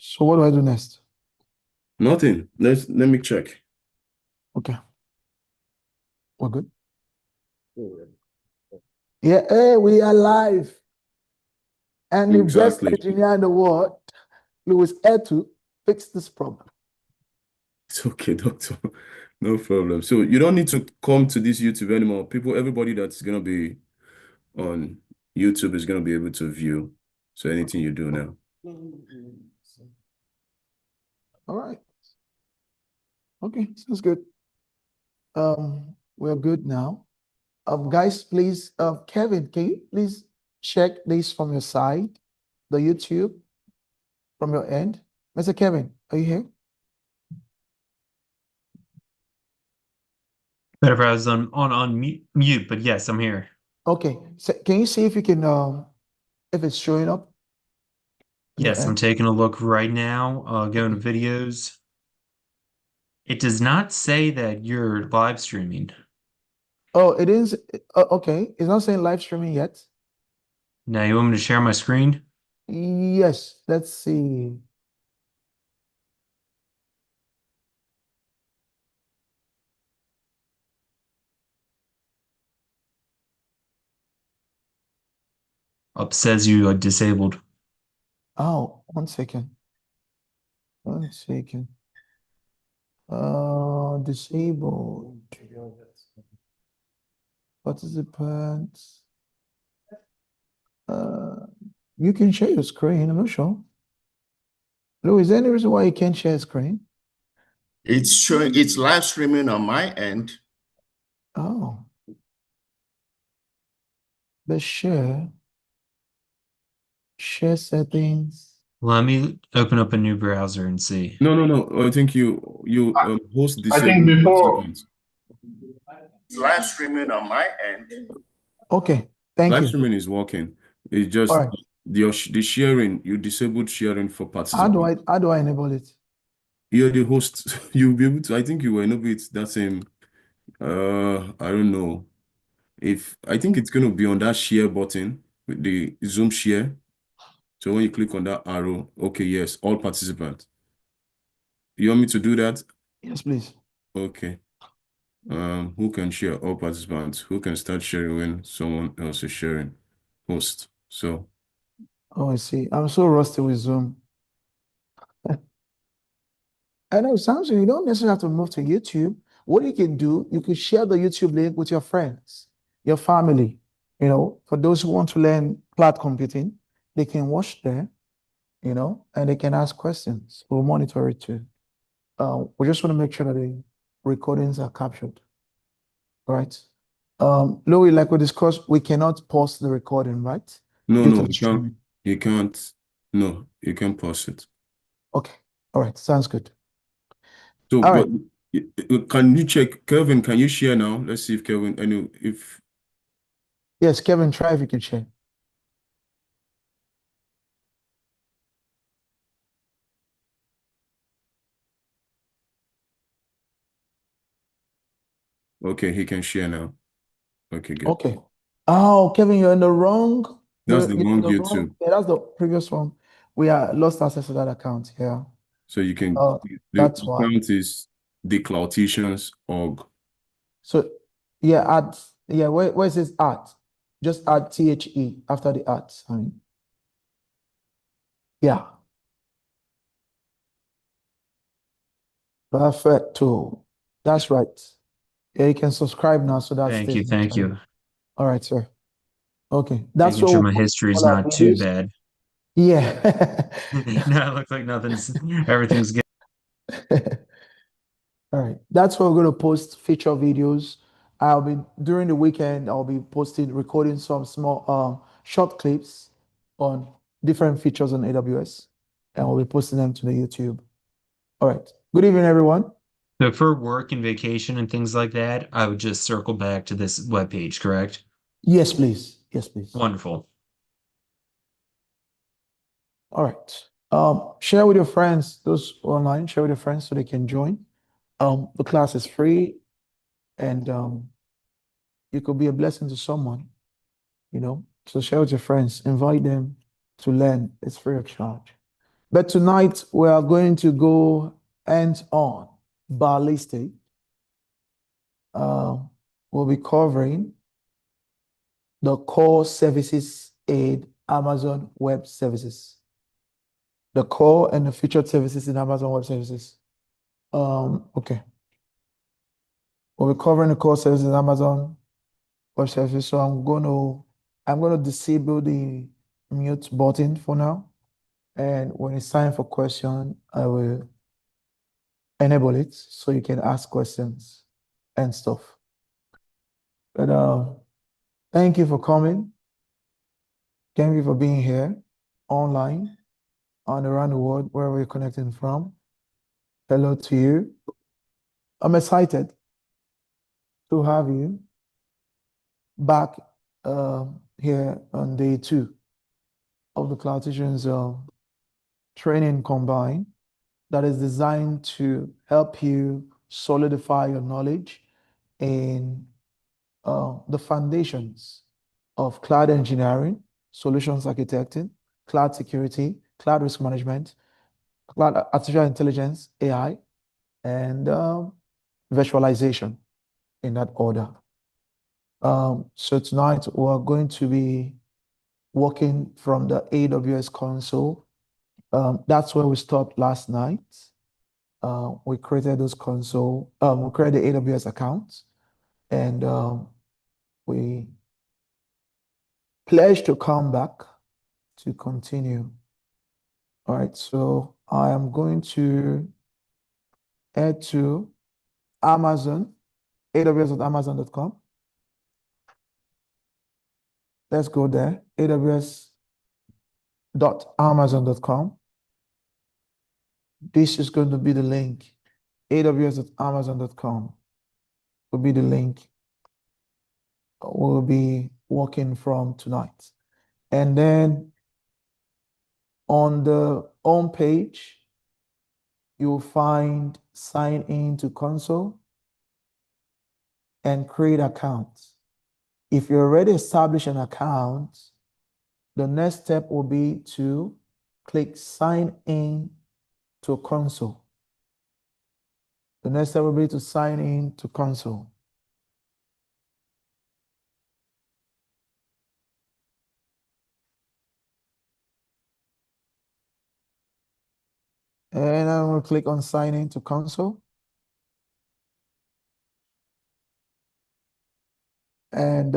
So what do I do next? Nothing. Let me check. Okay, we're good. Yeah, hey, we are live. And the best Exactly. engineer in the world, Louis, had to fix this problem. It's okay, doctor. No problem. So you don't need to come to this YouTube anymore. Everybody that's gonna be on YouTube is gonna be able to view. So anything you do now. All right. Okay, sounds good. We're good now. Guys, please, Kevin, can you please check this from your side, the YouTube from your end? Mr. Kevin, are you here? Better if I was on mute, but yes, I'm here. Okay. So can you see if you can if it's showing up on your Yes, I'm end? taking a look right now. Going to Okay. videos. It does not say that you're live streaming. Oh, it is okay. It's not saying live streaming yet. Now, you want me to share my screen? Yes, let's see. Up says you are disabled. Oh, 1 second. 1 second. Disabled. Participants. Uh, you can share your screen. I'm not sure. Lou, is there any reason why you can't share screen? It's live streaming on my end. Oh, let's share settings. Let me open up a new browser and see. No. I think you host I think disabled before participants. It's live streaming on my end. Okay, thank Live you. streaming is working. It's All just right. the sharing, you disabled sharing for participants. How do I enable it? You're the host. You'll be able to, I think you will enable it that same I don't know. If I think it's gonna be on that share button with the Zoom share. So when you click on that arrow, okay, yes, all participants. You want me to do that? Yes, please. Okay. Who can share? All participants. Who can start sharing when someone else is sharing? Host. So Oh, I see. I'm so rusty with Zoom. I know, Samson, you don't necessarily have to move to YouTube. What you can do, you can share the YouTube link with your friends, your family. For those who want to learn cloud computing, they can watch there, and they can ask questions. We'll monitor it too. We just want to make sure that the recordings are captured. All right. Louis, like we discussed, we cannot pause the recording, right? Due to no, the you can't. streaming. You can't. No, you can't pause it. Okay. All right. Sounds good. So, All right. but can you check, Kelvin? Can you share now? Let's see if Kelvin. If Yes, Kevin, try if you can share. okay, he can share now. Okay, good. Okay. Oh, Kevin, you're in the wrong. That's the You're in wrong the wrong. YouTube. Yeah, that's the previous one. We are lost access to that account. Yeah. So you can. Uh, The that's why. account is thecloudticians.org. So yeah, where it says at, just add THE after the at sign. Yeah. Perfecto. That's right. Yeah, you can subscribe now, so that Thank you, stays thank noted. you. All right, sir. Okay. That's Making where sure we'll my post history is all our not too videos. bad. Yeah. No, it looks like everything's good. All right. That's where we're going to post feature videos. During the weekend, I'll be recording some small short clips on different features on AWS, and we'll be posting them to the YouTube. All right. Good evening, everyone. So for work and vacation and things like that, I would just circle back to this webpage, correct? Yes, please. Yes, please. Wonderful. All right. Share with your friends, those online, share with your friends so they can join. The class is free, and you could be a blessing to someone. So share with your friends, invite them to learn. It's free of charge. But tonight we are going to go hands-on ballistic. We'll be covering the core services in Amazon Web Services. The core and the featured services in Amazon Web Services. Okay. We'll be covering the core services in Amazon Web Services. So I'm gonna disable the mute button for now. And when it's time for question, I will enable it so you can ask questions and stuff. But thank you for coming. Thank you for being here online and around the world, wherever you're connecting from. Hello to you. I'm excited to have you back here on day 2 of the Cloud Teachers Training Combine that is designed to help you solidify your knowledge in the foundations of cloud engineering, solutions architecting, cloud security, cloud risk management, cloud artificial intelligence, AI, and virtualization in that order. So tonight we're going to be working from the AWS console. That's where we stopped last night. We created those console, we created the AWS accounts, and we pledge to come back to continue. All right, so I am going to head to Amazon, aws.amazon.com. Let's go there, aws.amazon.com. This is going to be the link, aws.amazon.com will be the link we'll be working from tonight. And then on the home page, you'll find sign in to console and create accounts. If you already established an account, the next step will be to click sign in to console. The next step will be to sign in to console. And I'm going to click on sign in to console. And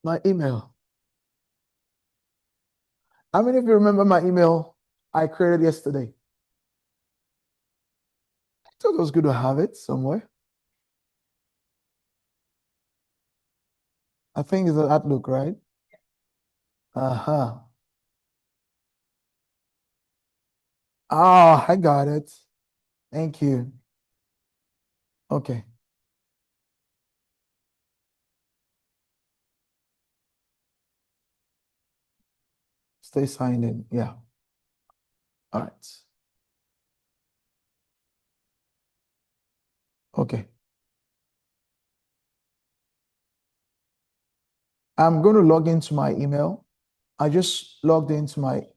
my email. How many of you remember my email I created yesterday? I thought it was good to have it somewhere. I think it's an Outlook, right? Uh-huh. Ah, I got it. Thank you. Okay. Stay signed in. Yeah. All right. Okay. I'm going to log into my email. I just logged into my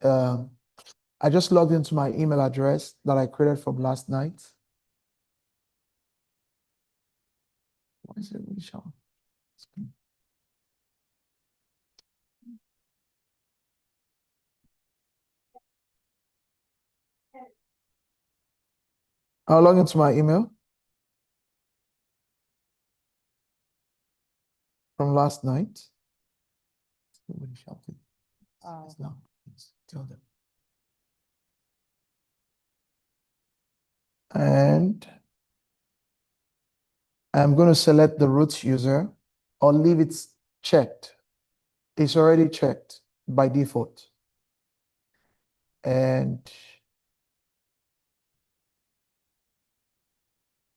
email address that I created from last night. Why is it really showing? I'll log into my email from last night. Somebody shouted. It's loud. Tell them. And I'm going to select the root user or leave it checked. It's already checked by default. And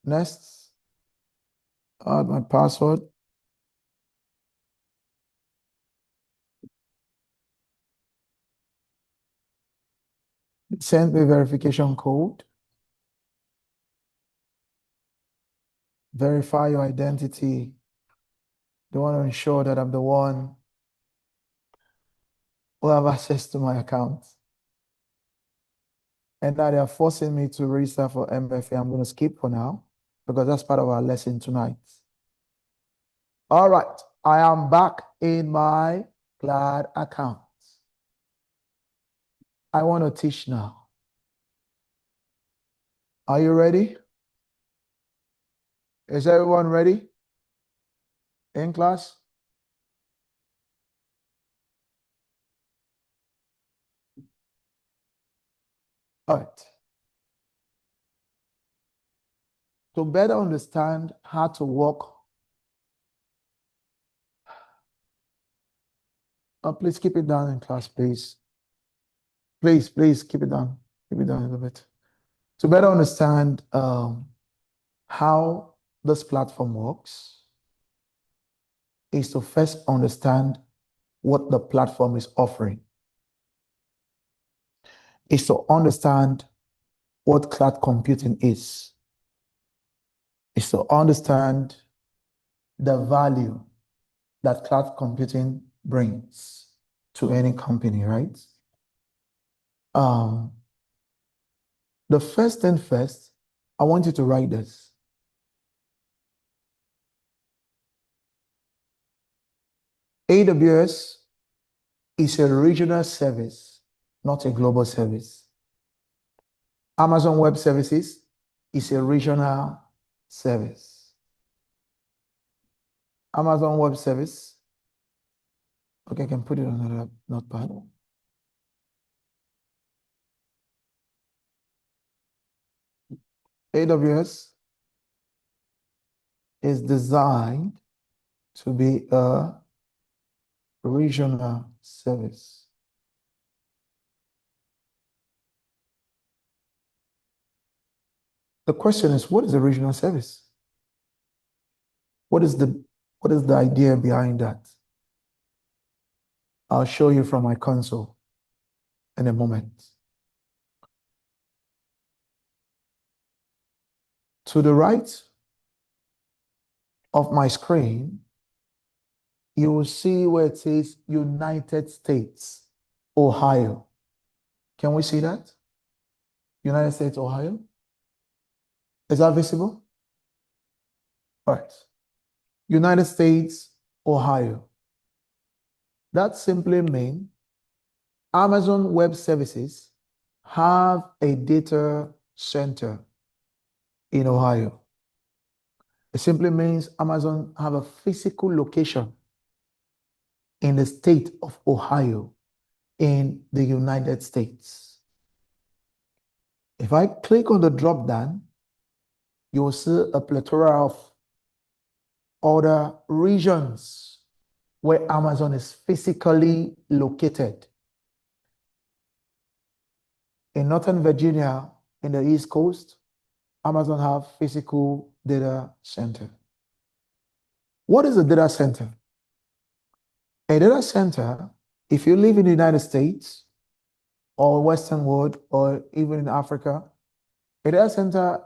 next, add my password. Send me verification code. verify your identity. They want to ensure that I'm the one who have access to my account. And now they are forcing me to register for MFA. I'm going to skip for now because that's part of our lesson tonight. All right, I am back in my Cloud account. I want to teach now. Are you ready? Is everyone ready? In class? All right. To better understand how to work, please keep it down in class, please. Please keep it down. Keep it down a little bit. To better understand how this platform works is to first understand what the platform is offering. Is to understand what cloud computing is to understand the value that cloud computing brings to any company, right? The first thing first, I want you to write this. AWS is a regional service, not a global service. Amazon Web Services is a regional service. Amazon Web Service, okay, I can put it on another notepad. AWS is designed to be a regional service. The question is, what is a regional service? What is the idea behind that? I'll show you from my console in a moment. To the right of my screen, you will see where it says United States, Ohio. Can we see that? United States, Ohio? Is that visible? All right. United States, Ohio. That simply means Amazon Web Services have a data center in Ohio. It simply means Amazon have a physical location in the state of Ohio in the United States. If I click on the drop down, you will see a plethora of other regions where Amazon is physically located. In Northern Virginia, in the East Coast, Amazon have physical data center. What is a data center? A data center, if you live in the United States or Western world or even in Africa, a data center,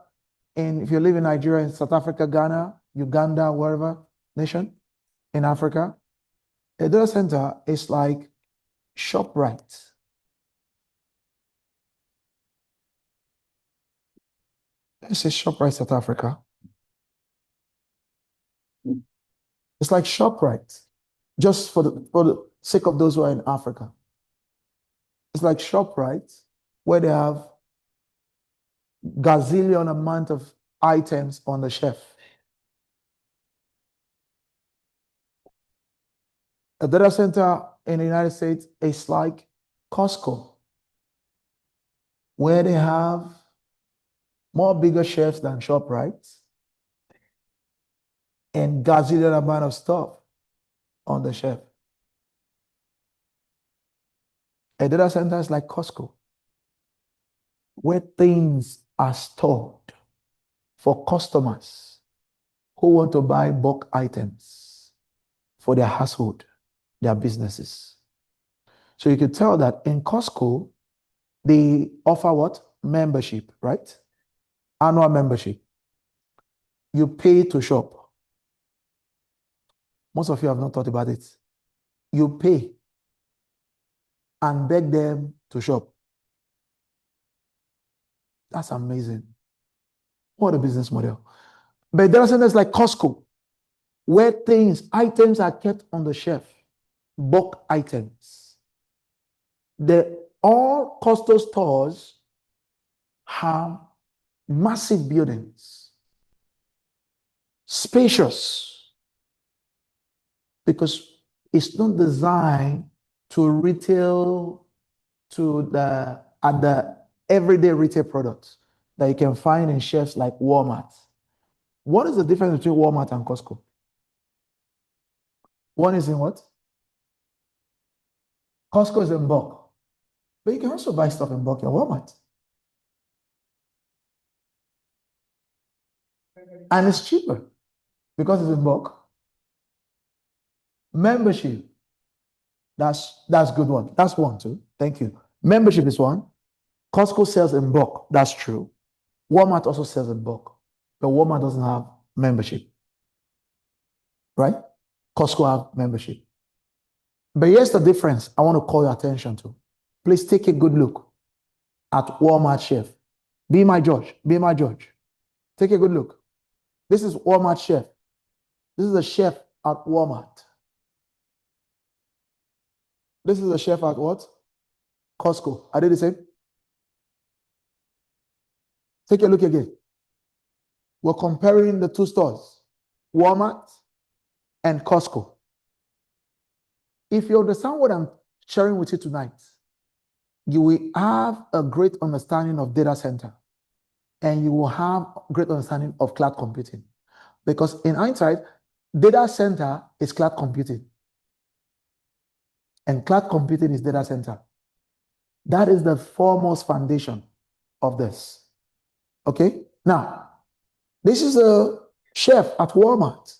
and if you live in Nigeria, in South Africa, Ghana, Uganda, wherever nation in Africa, a data center is like ShopRite. This is ShopRite South Africa. It's like ShopRite, just for the sake of those who are in Africa. It's like ShopRite, where they have gazillion amount of items on the shelf. A data center in the United States is like Costco, where they have more bigger shelves than ShopRite and gazillion amount of stuff on the shelf. A data center is like Costco, where things are stored for customers who want to buy bulk items for their household, their businesses. So you can tell that in Costco, they offer what? Membership, right? Annual membership. You pay to shop. Most of you have not thought about it. You pay and beg them to shop. That's amazing. What a business model. But there are centers like Costco, where items are kept on the shelf, bulk items. All Costco stores have massive buildings, spacious, because it's not designed to retail at the everyday retail products that you can find in shelves like Walmart. What is the difference between Walmart and Costco? One is in what? Costco is in bulk, but you can also buy stuff in bulk at Walmart. And it's cheaper because it's in bulk. Membership, that's good one. That's one too. Thank you. Membership is one. Costco sells in bulk. That's true. Walmart also sells in bulk, but Walmart doesn't have membership, right? Costco have membership. But here's the difference I want to call your attention to. Please take a good look at Walmart chef. Be my judge. Be my judge. Take a good look. This is Walmart chef. This is a chef at Walmart. This is a chef at what? Costco. Are they the same? Take a look again. We're comparing the two stores, Walmart and Costco. If you understand what I'm sharing with you tonight, you will have a great understanding of data center, and you will have a great understanding of cloud computing. Because in hindsight, data center is cloud computing, and cloud computing is data center. That is the foremost foundation of this. Okay? Now, this is a chef at Walmart.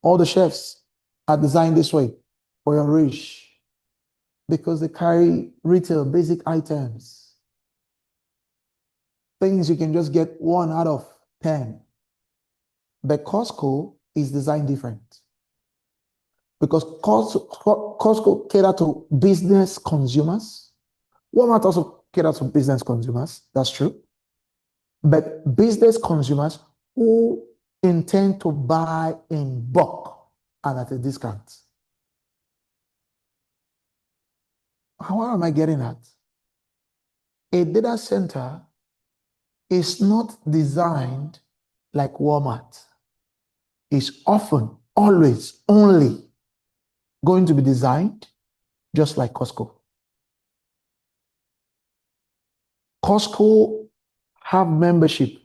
All the chefs are designed this way for your reach, because they carry retail basic items, things you can just get 1 out of 10. But Costco is designed different, because Costco cater to business consumers. Walmart also cater to business consumers. That's true. But business consumers who intend to buy in bulk and at a discount. How am I getting at? A data center is not designed like Walmart. It's often, always, only going to be designed just like Costco. Costco have membership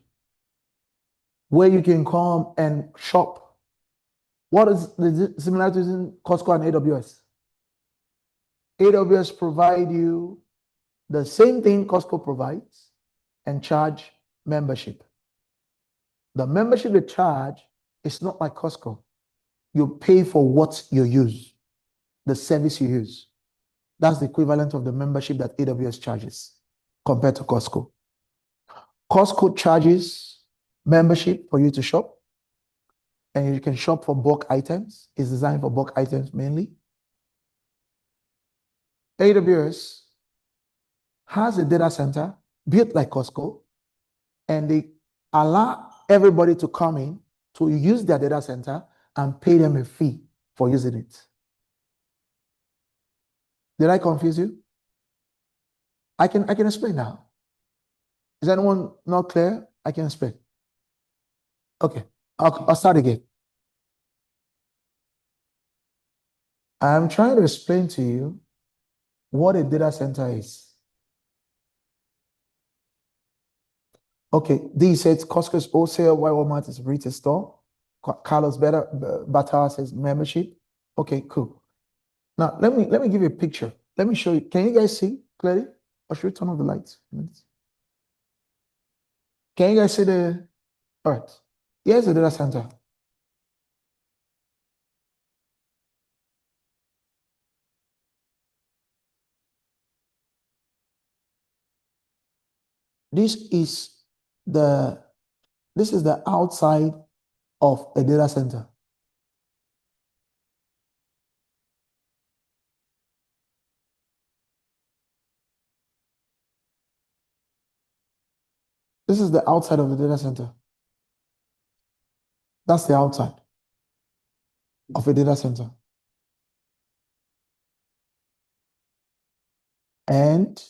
where you can come and shop. What is the similarities in Costco and AWS? AWS provide you the same thing Costco provides and charge membership. The membership they charge is not like Costco. You pay for what you use, the service you use. That's the equivalent of the membership that AWS charges compared to Costco. Costco charges membership for you to shop, and you can shop for bulk items. It's designed for bulk items mainly. AWS has a data center built like Costco, and they allow everybody to come in to use their data center and pay them a fee for using it. Did I confuse you? I can explain now. Is anyone not clear? I can explain. Okay, I'll start again. I'm trying to explain to you what a data center is. Okay, D says Costco is wholesale, while Walmart is retail store. Carlos Bata says membership. Okay, cool. Now let me give you a picture. Let me show you. Can you guys see clearly? Or should we turn off the lights? Can you guys see the? All right. Here's the data center. This is the outside of a data center? This is the outside of the data center. That's the outside of a data center. And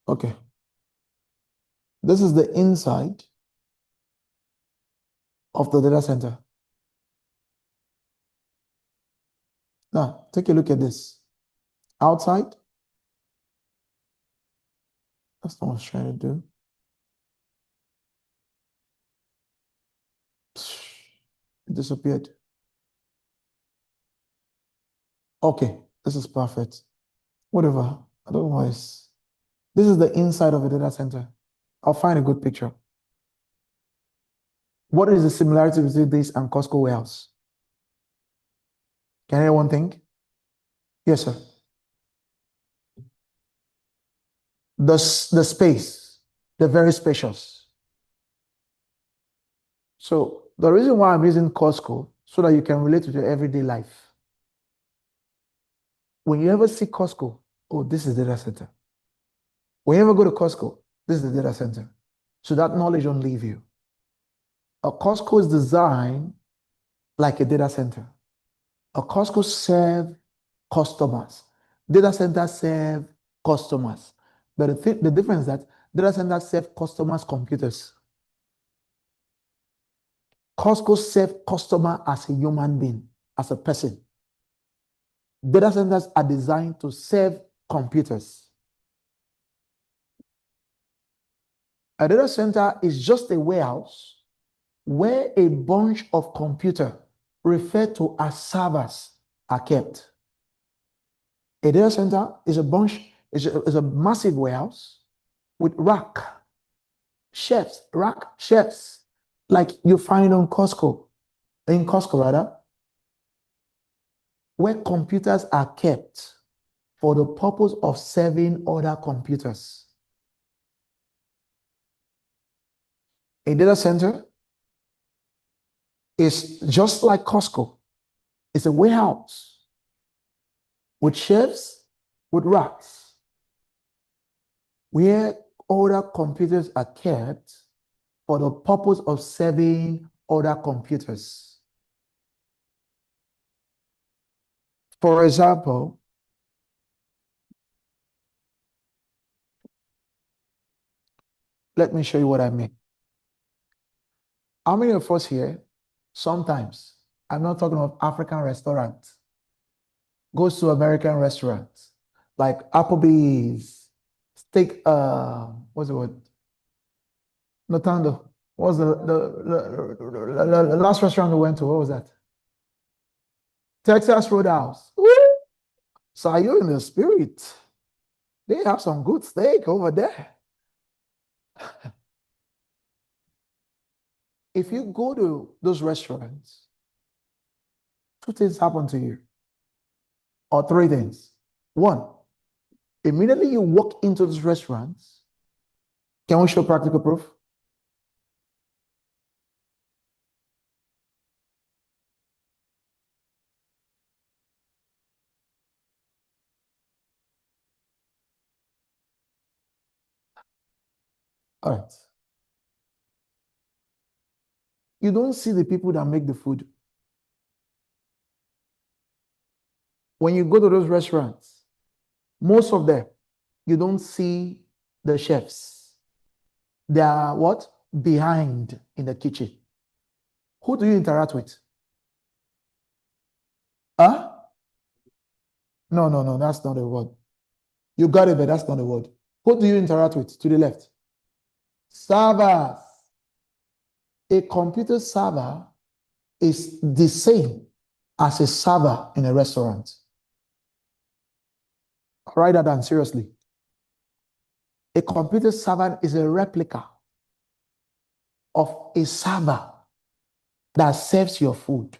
okay, this is the inside of the data center. Now, take a look at this. Outside, that's not what I was trying to do. It disappeared. Okay, this is perfect. Whatever. I don't know why it's. This is the inside of a data center. I'll find a good picture. What is the similarity between this and Costco warehouse? Can anyone think? Yes, sir. The space, they're very spacious. So the reason why I'm using Costco, so that you can relate to your everyday life. When you ever see Costco, oh, this is data center. When you ever go to Costco, this is the data center. So that knowledge don't leave you. A Costco is designed like a data center. A Costco serve customers. Data centers serve customers. But the difference is that data centers serve customers' computers. Costco serve customer as a human being, as a person. Data centers are designed to serve computers. A data center is just a warehouse where a bunch of computers referred to as servers are kept. A data center is a massive warehouse with rack shelves, like you find in Costco rather, where computers are kept for the purpose of serving other computers. A data center is just like Costco. It's a warehouse with shelves, with racks, where other computers are kept for the purpose of serving other computers. For example, let me show you what I mean. How many of us here, sometimes, I'm not talking of African restaurants, goes to American restaurants, like Applebee's, steak, what's the word? Notando. What was the last restaurant we went to? What was that? Texas Roadhouse. Woo! So are you in the spirit? They have some good steak over there. If you go to those restaurants, two things happen to you, or three things. One, immediately you walk into those restaurants, can we show practical proof? All right. You don't see the people that make the food. When you go to those restaurants, most of them, you don't see the chefs. They are what? Behind in the kitchen. Who do you interact with? Huh? No, that's not the word. You got it, but that's not the word. Who do you interact with to the left? Servers. A computer server is the same as a server in a restaurant. Write that down seriously. A computer server is a replica of a server that serves your food.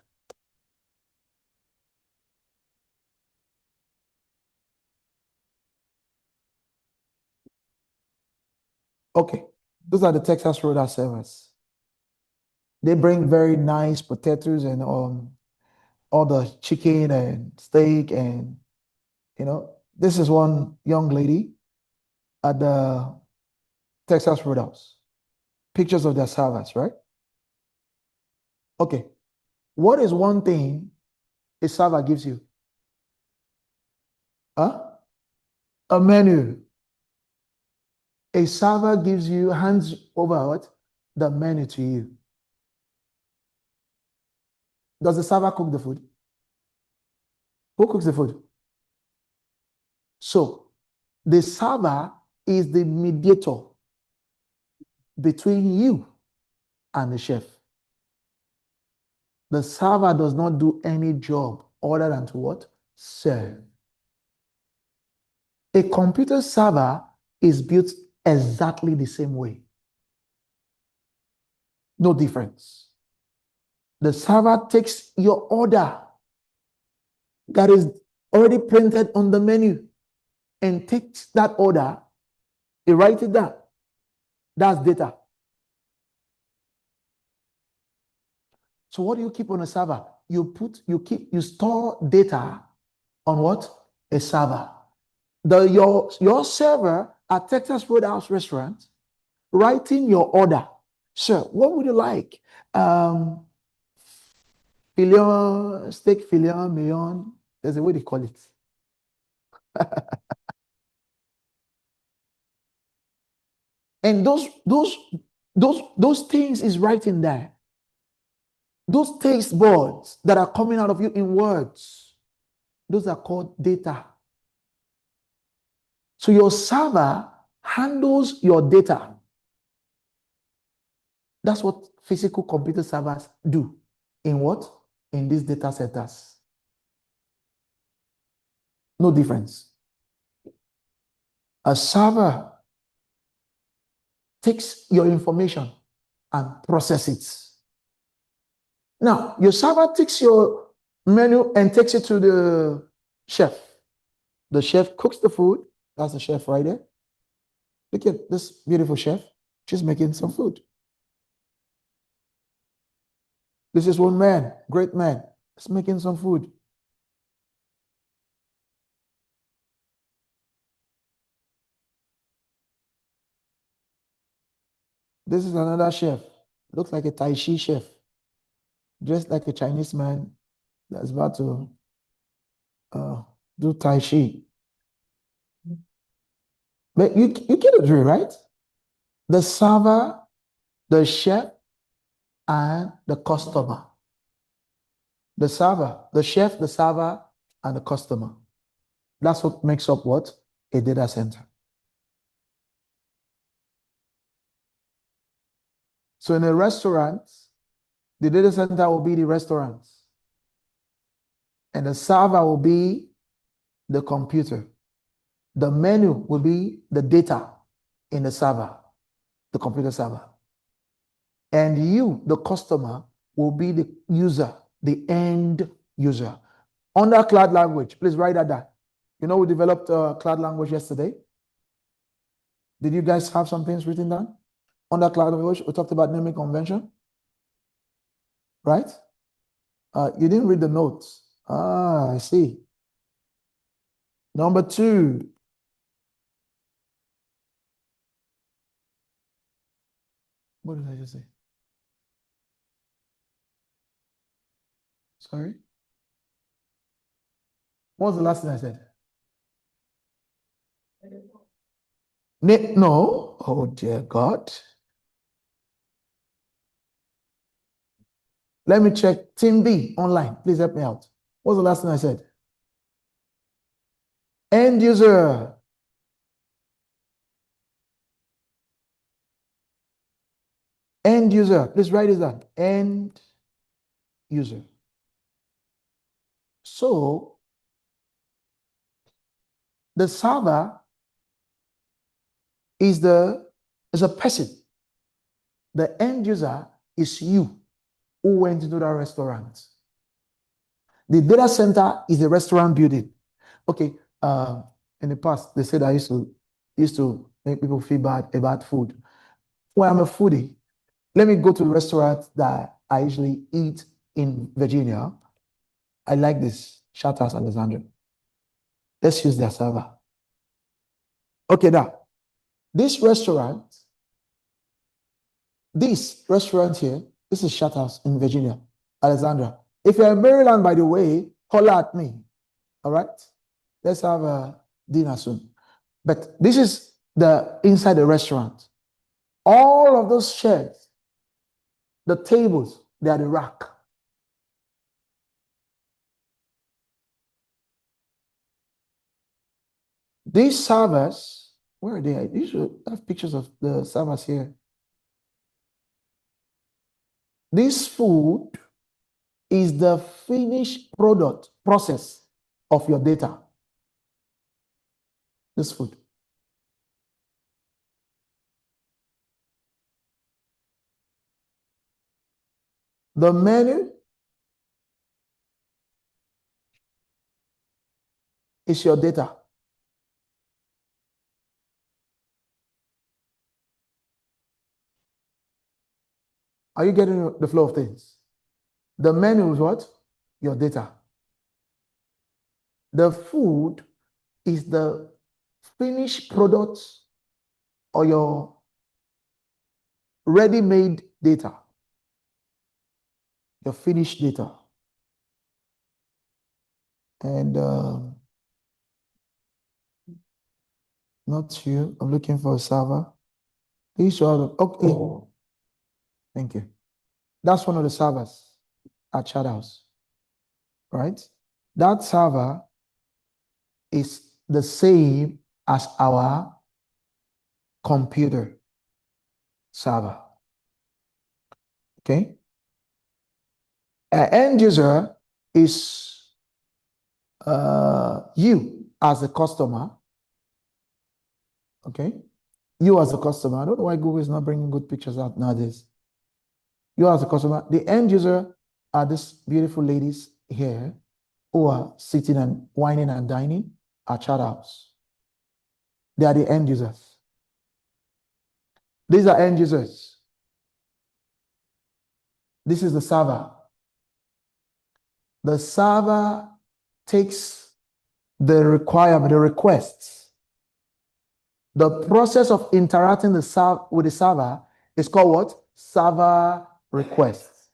Okay, those are the Texas Roadhouse servers. They bring very nice potatoes and all the chicken and steak and this is one young lady at the Texas Roadhouse. Pictures of their servers, right? Okay. What is one thing a server gives you? Huh? A menu. A server gives you hands over what? The menu to you. Does the server cook the food? Who cooks the food? So the server is the mediator between you and the chef. The server does not do any job other than to what? Serve. A computer server is built exactly the same way. No difference. The server takes your order that is already printed on the menu and takes that order, they write it down. That's data. So what do you keep on a server? You store data on what? A server. Your server at Texas Roadhouse Restaurant writing your order. Sir, what would you like? Steak filet mignon. There's a way they call it. And those things is writing there. Those taste buds that are coming out of you in words, those are called data. So your server handles your data. That's what physical computer servers do. In what? In these data centers. No difference. A server takes your information and processes it. Now, your server takes your menu and takes it to the chef. The chef cooks the food. That's the chef right there. Look at this beautiful chef. She's making some food. This is one man, great man. He's making some food. This is another chef. Looks like a Tai Chi chef. Dressed like a Chinese man that's about to do Tai Chi. But you get the drill, right? The server, the chef, and the customer. The server, the chef, the server, and the customer. That's what makes up what? A data center. So in a restaurant, the data center will be the restaurant. And the server will be the computer. The menu will be the data in the server, the computer server. And you, the customer, will be the user, the end user. Under cloud language, please write that down. You know, we developed cloud language yesterday. Did you guys have some things written down? Under cloud language, we talked about naming convention, right? You didn't read the notes. Ah, I see. Number 2. What did I just say? Sorry? What was the last thing I said? No. Oh, dear God. Let me check. Team B online. Please help me out. What was the last thing I said? End user. End user. Please write this down. End user. So, the server is a person. The end user is you who went into that restaurant. The data center is a restaurant building. Okay, in the past, they said I used to make people feel bad about food. Well, I'm a foodie. Let me go to the restaurant that I usually eat in Virginia. I like this. Shout out Alexandra. Let's use their server. Okay, now, this restaurant here, this is Shout House in Virginia, Alexandra. If you're in Maryland, by the way, holler at me. All right? Let's have a dinner soon. But this is the inside the restaurant. All of those chairs, the tables, they are the rack. These servers, where are they? You should have pictures of the servers here. This food is the finished product process of your data. This food. The menu is your data. Are you getting the flow of things? The menu is what? Your data. The food is the finished product or your ready-made data. Your finished data. And not you. I'm looking for a server. These are the, okay. Thank you. That's one of the servers at Chat House. Right? That server is the same as our computer server. Okay? An end user is you as a customer. Okay? You as a customer. I don't know why Google is not bringing good pictures out nowadays. You as a customer. The end user are these beautiful ladies here who are sitting and whining and dining at Chat House. They are the end users. These are end users. This is the server. The server takes the requirement, the requests. The process of interacting with the server is called what? Server requests.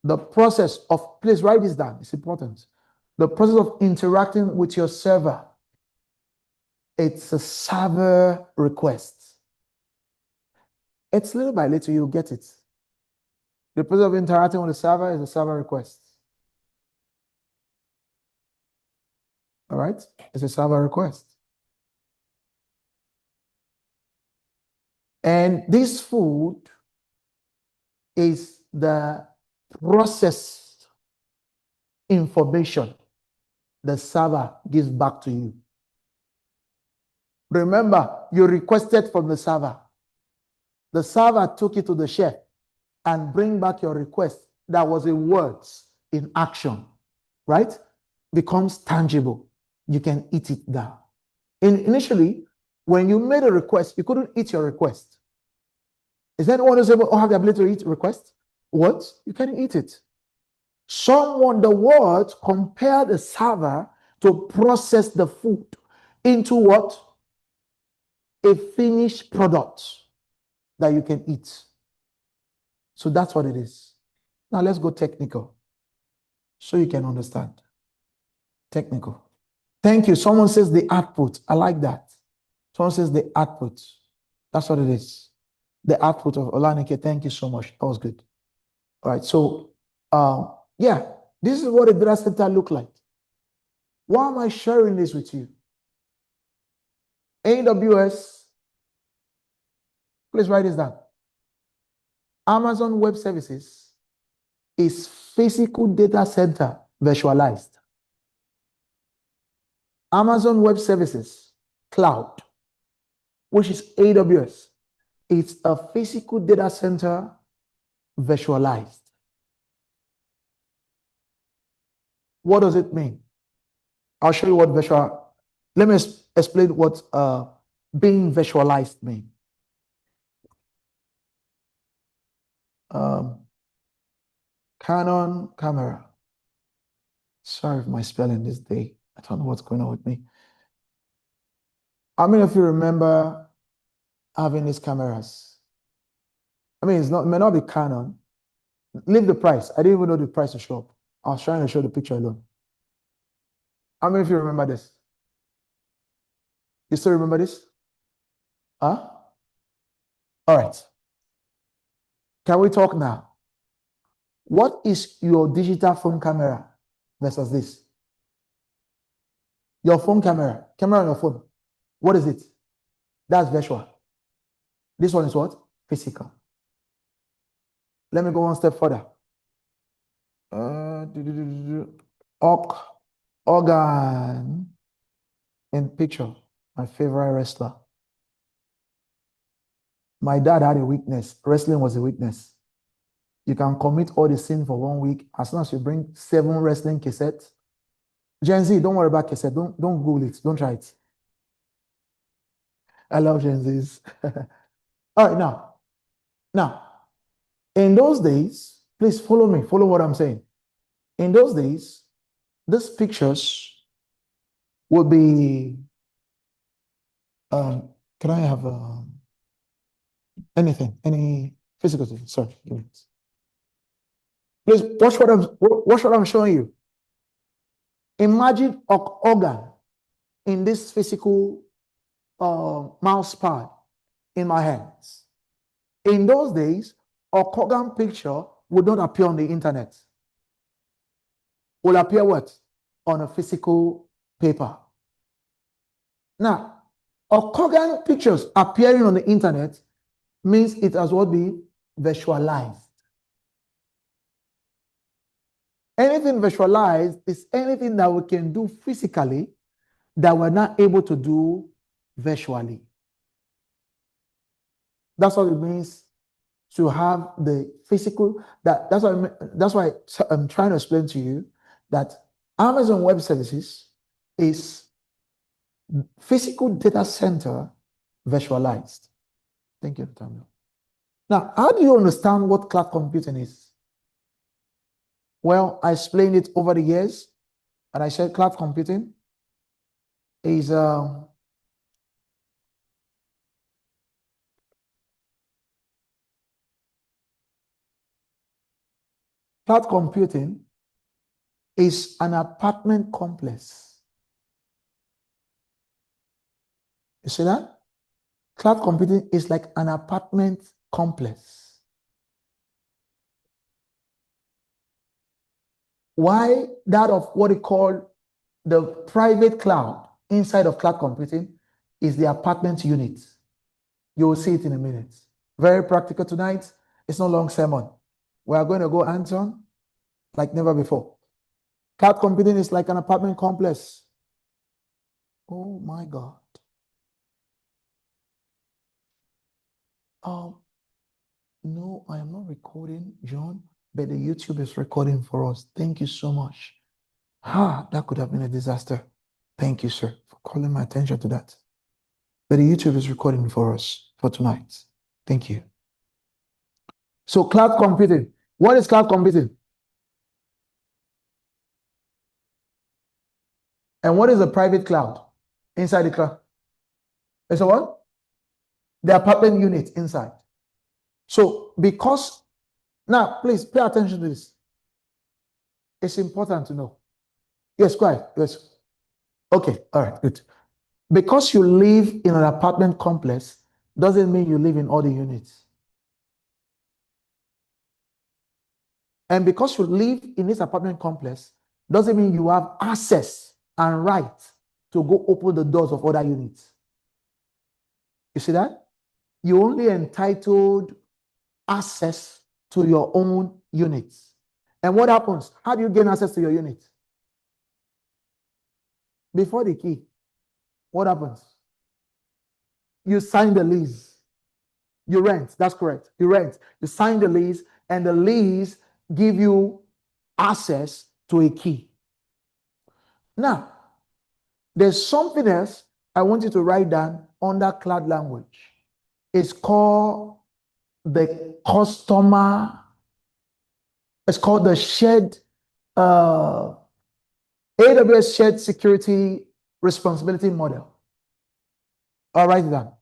The process of, please write this down, it's important. The process of interacting with your server, it's a server request. It's little by little, you'll get it. The process of interacting with the server is a server request. All right? It's a server request. And this food is the processed information the server gives back to you. Remember, you requested from the server. The server took it to the chef and bring back your request that was in words, in action, right? Becomes tangible. You can eat it down. Initially, when you made a request, you couldn't eat your request. Is there anyone who's able to have the ability to eat request? Words? You can eat it. Someone, the words compare the server to process the food into what? A finished product that you can eat. So that's what it is. Now let's go technical so you can understand. Technical. Thank you. Someone says the output. I like that. Someone says the output. That's what it is. The output of Olanike. Thank you so much. That was good. All right. So, yeah, this is what a data center look like. Why am I sharing this with you? AWS, please write this down. Amazon Web Services is physical data center virtualized. Amazon Web Services Cloud, which is AWS, it's a physical data center virtualized. What does it mean? I'll show you what virtual. Let me explain what being visualized mean? Canon camera. Sorry for my spelling this day. I don't know what's going on with me. How many of you remember having these cameras? I mean, it may not be Canon. Leave the price. I didn't even know the price to show up. I was trying to show the picture alone. How many of you remember this? You still remember this? Huh? All right. Can we talk now? What is your digital phone camera versus this? Your phone camera on your phone. What is it? That's virtual. This one is what? Physical. Let me go one step further. Organ in picture. My favorite wrestler. My dad had a weakness. Wrestling was a weakness. You can commit all the sin for 1 week as long as you bring 7 wrestling cassettes. Gen Z, don't worry about cassette. Don't Google it. Don't try it. I love Gen Zs. All right, now, in those days, please follow me. Follow what I'm saying. In those days, these pictures would be. Can I have anything? Any physical thing? Sorry. Please watch what I'm showing you. Imagine an organ in this physical mouse pad in my hands. In those days, a organ picture would not appear on the internet. Will appear what? On a physical paper. Now, organ pictures appearing on the internet means it has what be visualized. Anything visualized is anything that we can do physically that we're not able to do virtually. That's what it means to have the physical. That's why I'm trying to explain to you that Amazon Web Services is physical data center visualized. Thank you, Tamil. Now, how do you understand what cloud computing is? Well, I explained it over the years, and I said cloud computing is cloud computing is an apartment complex. You see that? Cloud computing is like an apartment complex. Why that of what they call the private cloud inside of cloud computing is the apartment unit. You will see it in a minute. Very practical tonight. It's no long sermon. We are going to go hands-on like never before. Cloud computing is like an apartment complex. Oh my God. No, I am not recording, John, but the YouTube is recording for us. Thank you so much. That could have been a disaster. Thank you, sir, for calling my attention to that. But the YouTube is recording for us for tonight. Thank you. So cloud computing. What is cloud computing? And what is a private cloud inside the cloud? It's a what? The apartment unit inside. So because, now please pay attention to this. It's important to know. Yes, quiet. Yes. Okay, all right, good. Because you live in an apartment complex doesn't mean you live in all the units. And because you live in this apartment complex doesn't mean you have access and right to go open the doors of other units. You see that? You're only entitled access to your own units. And what happens? How do you gain access to your unit? Before the key, what happens? You sign the lease. You rent. That's correct. You rent. You sign the lease, and the lease give you access to a key. Now, there's something else I want you to write down under cloud language. It's called the customer, it's called the shared AWS shared security responsibility model. I'll write it down.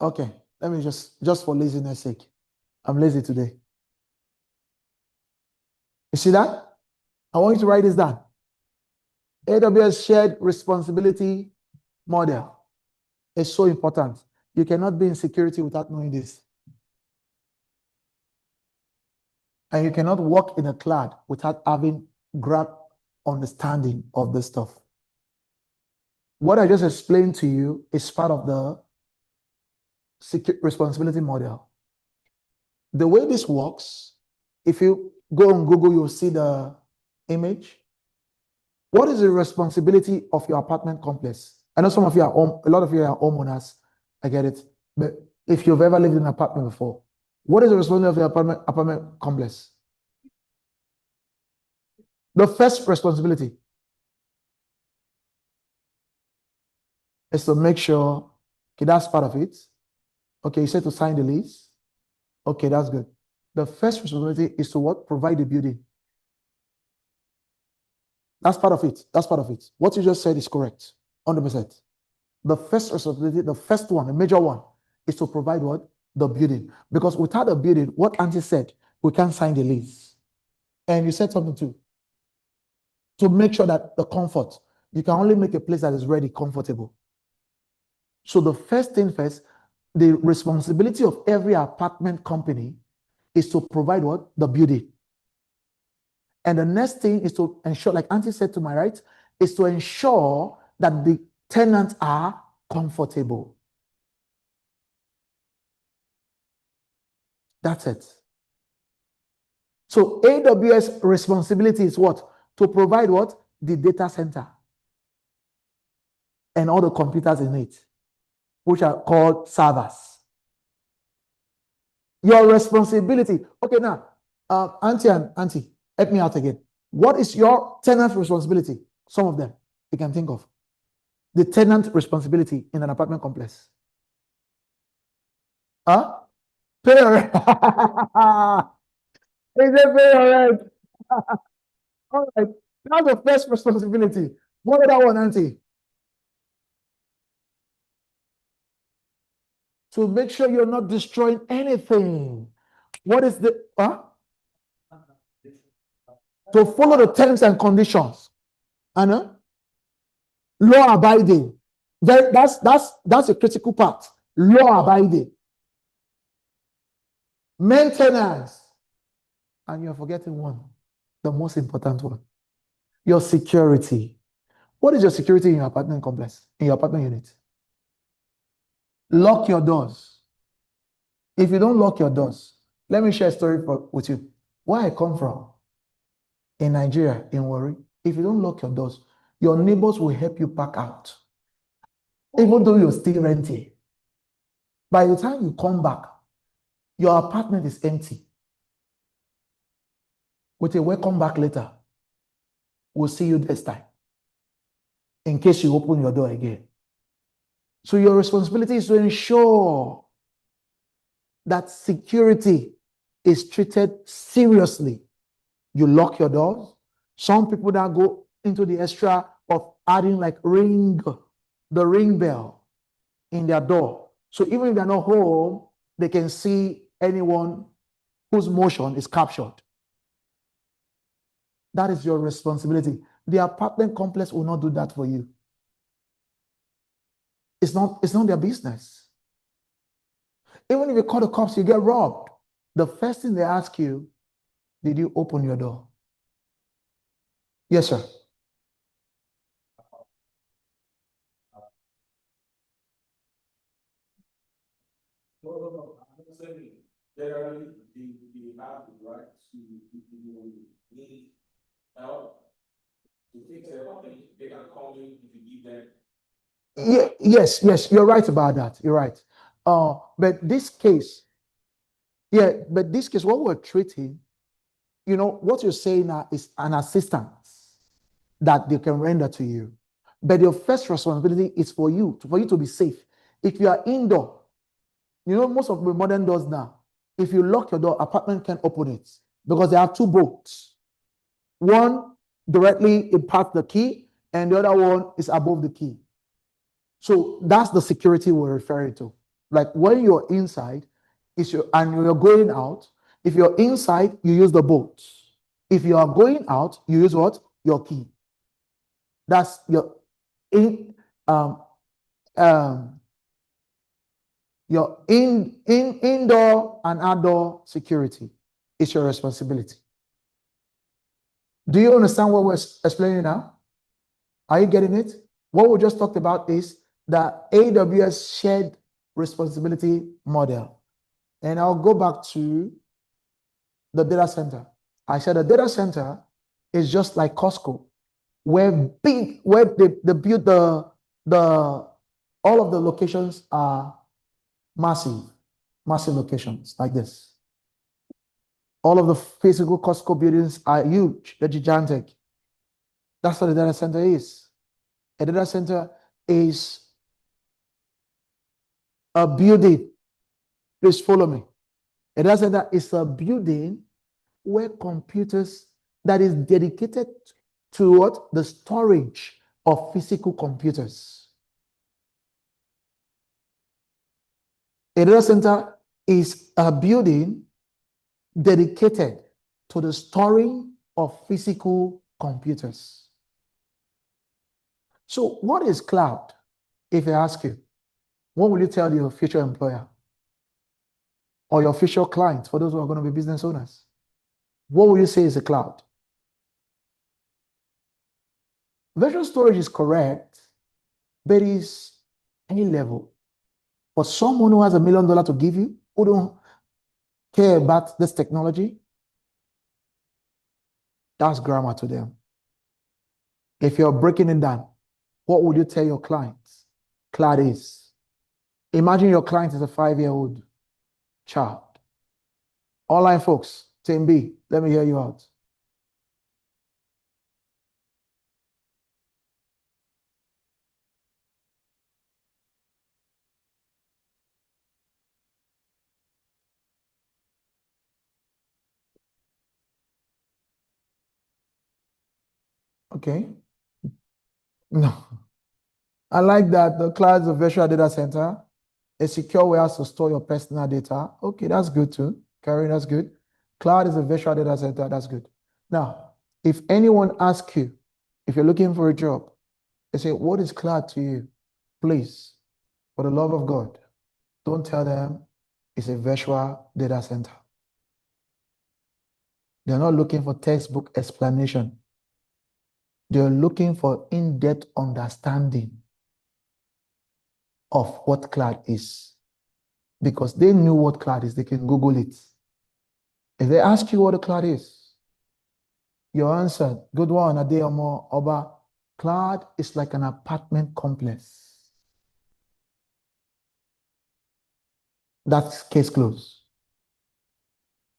Okay, let me just for laziness sake. I'm lazy today. You see that? I want you to write this down. AWS shared responsibility model is so important. You cannot be in security without knowing this. And you cannot work in a cloud without having grab understanding of this stuff. What I just explained to you is part of the responsibility model. The way this works, if you go on Google, you'll see the image. What is the responsibility of your apartment complex? I know some of you are home, a lot of you are homeowners. I get it. But if you've ever lived in an apartment before, what is the responsibility of your apartment complex? The first responsibility is to make sure, okay, that's part of it. Okay, you said to sign the lease. Okay, that's good. The first responsibility is to what? Provide the building. That's part of it. That's part of it. What you just said is correct. 100%. The first responsibility, the first one, the major one, is to provide what? The building. Because without a building, what Auntie said, we can't sign the lease. And you said something too. To make sure that the comfort, you can only make a place that is ready, comfortable. So the first thing first, the responsibility of every apartment company is to provide what? The building. And the next thing is to ensure, like Auntie said to my right, is to ensure that the tenants are comfortable. That's it. So AWS responsibility is what? To provide what? The data center and all the computers in it, which are called servers. Your responsibility. Okay, now, Auntie, help me out again. What is your tenant responsibility? Some of them you can think of. The tenant responsibility in an apartment complex. Huh? Pay your rent. Is it pay your rent? All right. That's the first responsibility. What other one, Auntie? To make sure you're not destroying anything. What is the to follow the terms and conditions. Anna? Law abiding. That's a critical part. Law abiding. Maintenance. And you're forgetting one, the most important one. Your security. What is your security in your apartment complex, in your apartment unit? Lock your doors. If you don't lock your doors, let me share a story with you. Where I come from, in Nigeria, in Warri, if you don't lock your doors, your neighbors will help you pack out. Even though you're still renting. By the time you come back, your apartment is empty. With a welcome back letter, we'll see you next time. In case you open your door again. So your responsibility is to ensure that security is treated seriously. You lock your doors. Some people now go into the extra of adding like the ring bell in their door. So even if they're not home, they can see anyone whose motion is captured. That is your responsibility. The apartment complex will not do that for you. It's not their business. Even if you call the cops, you get robbed. The first thing they ask you, did you open your door? Yes, sir. No. I'm saying generally they have the right to, if you need help to fix everything, they can call you if you give them. Yeah, yes, you're right about that. You're right. But this case, what we're treating, what you're saying now is an assistance that they can render to you. But your first responsibility is for you to be safe. If you are indoor, most of the modern doors now, if you lock your door, apartment can't open it because they have two bolts. One directly imparts the key, and the other one is above the key. So that's the security we're referring to. Like when you're inside, and you're going out. If you're inside, you use the bolt. If you are going out, you use what? Your key. That's your indoor and outdoor security. It's your responsibility. Do you understand what we're explaining now? Are you getting it? What we just talked about is the AWS shared responsibility model. And I'll go back to the data center. I said the data center is just like Costco, where they build all of the locations are massive locations like this. All of the physical Costco buildings are huge, they're gigantic. That's what a data center is. A data center is a building. Please follow me. A data center is a building where computers that is dedicated to what? The storage of physical computers. A data center is a building dedicated to the storing of physical computers. So what is cloud? If I ask you, what will you tell your future employer or your future clients, for those who are going to be business owners? What will you say is a cloud? Virtual storage is correct, but it's any level. For someone who has $1 million to give you, who don't care about this technology, that's grammar to them. If you're breaking it down, what would you tell your clients cloud is? Imagine your client is a 5-year-old child. Online folks, Team B, let me hear you out. Okay. No. I like that. The cloud is a virtual data center, a secure warehouse to store your personal data. Okay, that's good too. Karen, that's good. Cloud is a virtual data center. That's good. Now, if anyone asks you, if you're looking for a job, they say, what is cloud to you? Please, for the love of God, don't tell them it's a virtual data center. They're not looking for textbook explanation. They're looking for in-depth understanding of what cloud is. Because they knew what cloud is, they can Google it. If they ask you what a cloud is, your answer, good one, Adeomo Oba, cloud is like an apartment complex. That's case closed.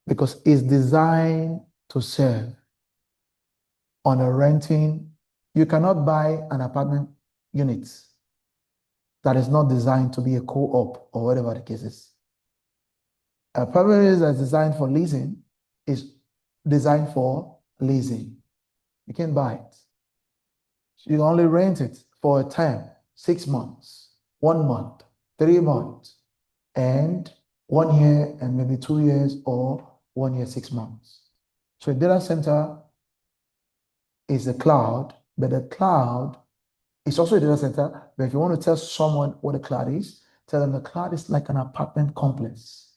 Because it's designed to serve on a renting. You cannot buy an apartment unit that is not designed to be a co-op or whatever the case is. A apartment unit that's designed for leasing is designed for leasing. You can't buy it. You can only rent it for a term, 6 months, 1 month, 3 months, and 1 year and maybe 2 years or 1 year, 6 months. So a data center is a cloud, but the cloud is also a data center. But if you want to tell someone what a cloud is, tell them the cloud is like an apartment complex.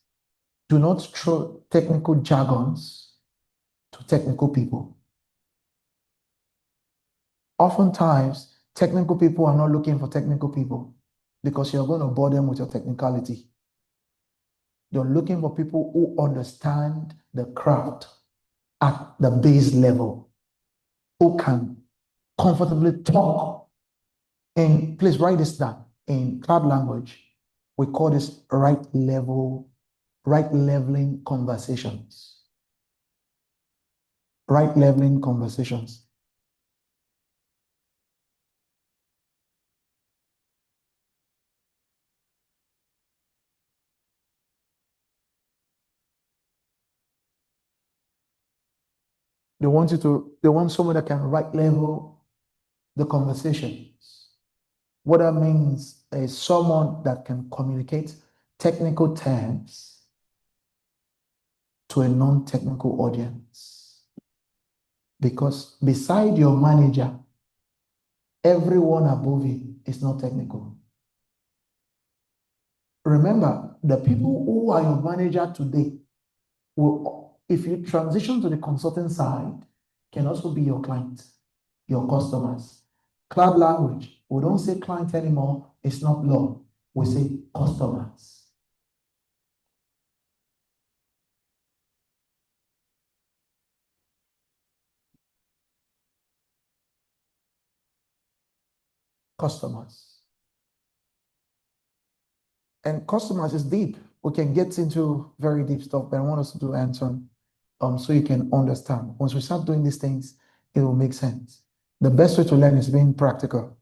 Do not throw technical jargons to technical people. Oftentimes, technical people are not looking for technical people because you're going to bore them with your technicality. They're looking for people who understand the craft at the base level, who can comfortably talk. And please write this down. In cloud language, we call this right leveling conversations. right leveling conversations. They want someone that can right level the conversations. What that means is someone that can communicate technical terms to a non-technical audience. Because beside your manager, everyone above you is not technical. Remember, the people who are your manager today will, if you transition to the consulting side, can also be your clients, your customers. Cloud language, we don't say client anymore, it's not law. We say customers. Customers. And customers is deep. We can get into very deep stuff, but I want us to do hands-on so you can understand. Once we start doing these things, it will make sense. The best way to learn is being practical.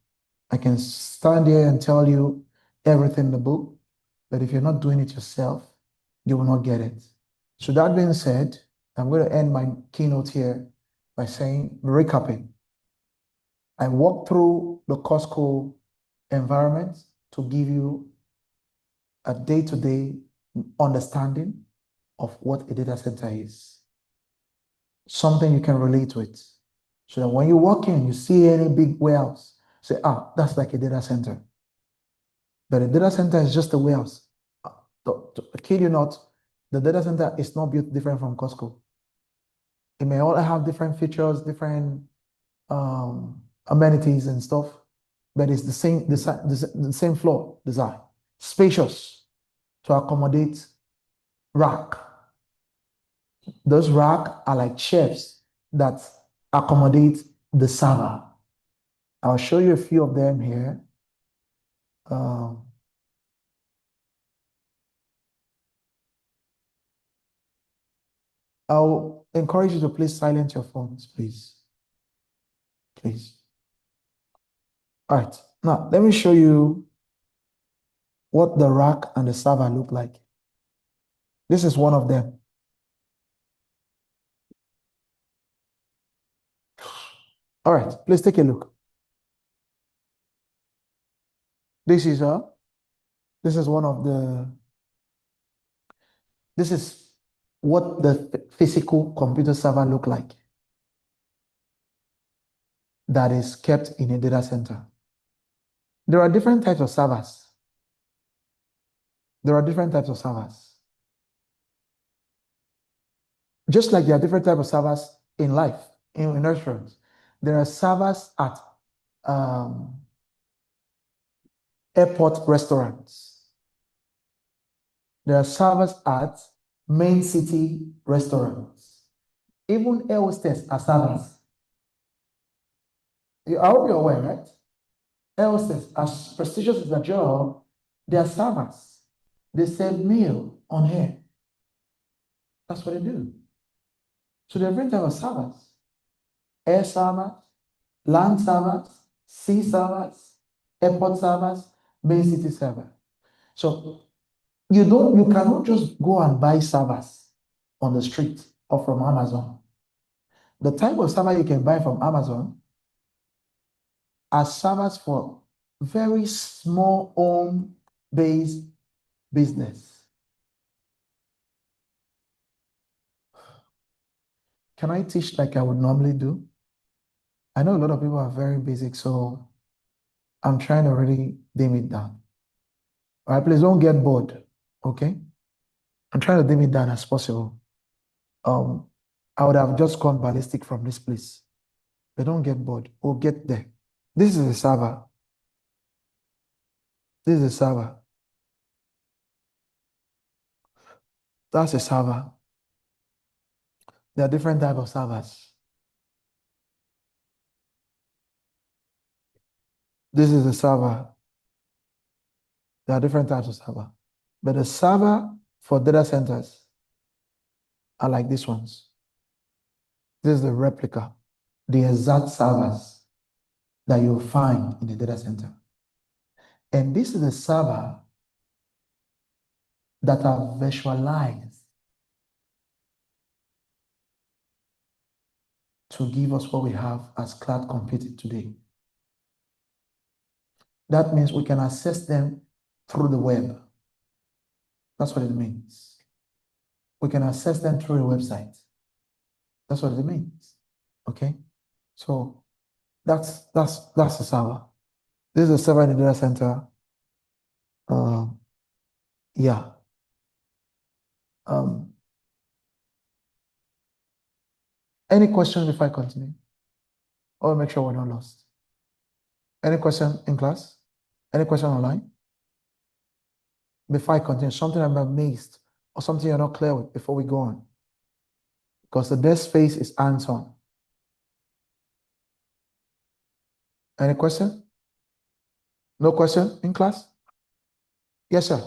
I can stand here and tell you everything in the book, but if you're not doing it yourself, you will not get it. So that being said, I'm going to end my keynote here by saying, recapping. I walked through the Costco environment to give you a day-to-day understanding of what a data center is. Something you can relate with. So that when you walk in, you see any big warehouse, say, that's like a data center. But a data center is just a warehouse. To kid you not, the data center is not built different from Costco. It may all have different features, different amenities and stuff, but it's the same design, the same floor design. Spacious to accommodate rack. Those rack are like shelves that accommodate the server. I'll show you a few of them here. I'll encourage you to please silence your phones, please. Please. All right. Now, let me show you what the rack and the server look like. This is one of them. All right, please take a look. This is one of the, this is what the physical computer server look like that is kept in a data center. There are different types of servers. There are different types of servers. Just like there are different types of servers in life, in restaurants. There are servers at airport restaurants. There are servers at main city restaurants. Even air hostess are servers. I hope you're aware, right? Air hostess, as prestigious as their job, they are servers. They serve meal on air. That's what they do. So there are different types of servers. Air servers, land servers, sea servers, airport servers, main city server. So you cannot just go and buy servers on the street or from Amazon. The type of server you can buy from Amazon are servers for very small home-based business. Can I teach like I would normally do? I know a lot of people are very basic, so I'm trying to really dim it down. All right, please don't get bored, okay? I'm trying to dim it down as possible. I would have just gone ballistic from this place, but don't get bored. We'll get there. This is a server. This is a server. That's a server. There are different types of servers. This is a server. There are different types of server. But the server for data centers are like these ones. This is the replica, the exact servers that you'll find in the data center. And this is the server that are visualized to give us what we have as cloud computing today. That means we can access them through the web. That's what it means. We can access them through a website. That's what it means. Okay? So that's the server. This is a server in the data center. Yeah. Any questions before I continue? Or make sure we're not lost. Any question in class? Any question online? Before I continue, something I'm amazed or something you're not clear with before we go on. Because the next phase is hands-on. Any question? No question in class? Yes, sir.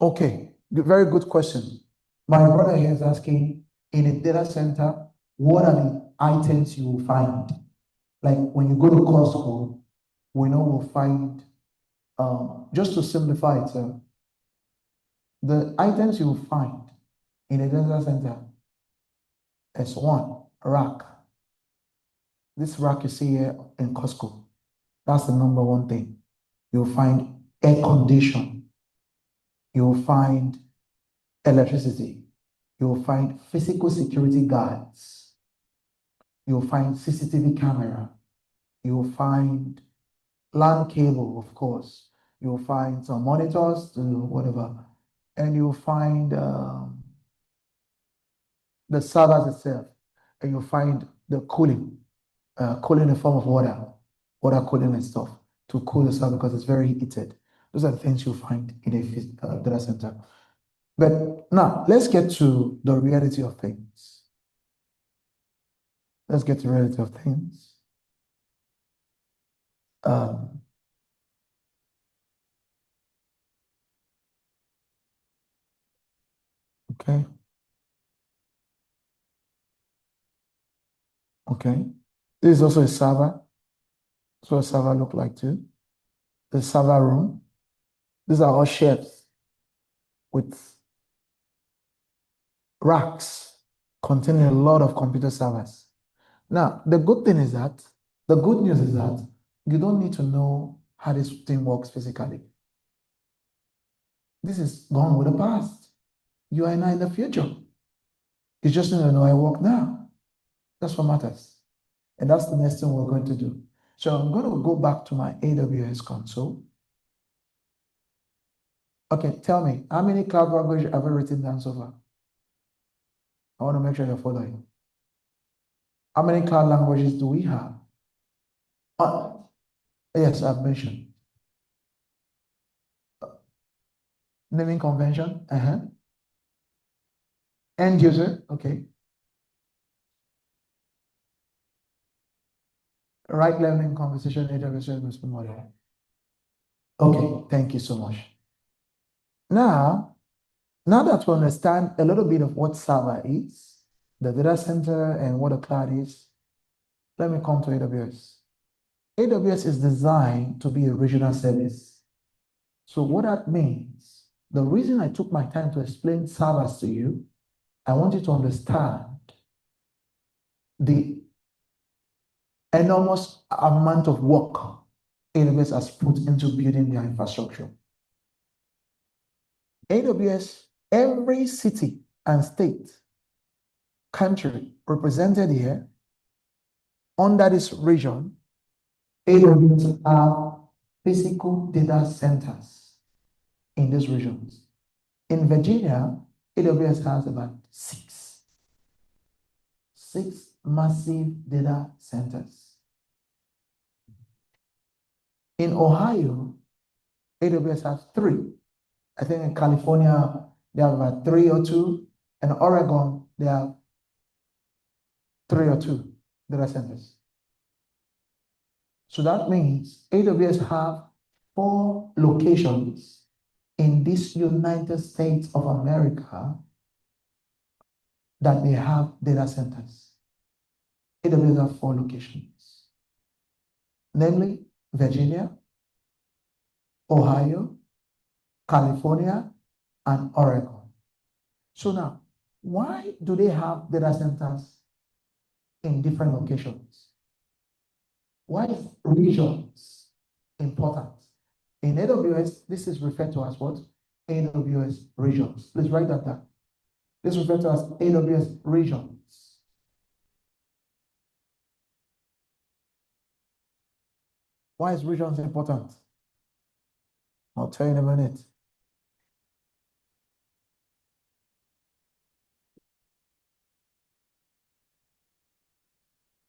Okay, very good question. My brother here is asking, in a data center, what are the items you will find? Like when you go to Costco, we know we'll find, just to simplify it, the items you will find in a data center is one, rack. This rack you see here in Costco, that's the number one thing. You'll find air condition. You'll find electricity. You'll find physical security guards. You'll find CCTV camera. You'll find LAN cable, of course. You'll find some monitors, whatever. And you'll find the servers itself. And you'll find the cooling in the form of water cooling and stuff to cool the server because it's very heated. Those are the things you'll find in a data center. But now, let's get to the reality of things. Let's get to the reality of things. Okay. Okay. This is also a server. That's what a server look like too. The server room. These are all shelves with racks containing a lot of computer servers. Now, the good news is that you don't need to know how this thing works physically. This is gone with the past. You are now in the future. You just need to know I work now. That's what matters. And that's the next thing we're going to do. So I'm going to go back to my AWS console. Okay, tell me, how many cloud languages have I written down so far? I want to make sure you're following. How many cloud languages do we have? Yes, I've mentioned. Naming convention, end user, okay. Right learning conversation, AWS investment model. Okay, thank you so much. Now that we understand a little bit of what server is, the data center, and what a cloud is, let me come to AWS. AWS is designed to be a regional service. So what that means, the reason I took my time to explain servers to you, I want you to understand the enormous amount of work AWS has put into building their infrastructure. AWS, every city and state, country represented here under this region, AWS have physical data centers in these regions. In Virginia, AWS has about six massive data centers. In Ohio, AWS has three. I think in California, they have about 3 or 2. And Oregon, they have 3 or 2 data centers. So that means AWS have 4 locations in this United States of America that they have data centers? AWS have 4 locations, namely Virginia, Ohio, California, and Oregon. So now, why do they have data centers in different locations? Why is regions important? In AWS, this is referred to as what? AWS regions. Please write that down. This is referred to as AWS regions. Why is regions important? I'll tell you in a minute.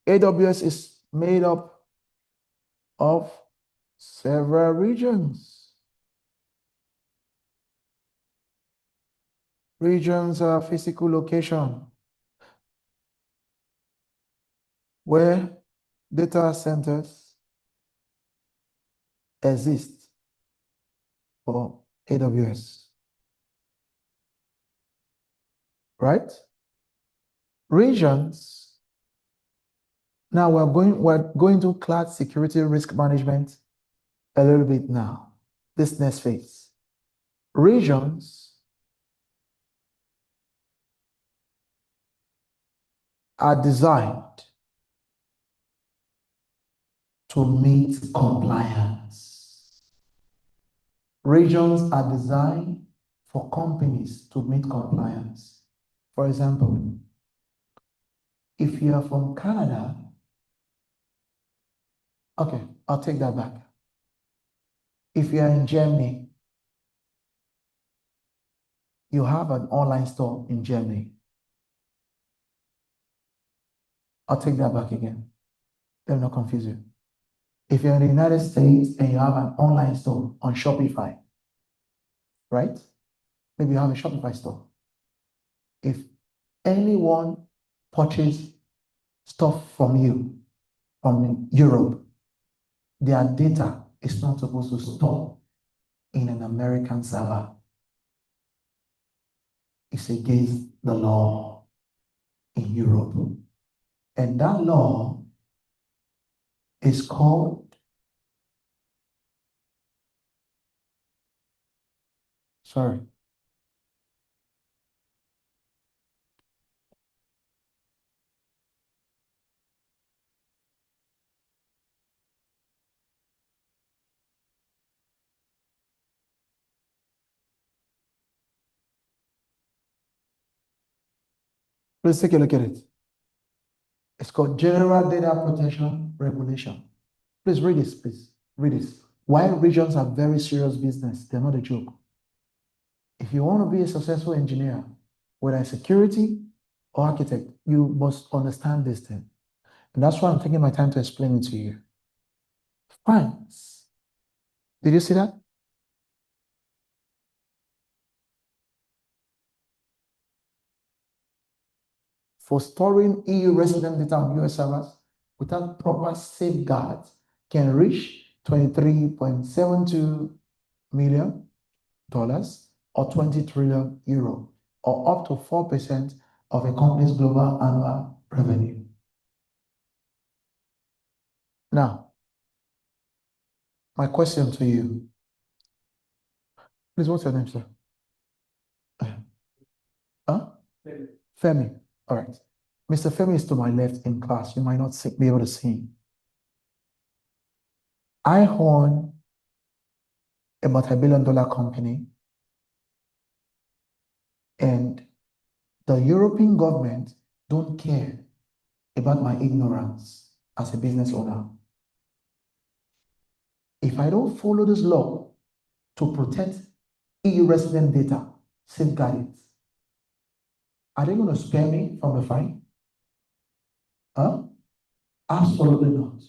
AWS is made up of several regions. Regions are physical location where data centers exist for AWS, right? Regions. Now we're going to cloud security risk management a little bit now. This next phase. Regions are designed to meet compliance. Regions are designed for companies to meet compliance. For example, if you are from Canada, okay, I'll take that back. If you are in Germany, you have an online store in Germany. I'll take that back again. Let me not confuse you. If you're in the United States and you have an online store on Shopify, right? Maybe you have a Shopify store. If anyone purchases stuff from you from Europe, their data is not supposed to store in an American server. It's against the law in Europe. And that law is called, sorry, let's take a look at it. It's called General Data Protection Regulation. Please read this, please. Read this. Why regions are very serious business. They're not a joke. If you want to be a successful engineer, whether it's security or architect, you must understand this thing. And that's why I'm taking my time to explain it to you. Fines. Did you see that? For storing EU resident data on US servers without proper safeguards can reach $23.72 million or 20 trillion euro, or up to 4% of a company's global annual revenue. Now, my question to you, please, what's your name, sir? Huh? Femi. All right. Mr. Femi is to my left in class. You might not be able to see him. I own a multi-billion-dollar company, and the European government don't care about my ignorance as a business owner. If I don't follow this law to protect EU resident data, safeguard it, are they going to spare me from the fine? Huh? Absolutely not.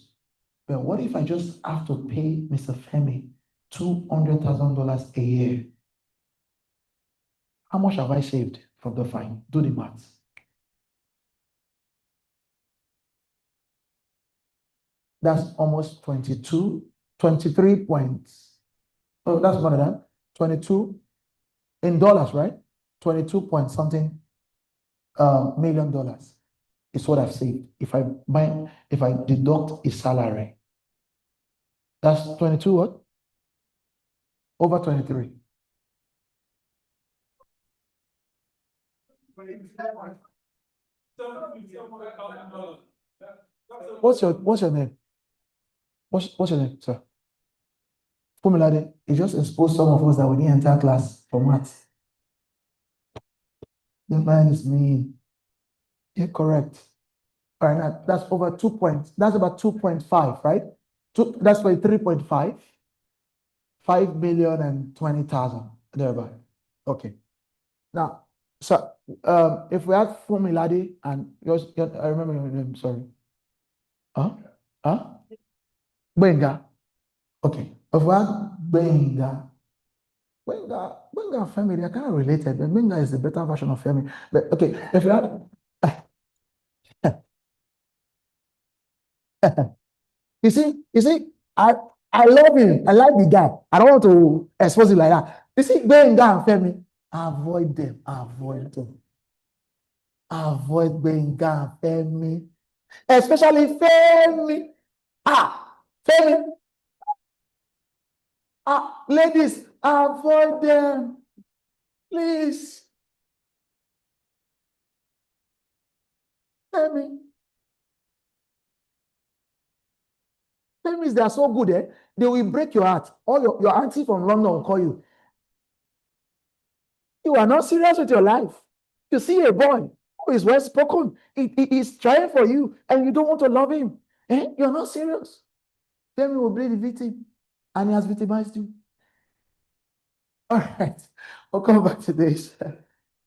But what if I just have to pay Mr. Femi $200,000 a year? How much have I saved from the fine? Do the math. That's almost 23 points. Oh, that's more than that. 22 in dollars, right? 22 point something million dollars is what I've saved. If I deduct his salary, that's 22 what? Over 23. What's your name? What's your name, sir? Formula, you just exposed some of us that we didn't enter class for maths. The man is mean. You're correct. All right, now that's over 2 points. That's about 2.5, right? That's why 3.5, 5,020,000 thereby. Okay. Now, so if we had Formuladi and yours, I remember your name, sorry. Huh? Benga. Okay. If we had Benga family, they're kind of related, but Benga is a better version of family. But okay, if you had you see, I love him. I like the guy. I don't want to expose him like that. You see, Benga and Femi, avoid them. Avoid Benga and Femi. Especially Femi. Femi. Ladies, avoid them. Please. Femi. Femis, they are so good, eh? They will break your heart. Or your auntie from London will call you. You are not serious with your life. You see a boy who is well spoken, he is trying for you, and you don't want to love him. You're not serious. Femi will be the victim, and he has victimized you. All right, we'll come back to this.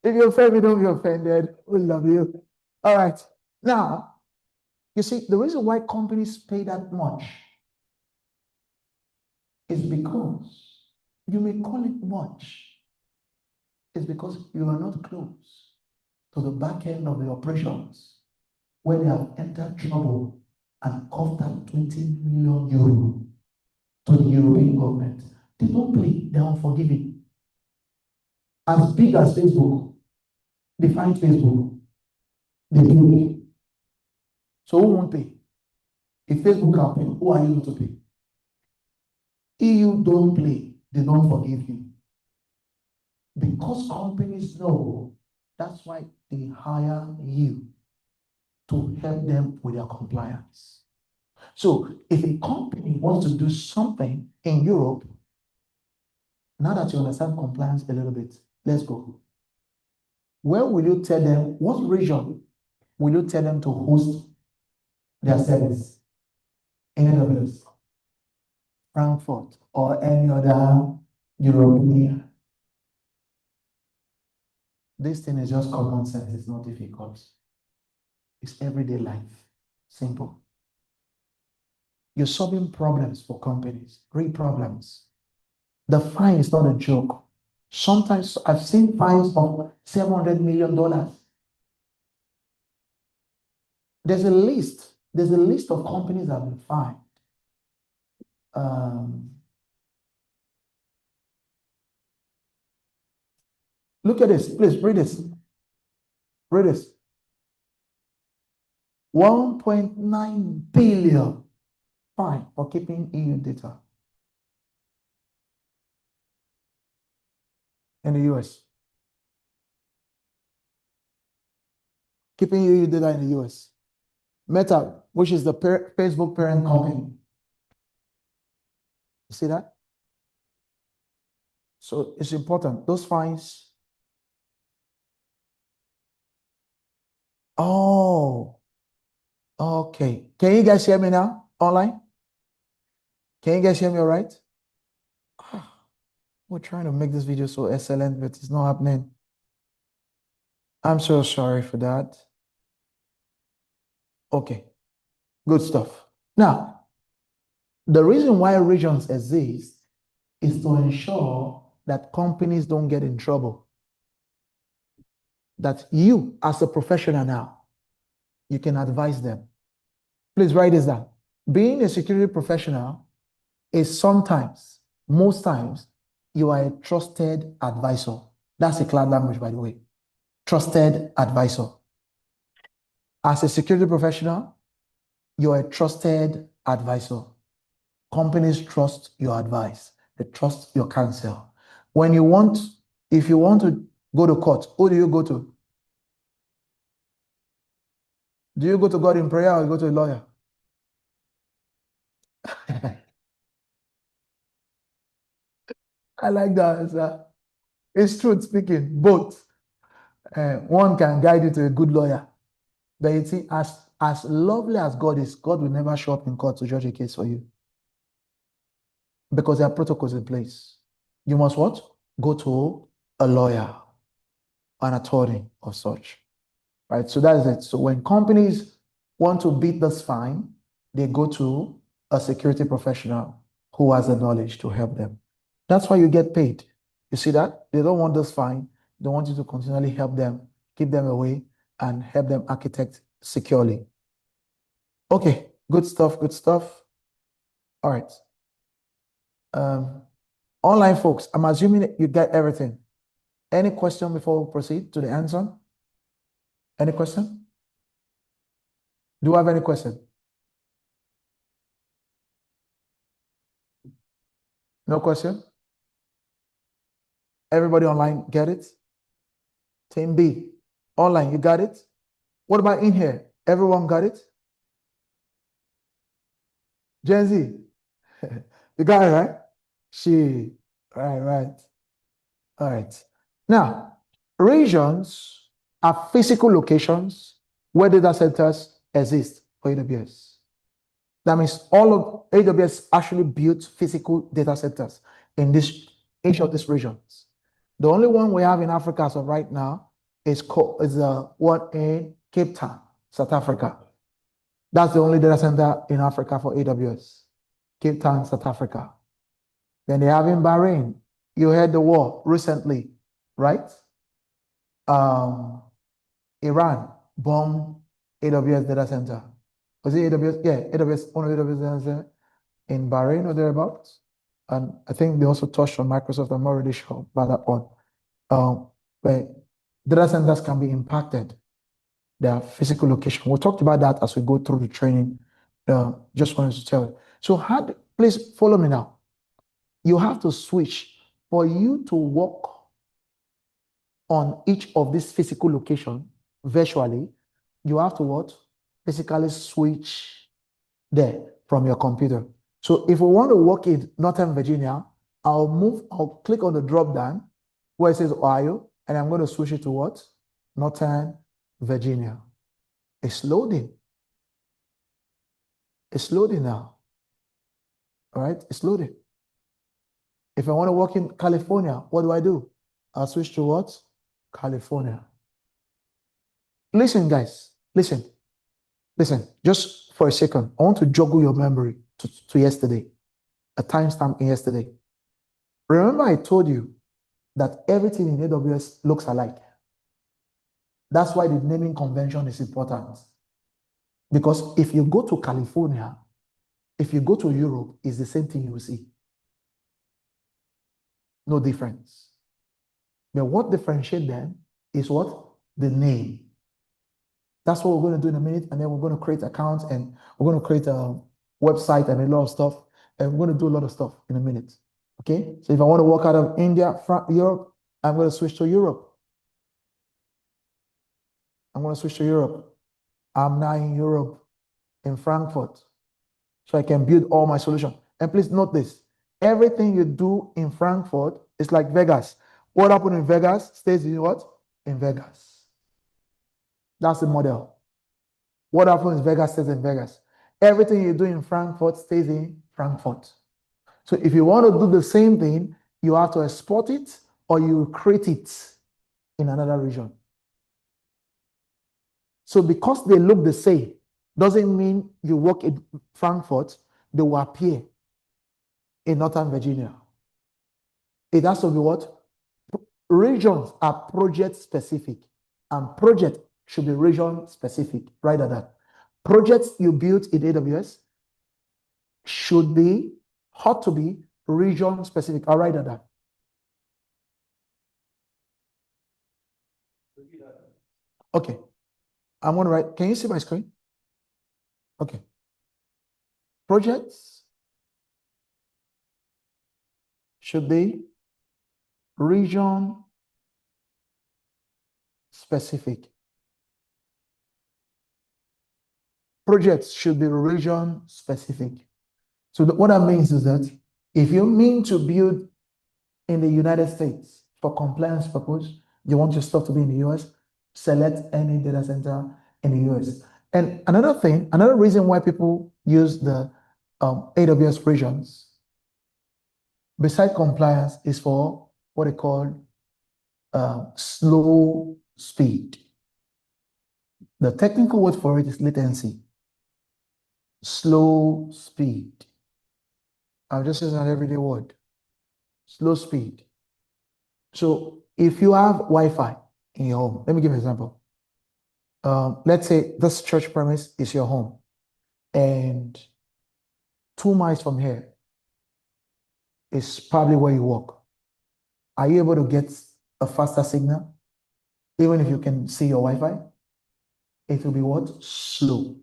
If you're Femi, don't be offended. We love you. All right. Now, you see, the reason why companies pay that much is because you may call it much. It's because you are not close to the back end of the operations where they have entered trouble and coughed out 20 million euro to the European government. They don't play, they are unforgiving. As big as Facebook, they find Facebook, they do it. So who won't pay? If Facebook can pay, who are you not to pay? EU don't play, they don't forgive you. Because companies know, that's why they hire you to help them with their compliance. So if a company wants to do something in Europe, now that you understand compliance a little bit, let's go. Where will you tell them, what region will you tell them to host their service? In AWS, Frankfurt, or any other European. This thing is just common sense, it's not difficult. It's everyday life, simple. You're solving problems for companies, real problems. The fine is not a joke. Sometimes I've seen fines of $700 million. There's a list of companies that have been fined. Look at this, please read this. Read this. 1.9 billion fine for keeping EU data in the US. Keeping EU data in the US. Meta, which is the Facebook parent company. You see that? So it's important. Those fines. Oh, okay. Can you guys hear me now online? Can you guys hear me all right? We're trying to make this video so excellent, but it's not happening. I'm so sorry for that. Okay, good stuff. Now, the reason why regions exist is to ensure that companies don't get in trouble. That you, as a professional now, you can advise them. Please write this down. Being a security professional is sometimes, most times, you are a trusted advisor. That's a cloud language, by the way. Trusted advisor. As a security professional, you're a trusted advisor. Companies trust your advice. They trust your counsel. If you want to go to court, who do you go to? Do you go to God in prayer or you go to a lawyer? I like that answer. It's truth speaking, both. One can guide you to a good lawyer. But you see, as lovely as God is, God will never show up in court to judge a case for you. Because there are protocols in place. You must what? Go to a lawyer, an attorney of such. Right? So that is it. So when companies want to beat this fine, they go to a security professional who has the knowledge to help them. That's why you get paid. You see that? They don't want this fine. They want you to continually help them, keep them away, and help them architect securely. Okay, good stuff, good stuff. All right. Online folks, I'm assuming you get everything. Any question before we proceed to the answer? Any question? Do you have any question? No question? Everybody online get it? Team B, online, you got it? What about in here? Everyone got it? Gen Z, you got it, right? Right. All right. Now, regions are physical locations where data centers exist for AWS. That means all of AWS actually built physical data centers in each of these regions. The only one we have in Africa as of right now is the one in Cape Town, South Africa. That's the only data center in Africa for AWS. Cape Town, South Africa. Then they have in Bahrain. You heard the war recently, right? Iran bombed AWS data center. Was it AWS? Yeah, AWS, one of AWS data center in Bahrain or thereabouts. And I think they also touched on Microsoft. I'm not really sure about that one. But data centers can be impacted. Their physical location. We'll talk about that as we go through the training. Just wanted to tell you. So please follow me now. You have to switch for you to work on each of these physical locations virtually. You have to what? Physically switch there from your computer. So if we want to work in Northern Virginia, I'll click on the drop down where it says Ohio, and I'm going to switch it to what? Northern Virginia. It's loading. It's loading now. All right, it's loading. If I want to work in California, what do? I'll switch to what? California. Listen, guys, listen. Just for a second. I want to joggle your memory to yesterday, a timestamp in yesterday. Remember I told you that everything in AWS looks alike. That's why the naming convention is important. Because if you go to California, if you go to Europe, it's the same thing you will see. No difference. But what differentiates them is what? The name. That's what we're going to do in a minute, and then we're going to create accounts, and we're going to create a website and a lot of stuff, and we're going to do a lot of stuff in a minute. Okay? So if I want to work out of India, Europe, I'm going to switch to Europe. I'm now in Europe, in Frankfurt, so I can build all my solutions. And please note this. Everything you do in Frankfurt is like Vegas. What happened in Vegas stays in what? In Vegas. That's the model. What happens in Vegas stays in Vegas. Everything you do in Frankfurt stays in Frankfurt. So if you want to do the same thing, you have to export it or you create it in another region. So because they look the same, doesn't mean you work in Frankfurt, they will appear in Northern Virginia. It has to be what? Regions are project specific, and project should be region specific. Write that down. Projects you build in AWS ought to be region specific. I'll write that down. Okay. I'm going to write. Can you see my screen? Okay. Projects should be region specific. Projects should be region specific. So what that means is that if you mean to build in the United States for compliance purpose, you want your stuff to be in the US, select any data center in the US. And another thing, another reason why people use the AWS regions, besides compliance, is for what they call slow speed. The technical word for it is latency. Slow speed. I'm just using an everyday word. Slow speed. So if you have Wi-Fi in your home, let me give you an example. Let's say this church premise is your home, and 2 miles from here is probably where you work. Are you able to get a faster signal? Even if you can see your Wi-Fi, it will be what? Slow.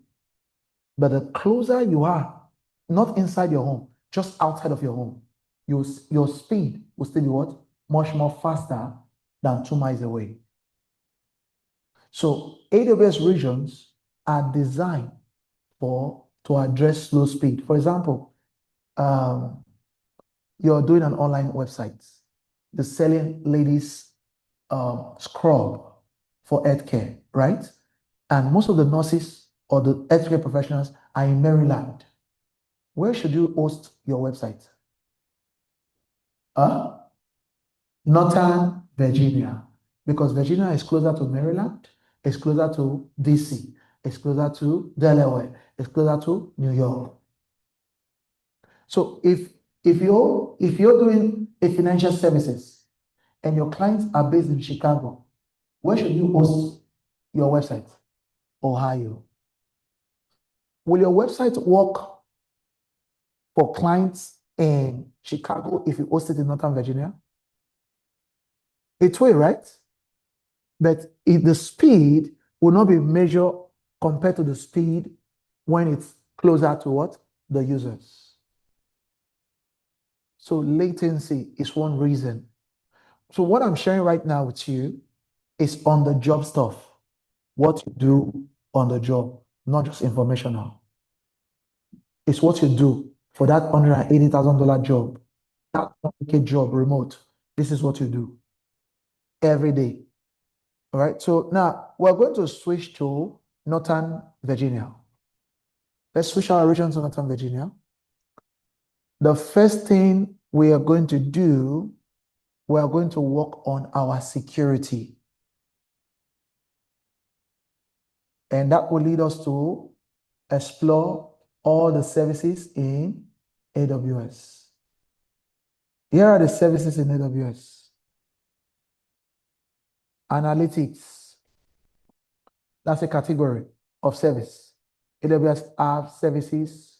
But the closer you are, not inside your home, just outside of your home, your speed will still be what? Much more faster than 2 miles away. So AWS regions are designed to address slow speed. For example, you're doing an online website, you're selling ladies scrub for healthcare, right? And most of the nurses or the healthcare professionals are in Maryland. Where should you host your website? Northern Virginia, because Virginia is closer to Maryland, it's closer to DC, it's closer to Delaware, it's closer to New York. So if you're doing a financial services and your clients are based in Chicago, where should you host your website? Ohio. Will your website work for clients in Chicago if you host it in Northern Virginia? It will, right? But if the speed will not be measured compared to the speed when it's closer to what? The users. So latency is one reason. So what I'm sharing right now with you is on the job stuff. What you do on the job, not just informational. It's what you do for that $180,000 job, that 100K job remote. This is what you do every day. All right. So now we're going to switch to Northern Virginia. Let's switch our region to Northern Virginia. The first thing we are going to do, we are going to work on our security. And that will lead us to explore all the services in AWS. Here are the services in AWS. Analytics. That's a category of service. AWS have services.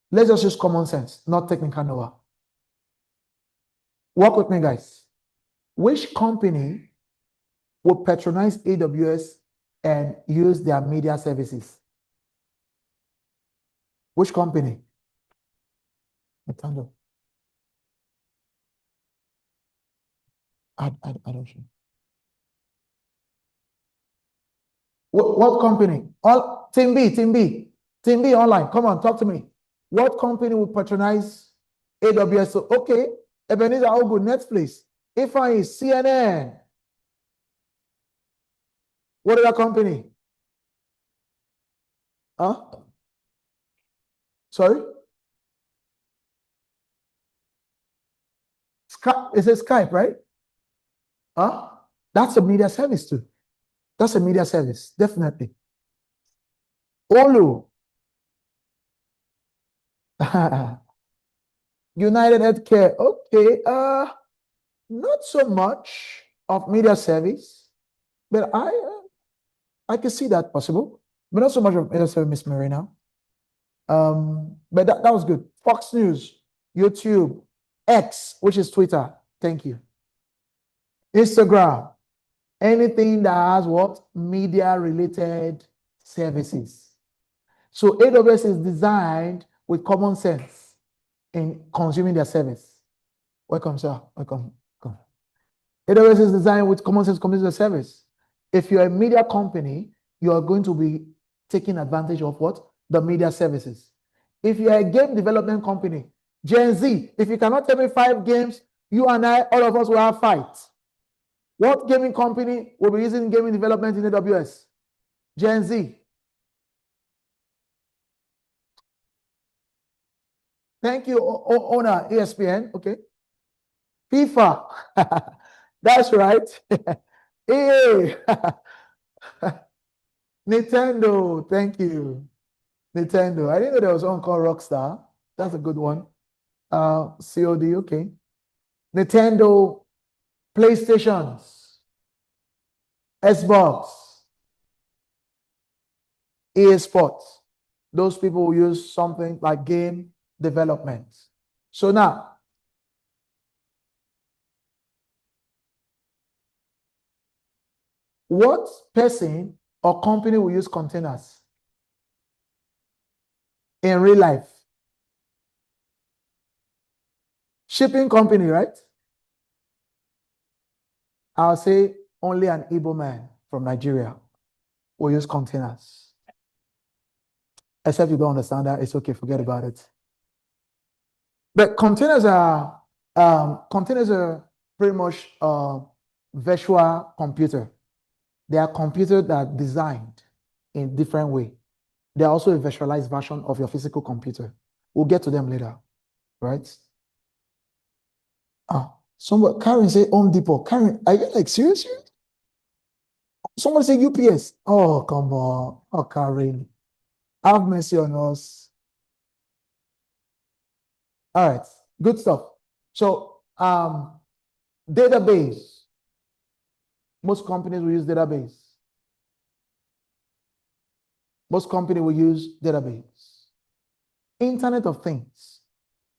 Let's just use common sense, not technical know-how. Work with me, guys. Which company will patronize AWS and use their media services? Which company? Nintendo. I don't know. What company? All Team B online. Come on, talk to me. What company will patronize AWS? So, okay, Ebenezer, how good? Netflix. If I is CNN. What other company? Huh? Sorry? Skype. It's a Skype, right? Huh? That's a media service too. That's a media service, definitely. Olu. United Healthcare. Okay. Not so much of media service, but I can see that possible. But not so much of media service, Miss Marina. But that was good. Fox News, YouTube, X, which is Twitter. Thank you. Instagram. Anything that has what? Media related services. So AWS is designed with common sense in consuming their service. Welcome, sir. Welcome. Welcome. AWS is designed with common sense consuming their service. If you're a media company, you are going to be taking advantage of what? The media services. If you're a game development company, Gen Z, if you cannot tell me 5 games, you and I, all of us will have fights. What gaming company will be using gaming development in AWS? Gen Z. Thank you, owner, ESPN. Okay. FIFA. That's right. EA. Nintendo. Thank you. Nintendo. I didn't know there was one called Rockstar. That's a good one. COD. Okay. Nintendo, PlayStations, Xbox, EA Sports. Those people will use something like game development. So now, what person or company will use containers in real life? Shipping company, right? I'll say only an Igbo man from Nigeria will use containers. Except you don't understand that, it's okay, forget about it. But containers are pretty much virtual computer. They are computers that are designed in different way. They are also a virtualized version of your physical computer. We'll get to them later, right? Karen say Home Depot. Karen, are you like serious? Someone say UPS. Oh, come on. Oh, Karen. Have mercy on us. All right, good stuff. So, database. Most companies will use database. Most companies will use database. Internet of Things.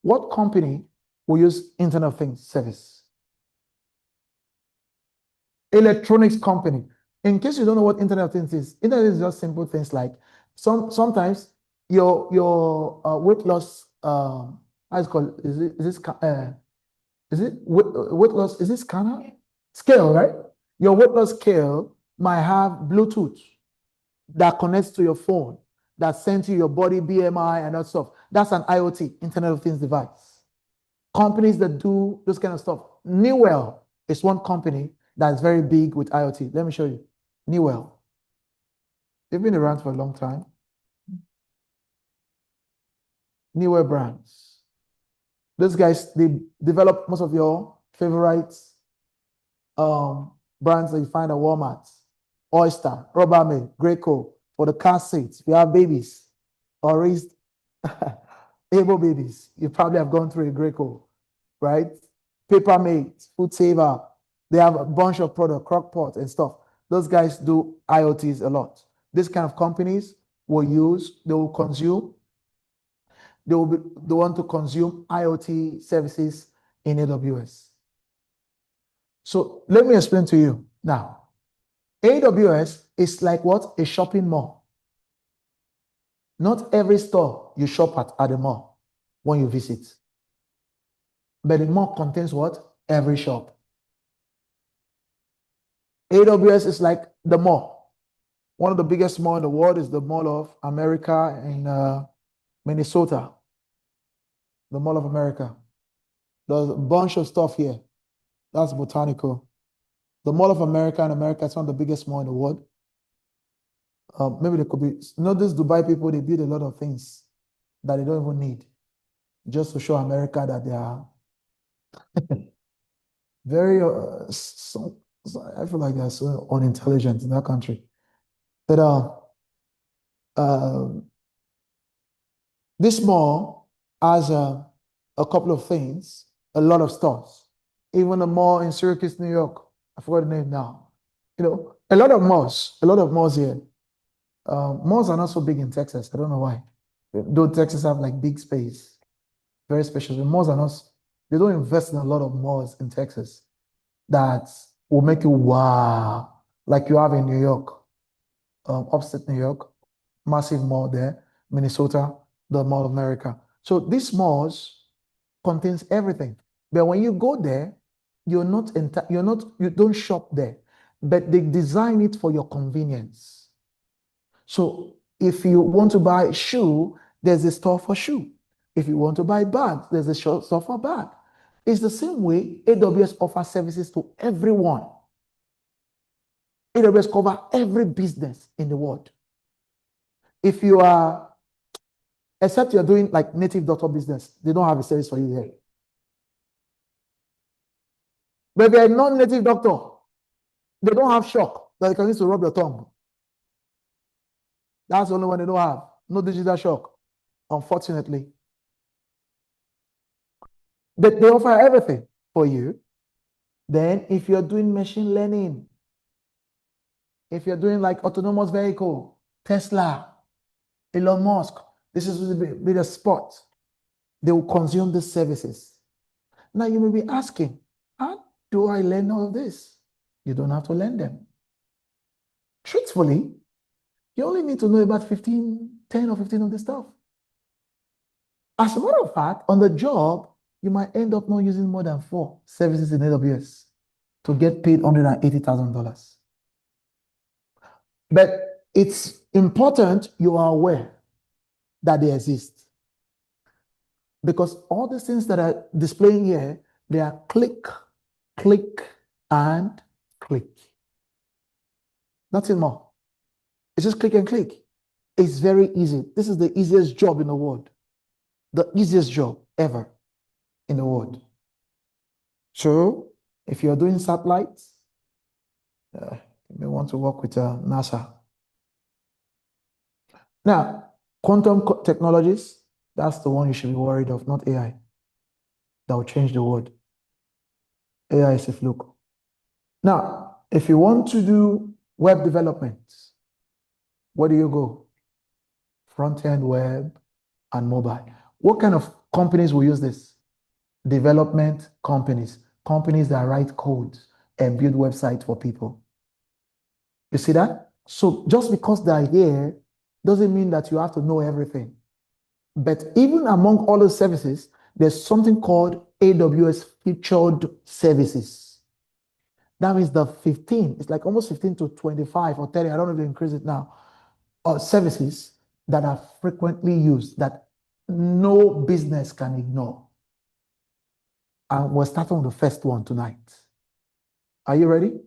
What company will use Internet of Things service? Electronics company. In case you don't know what Internet of Things is, Internet is just simple things like sometimes your weight loss how is it called? Is it weight loss? Is it scanner? Scale, right? Your weight loss scale might have Bluetooth that connects to your phone, that sends you your body BMI and that stuff. That's an IoT, Internet of Things device. Companies that do those kind of stuff. Newell is one company that's very big with IoT. Let me show you. Newell. They've been around for a long time. Newell brands. Those guys, they develop most of your favorite brands that you find at Walmart. Oyster, Rubbermaid, Graco, for the car seats. If you have babies or raised able babies, you probably have gone through a Graco, right? Papermate, Food Saver. They have a bunch of product, Crockpot and stuff. Those guys do IoTs a lot. This kind of companies will want to consume IoT services in AWS. So let me explain to you now. AWS is like what? A shopping mall. Not every store you shop at the mall when you visit. But the mall contains what? Every shop. AWS is like the mall. One of the biggest malls in the world is the Mall of America in Minnesota. The Mall of America. There's a bunch of stuff here. That's botanical. The Mall of America in America is one of the biggest malls in the world. Maybe there could be, these Dubai people, they build a lot of things that they don't even need just to show America that they are very, I feel like they're so unintelligent in that country. But this mall has a couple of things, a lot of stores. Even a mall in Syracuse, New York. I forgot the name now. A lot of malls here. Malls are not so big in Texas. I don't know why. Though Texas have like big space, very special. The malls are not, they don't invest in a lot of malls in Texas that will make you wow, like you have in New York, upstate New York, massive mall there, Minnesota, the Mall of America. So these malls contains everything. But when you go there, you don't shop there, but they design it for your convenience. So if you want to buy shoe, there's a store for shoe. If you want to buy bags, there's a store for bag. It's the same way AWS offers services to everyone. AWS cover every business in the world. If you are, except you're doing like native doctor business, they don't have a service for you here. But if you're a non-native doctor, they don't have shock that you can use to rub your tongue. That's the only one they don't have. No digital shock, unfortunately. But they offer everything for you. Then if you're doing machine learning, if you're doing like autonomous vehicle, Tesla, Elon Musk, this is be the spot. They will consume the services. Now you may be asking, how do I learn all of this? You don't have to learn them. Truthfully, you only need to know about 10 or 15 of this stuff. As a matter of fact, on the job, you might end up not using more than 4 services in AWS to get paid $180,000. But it's important you are aware that they exist. Because all the things that are displaying here, they are click, click, and click. Nothing more. It's just click and click. It's very easy. This is the easiest job in the world. The easiest job ever in the world. So if you're doing satellites, you may want to work with NASA. Now, quantum technologies, that's the one you should be worried of, not AI. That will change the world. AI is a fluke. Now, if you want to do web development, where do you go? Front-end web and mobile. What kind of companies will use this? Development companies. Companies that write codes and build websites for people. You see that? So just because they're here doesn't mean that you have to know everything. But even among all those services, there's something called AWS featured services. That means the 15, it's like almost 15 to 25 or 30, I don't know if they increase it now, services that are frequently used that no business can ignore. And we're starting with the first one tonight. Are you ready?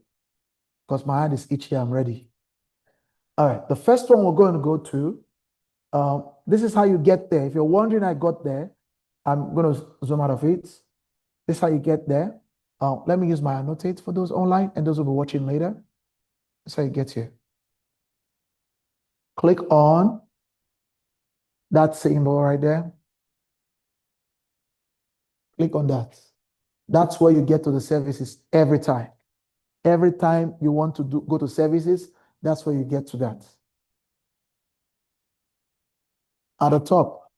Because my hand is itchy, I'm ready. All right, the first one we're going to go to, this is how you get there. If you're wondering how I got there, I'm going to zoom out of it. This is how you get there. Let me use my annotate for those online and those who will be watching later. This is how you get here. Click on that symbol right there. Click on that. That's where you get to the services every time. Every time you want to go to services, that's where you get to that. At the top,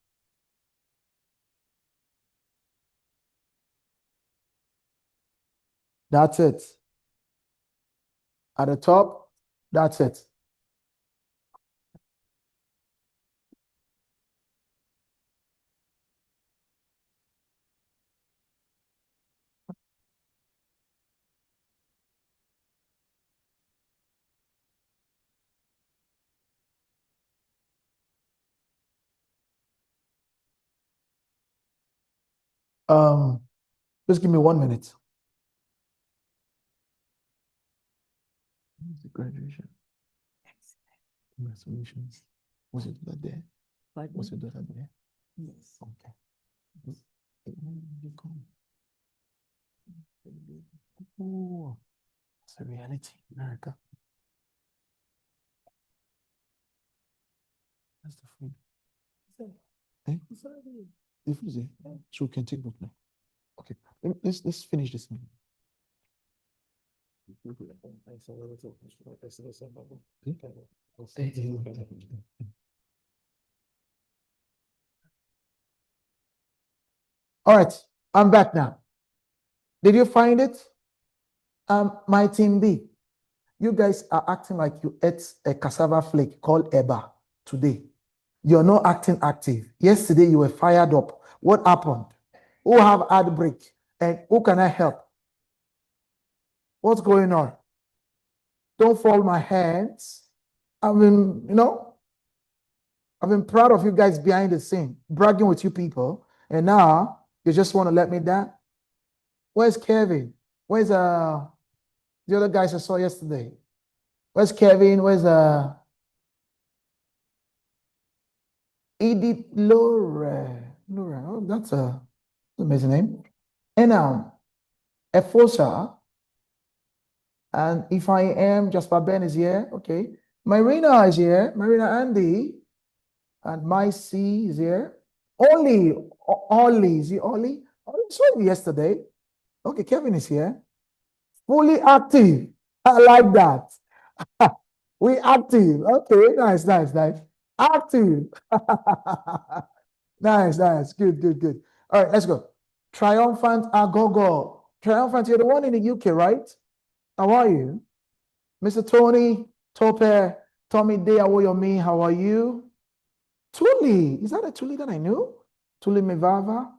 that's it. At the top, that's it. Just give me 1 minute. The graduation. Congratulations. Was it that day? Was it that day? Yes. Okay. Oh, it's a reality in America. That's the food. Eh? The food is there. So we can take both now. Okay. Let's finish this now. All right, I'm back now. Did you find it? My team B, you guys are acting like you ate a cassava flake called Eba today. You're not acting active. Yesterday you were fired up. What happened? Who have heartbreak? And who can I help? What's going on? Don't fold my hands. I've been proud of you guys behind the scene, bragging with you people, and now you just want to let me down. Where's Kevin? Where's the other guys I saw yesterday? Where's Kevin? Where's Edith Laura? Laura, oh, that's a amazing name. And Efosa, and if I am, Jasper Ben is here. Okay. Marina is here. Marina Andy. And my C is here. Ollie. Is he Ollie? Ollie saw him yesterday. Okay, Kevin is here. Fully active. I like that. We active. Okay, nice. Active. Nice. Good. All right, let's go. Triumphant Agogo. Triumphant, you're the one in the UK, right? How are you? Mr. Tony, Tope, Tommy Deawoyomi, how are you? Tuli, is that a Tuli that I knew? Tuli Mivava,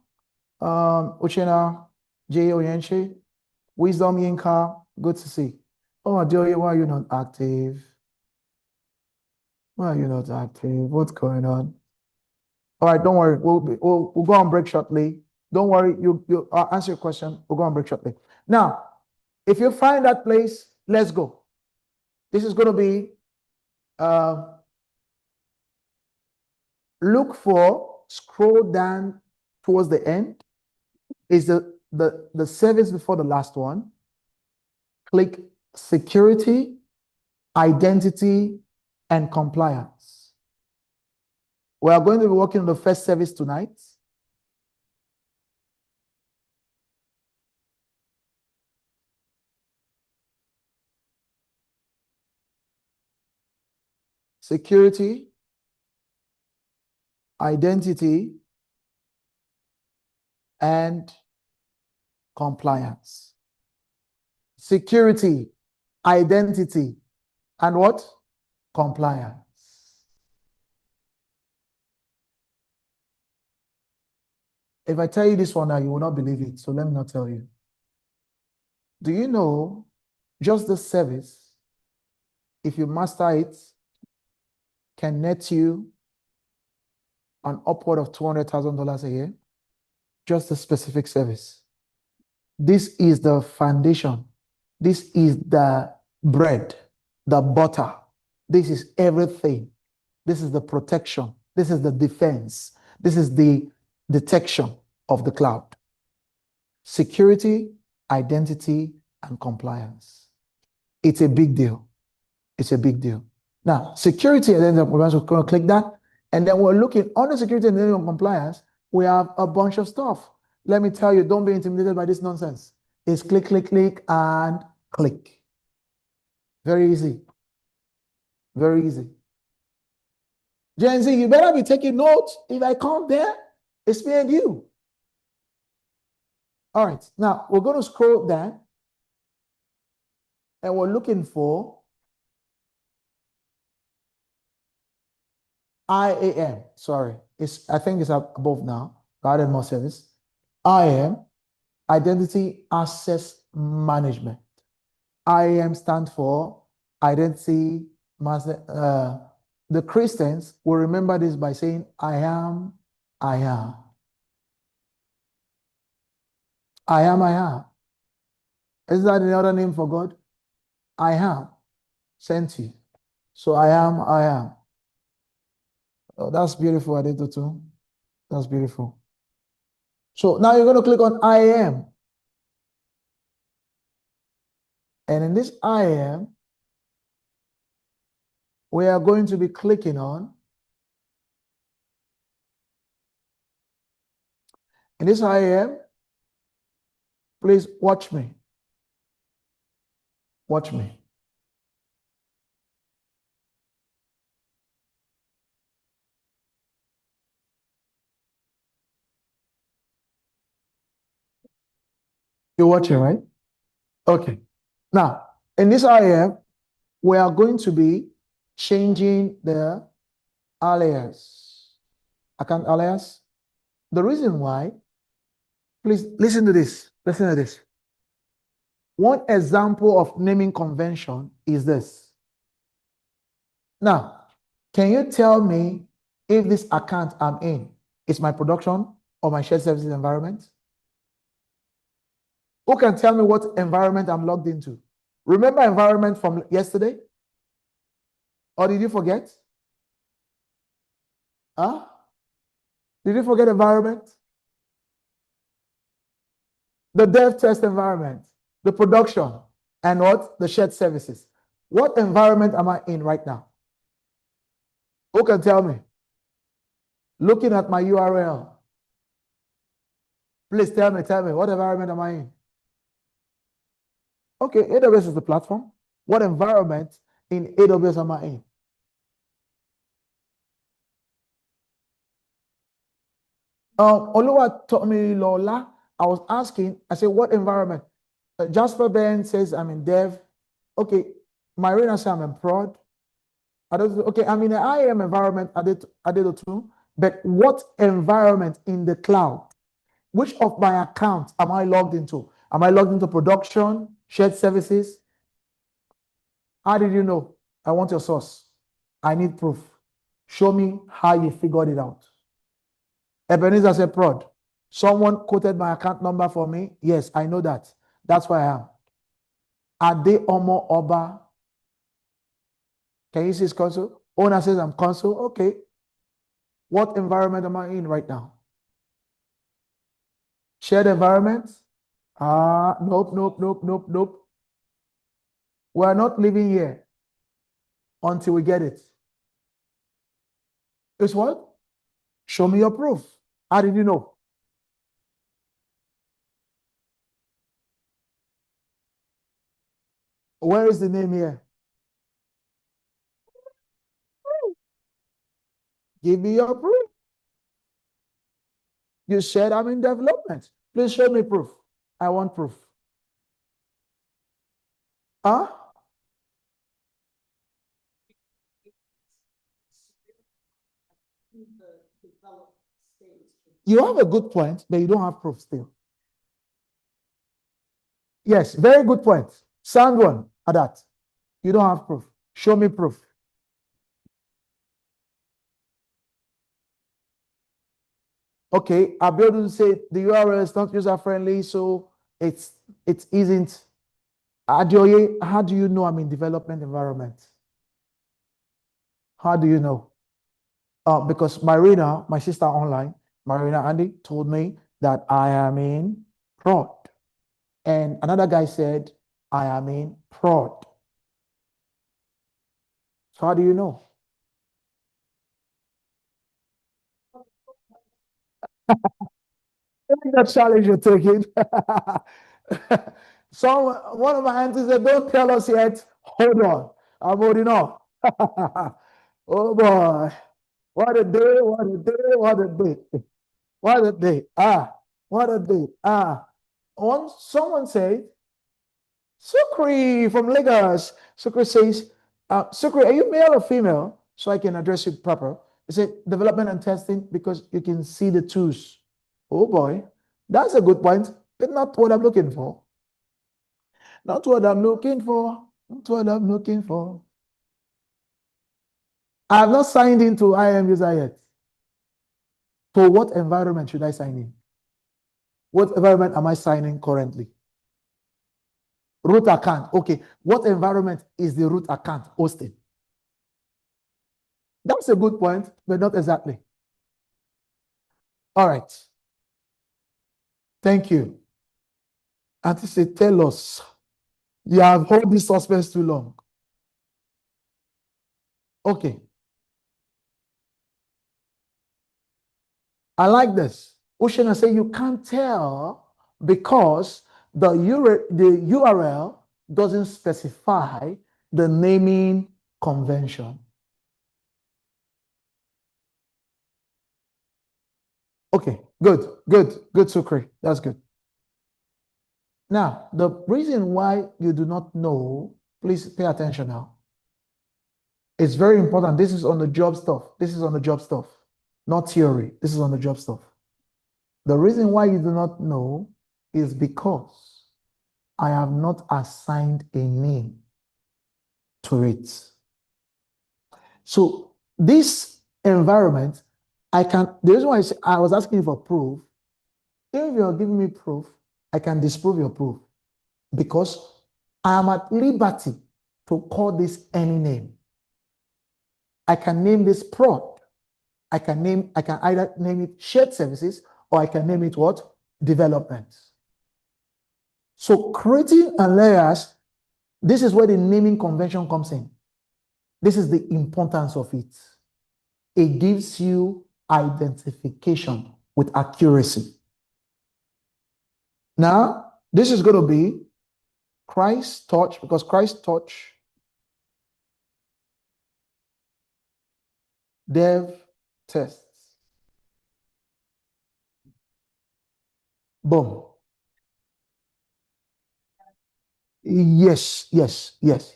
Uchena, J. Oyenche, Wisdom Yinka, good to see. Oh, Adeoye, why are you not active? Why are you not active? What's going on? All right, don't worry. We'll go on break shortly. Don't worry. I'll answer your question. We'll go on break shortly. Now, if you find that place, let's go. This is going to be look for, scroll down towards the end. Is the service before the last one. Click security, identity, and compliance. We are going to be working on the first service tonight. Security, identity, and compliance. Security, identity, and what? Compliance. If I tell you this one now, you will not believe it. So let me not tell you. Do you know just this service, if you master it, can net you an upward of $200,000 a year? Just a specific service. This is the foundation. This is the bread, the butter. This is everything. This is the protection. This is the defense. This is the detection of the cloud. Security, identity, and compliance. It's a big deal. It's a big deal. Now, security and identity and compliance, we're going to click that. And then we're looking on the security and identity and compliance. We have a bunch of stuff. Let me tell you, don't be intimidated by this nonsense. It's click, and click. Very easy. Very easy. Gen Z, you better be taking notes. If I come there, it's me and you. All right. Now, we're going to scroll down. And we're looking for IAM. Sorry. I think it's up above now. Added more service. IAM, Identity Access Management. IAM stands for Identity Master. The Christians will remember this by saying, I am. Is that another name for God? I am sent you. So I am. Oh, that's beautiful, Adetutu. That's beautiful. So now you're going to click on IAM. And in this IAM, we are going to be clicking on. In this IAM, please watch me. Watch me. You're watching, right? Okay. Now, in this IAM, we are going to be changing the alias, account alias. The reason why, please listen to this. Listen to this. One example of naming convention is this. Now, can you tell me if this account I'm in is my production or my shared services environment? Who can tell me what environment I'm logged into? Remember environment from yesterday? Or did you forget? Huh? Did you forget environment? The dev test environment, the production, and what? The shared services. What environment am I in right now? Who can tell me? Looking at my URL. Please tell me, what environment am I in? Okay, AWS is the platform. What environment in AWS am I in? Oluwa Tomi Lola, I was asking, I said, what environment? Jasper Ben says I'm in dev. Okay, Marina says I'm in prod. Okay, I'm in an IAM environment, I did too. But what environment in the cloud? Which of my accounts am I logged into? Am I logged into production, shared services? How did you know? I want your source. I need proof. Show me how you figured it out. Ebenezer said, prod. Someone quoted my account number for me. Yes, I know that. That's where I am. Ade Omo Oba. Can you see his console? Owner says I'm console. Okay. What environment am I in right now? Shared environment? Nope. We're not living here until we get it. It's what? Show me your proof. How did you know? Where is the name here? Give me your proof. You said I'm in development. Please show me proof. I want proof. Huh? You have a good point, but you don't have proof still. Yes, very good point. Sound one at that. You don't have proof. Show me proof. Okay, I'll be able to say the URL is not user friendly, so it isn't. Adeoye, how do you know I'm in development environment? How do you know? Because Marina, my sister online, Marina Andy told me that I am in prod. And another guy said, I am in prod. So how do you know? That challenge you're taking. One of my aunties said, don't tell us yet. Hold on. I'm holding on. Oh boy. What a day, what a day, what a day. What a day. What a day. Someone said, Sukri from Lagos. Sukri says, Sukri, are you male or female? So I can address you proper. He said, development and testing because you can see the tools. Oh boy, that's a good point, but not what I'm looking for. Not what I'm looking for. Not what I'm looking for. I have not signed into IAM user yet. So what environment should I sign in? What environment am I signing currently? Root account. Okay. What environment is the root account hosting? That's a good point, but not exactly. All right. Thank you. Auntie say, tell us. You have held this suspense too long. Okay. I like this. Oceana say you can't tell because the URL doesn't specify the naming convention. Okay, good, Sukri. That's good. Now, the reason why you do not know, please pay attention now. It's very important. This is on the job stuff. This is on the job stuff, not theory. This is on the job stuff. The reason why you do not know is because I have not assigned a name to it. So this environment, the reason why I was asking you for proof, if you're giving me proof, I can disprove your proof because I am at liberty to call this any name. I can name this prod. I can either name it shared services or I can name it what? Development. So creating alias, this is where the naming convention comes in. This is the importance of it. It gives you identification with accuracy. Now, this is going to be Christ touch, because Christ touch dev tests. Boom. Yes, yes, yes.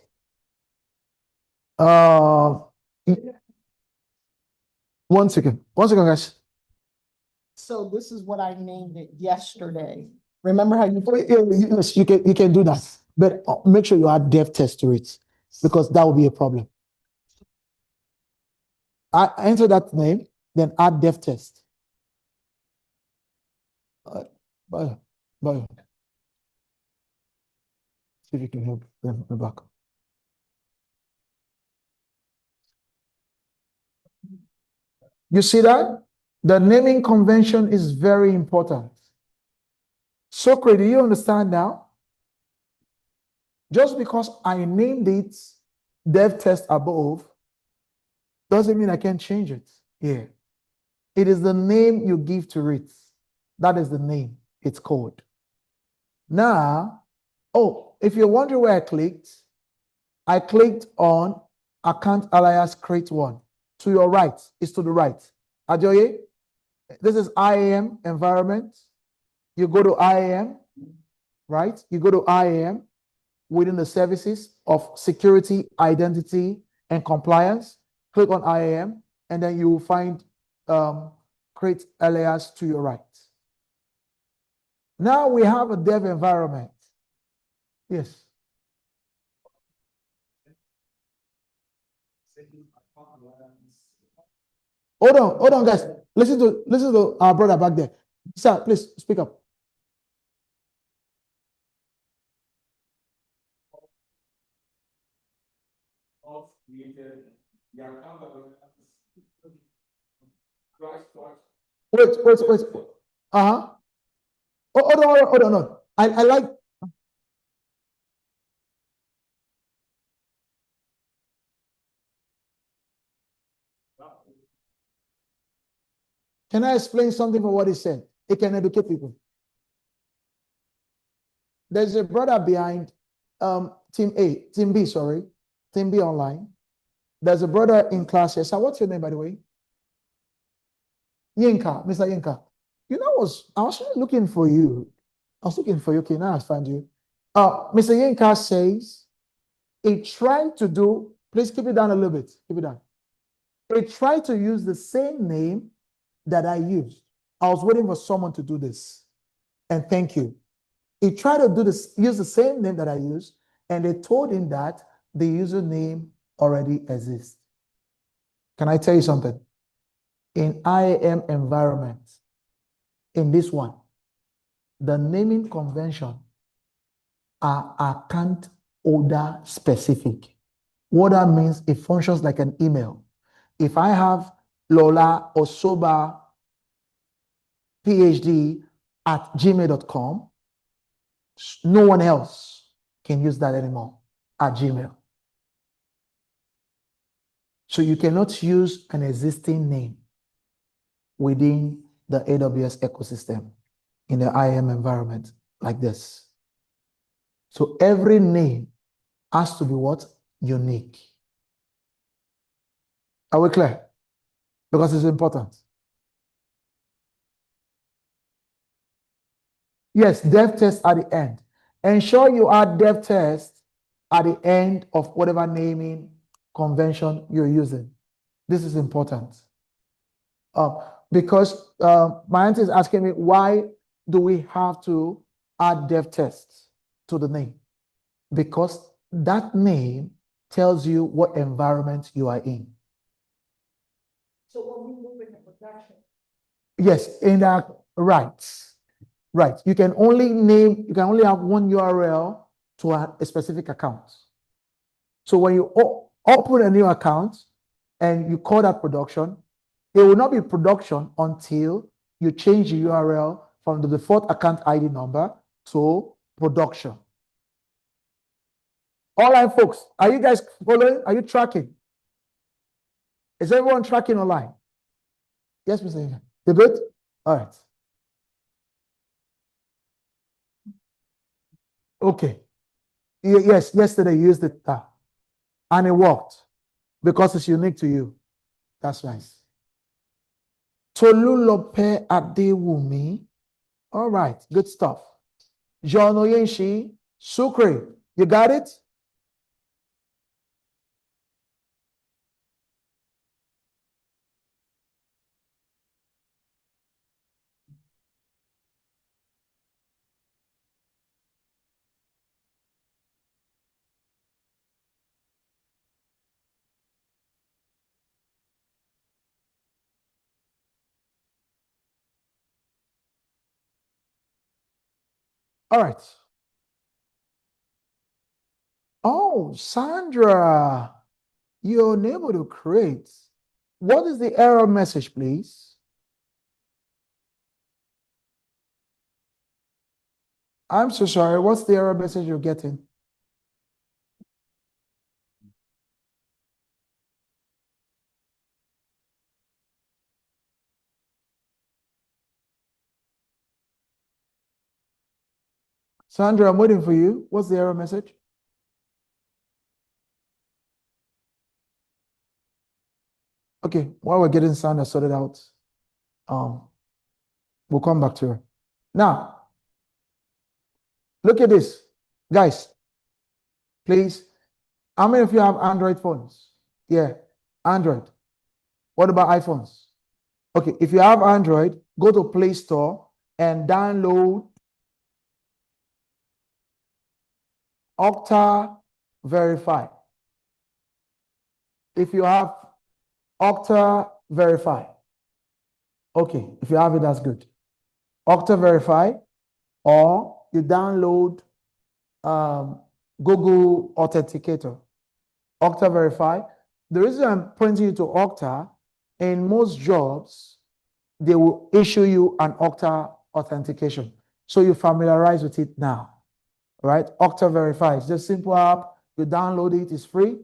One second, guys. So this is what I named it yesterday. Remember how you? Yes, you can do that, but make sure you add dev test to it because that will be a problem. I enter that name, then add dev test. Bye. See if you can help them back. You see that? The naming convention is very important. Socrates, do you understand now? Just because I named it dev test above doesn't mean I can change it. Yeah. It is the name you give to it. That is the name it's called. Now, if you're wondering where I clicked on account alias create one. To your right, it's to the right. Ajoye, this is IAM environment. You go to IAM, right? You go to IAM within the services of security, identity, and compliance. Click on IAM, and then you will find create alias to your right. Now we have a dev environment. Yes. Hold on, guys. Listen to our brother back there. Sir, please speak up. Wait. Uh-huh. Hold on. I like. Can I explain something for what he said? It can educate people. There's a brother behind Team B online. There's a brother in class here. So what's your name, by the way? Yinka, Mr. Yinka. You know, I was looking for you. Okay, now I found you. Mr. Yinka says he tried to do, please keep it down a little bit. Keep it down. He tried to use the same name that I used. I was waiting for someone to do this. And thank you. He tried to use the same name that I used, and they told him that the username already exists. Can I tell you something? In IAM environment, in this one, the naming convention are account holder specific. What that means, it functions like an email. If I have Lola Osoba PhD at gmail.com, no one else can use that anymore at Gmail. So you cannot use an existing name within the AWS ecosystem in the IAM environment like this. So every name has to be what? Unique. Are we clear? Because it's important. Yes, dev test at the end. Ensure you add dev test at the end of whatever naming convention you're using. This is important. Because my auntie is asking me, why do we have to add dev tests to the name? Because that name tells you what environment you are in. So when we move into production, Yes, in that, right. Right. You can only have one URL to a specific account. So when you open a new account and you call that production, it will not be production until you change the URL from the default account ID number to production. All right, folks, are you guys following? Are you tracking? Is everyone tracking online? Yes, Mr. Ika. You good? All right. Okay. Yes, yesterday you used it and it worked because it's unique to you. That's nice. Tolulope Adewumi. All right, good stuff. John Oyenshi, Sukri, you got it? All right. Oh, Sandra, you're unable to create. What is the error message, please? I'm so sorry. What's the error message you're getting? Sandra, I'm waiting for you. What's the error message? Okay, while we're getting Sandra sorted out, we'll come back to her. Now, look at this. Guys, please. How many of you have Android phones? Yeah, Android. What about iPhones? Okay, if you have Android, go to Play Store and download Okta Verify. If you have Okta Verify. Okay, if you have it, that's good. Okta Verify, or you download Google Authenticator. Okta Verify. The reason I'm pointing you to Okta, in most jobs, they will issue you an Okta authentication. So you familiarize with it now, right? Okta Verify. It's just a simple app. You download it. It's free.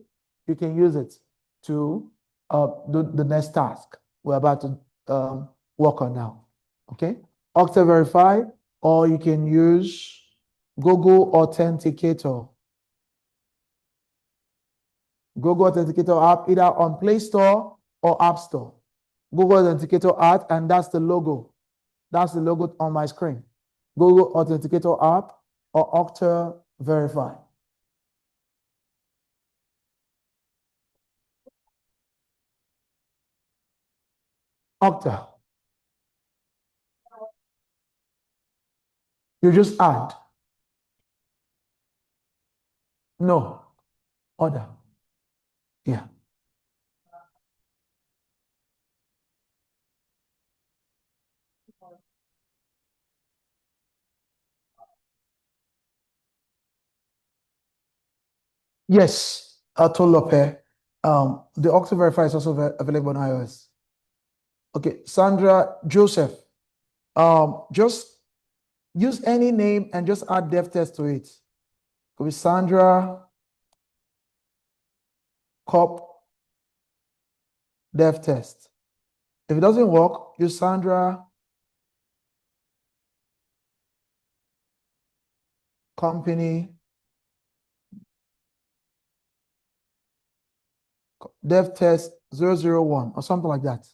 You can use it to do the next task we're about to work on now. Okay? Okta Verify, or you can use Google Authenticator. Google Authenticator app, either on Play Store or App Store. Google Authenticator app, and that's the logo. That's the logo on my screen. Google Authenticator app or Okta Verify. Okta. You just add. No. Order. Yeah. Yes, Tolope. The Okta Verify is also available on iOS. Okay, Sandra Joseph. Just use any name and just add dev test to it. Could be Sandra Cop dev test. If it doesn't work, use Sandra company dev test 001 or something like that.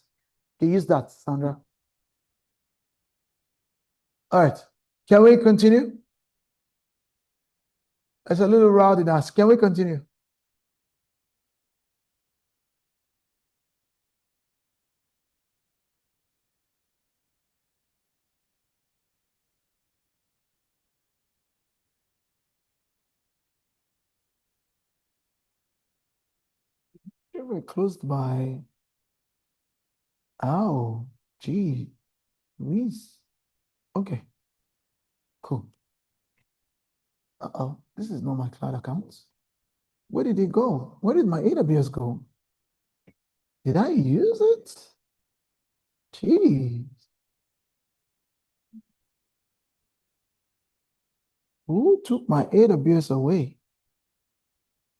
You use that, Sandra. All right. Can we continue? It's a little rowdy now. Can we continue? We're closed by, oh, gee, Luis. Okay, cool. Uh-oh, this is not my cloud account. Where did it go? Where did my AWS go? Did I use it? Gee. Who took my AWS away?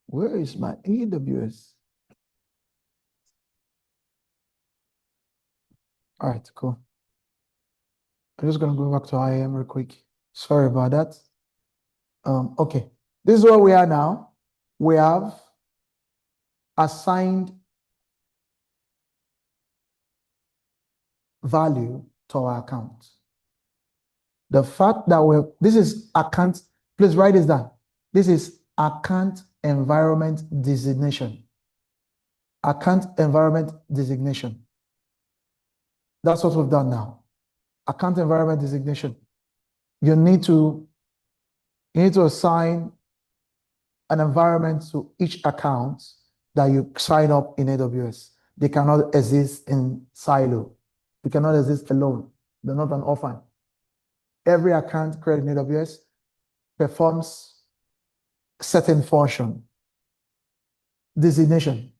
Where is my AWS? All right, cool. I'm just gonna go back to IAM real quick. Sorry about that. Okay, this is where we are now. We have assigned value to our account. The fact that this is account, please write this down. This is account environment designation. Account environment designation. That's what we've done now. Account environment designation. You need to assign an environment to each account that you sign up in AWS. They cannot exist in silo. They cannot exist alone. They're not an orphan. Every account created in AWS performs certain function. Designation.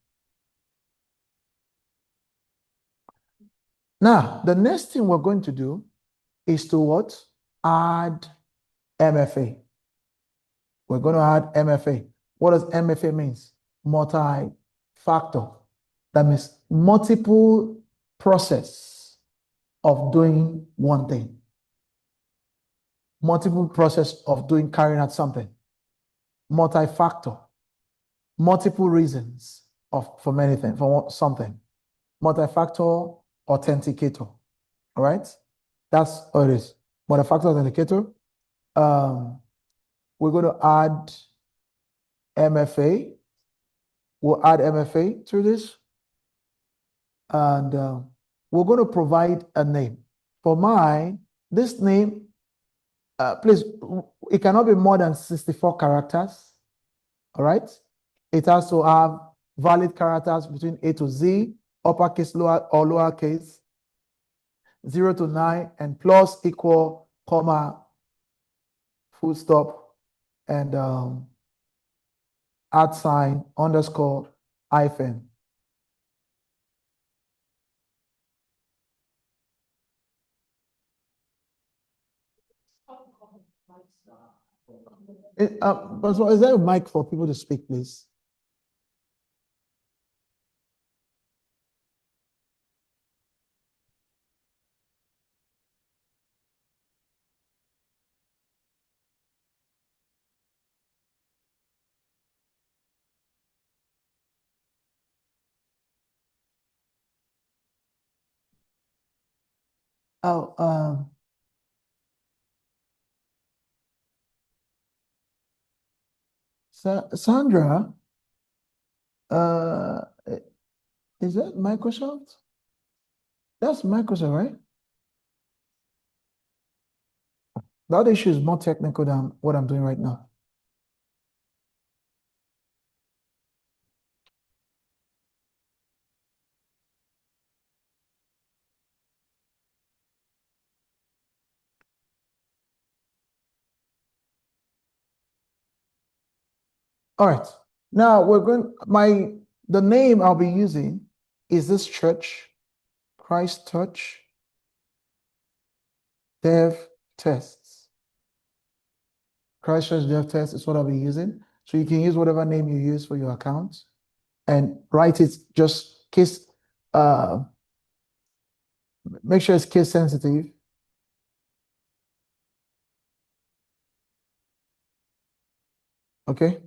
Now, the next thing we're going to do is to what? Add MFA. We're going to add MFA. What does MFA means? Multi-factor. That means multiple process of doing one thing. Multiple process of carrying out something. Multi-factor. Multiple reasons for anything, for something. Multi-factor authenticator. All right? That's what it is. Multi-factor authenticator. We're going to add MFA. We'll add MFA to this. And we're going to provide a name. For mine, this name, please, it cannot be more than 64 characters. All right? It has to have valid characters between A to Z, uppercase, lower, or lowercase, 0 to 9, and plus, equal, comma, full stop, and @ underscore hyphen. So is there a mic for people to speak, please? Oh, Sandra, is that Microsoft? That's Microsoft, right? That issue is more technical than what I'm doing right now. All right. Now the name I'll be using is this church, Christ Church Dev Tests. Christ Church Dev Tests is what I'll be using. So you can use whatever name you use for your account and write it just case, make sure it's case sensitive. Okay.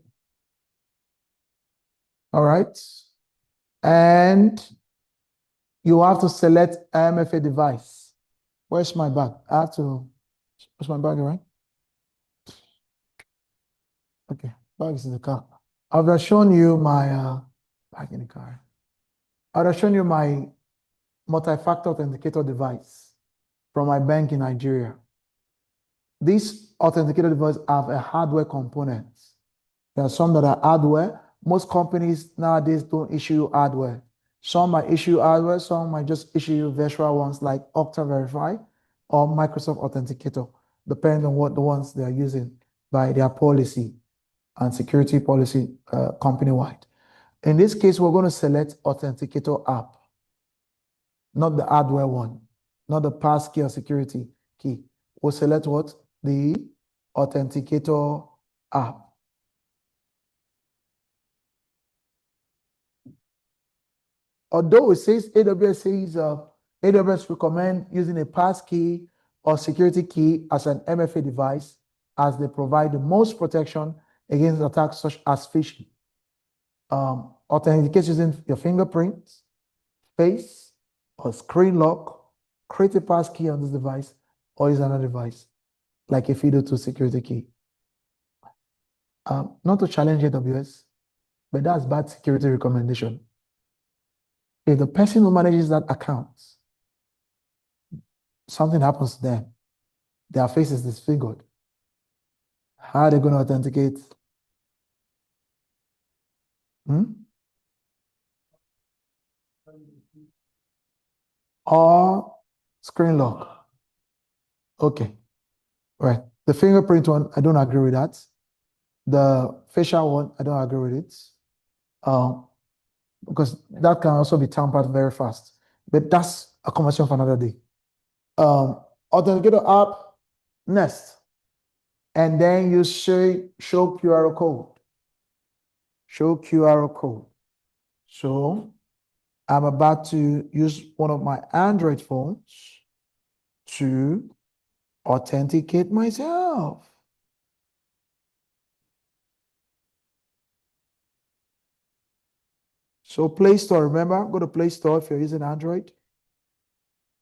All right. And you have to select MFA device. Where's my bag? Where's my bag, right? Okay, bag is in the car. I've just shown you my bag in the car. I've just shown you my multi-factor authenticator device from my bank in Nigeria. These authenticator devices have a hardware component. There are some that are hardware. Most companies nowadays don't issue hardware. Some might issue hardware, some might just issue you virtual ones like Okta Verify or Microsoft Authenticator, depending on what the ones they are using by their policy and security policy company-wide. In this case, we're going to select Authenticator app, not the hardware one, not the passkey or security key. We'll select what? The Authenticator app. Although it says AWS recommend using a passkey or security key as an MFA device, as they provide the most protection against attacks such as phishing. Authenticate using your fingerprint, face, or screen lock, create a passkey on this device, or use another device, like a FIDO2 security key. Not to challenge AWS, but that's bad security recommendation. If the person who manages that account, something happens to them, their face is disfigured, how are they going to authenticate? Or screen lock. Okay, right. The fingerprint one, I don't agree with that. The facial one, I don't agree with it. Because that can also be tampered very fast. But that's a conversation for another day. Authenticator app, next. And then you say show QR code. Show QR code. So I'm about to use one of my Android phones to authenticate myself. So Play Store, remember, go to Play Store if you're using Android.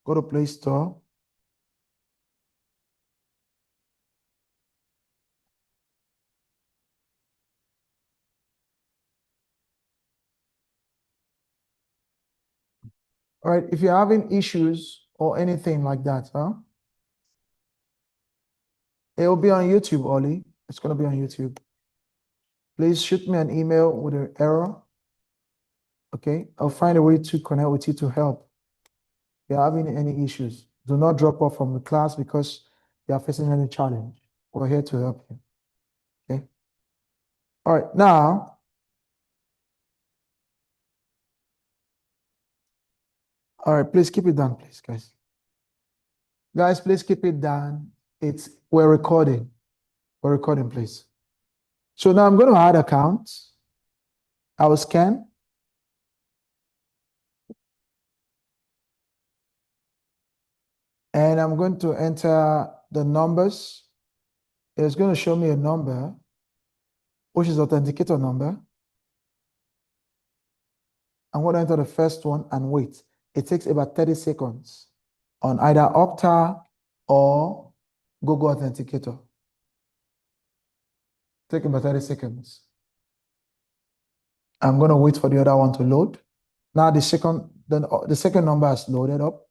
Go to Play Store. All right, if you're having issues or anything like that, it will be on YouTube, Ollie. It's going to be on YouTube. Please shoot me an email with an error. Okay, I'll find a way to connect with you to help. If you're having any issues, do not drop off from the class because you are facing any challenge. We're here to help you. Okay. All right, now, all right, please keep it down, please, guys. Guys, please keep it down. We're recording. We're recording, please. So now I'm going to add accounts. I will scan. And I'm going to enter the numbers. It's going to show me a number, which is authenticator number. I'm going to enter the first one and wait. It takes about 30 seconds on either Okta or Google Authenticator. Take about 30 seconds. I'm going to wait for the other one to load. Now the second number has loaded up.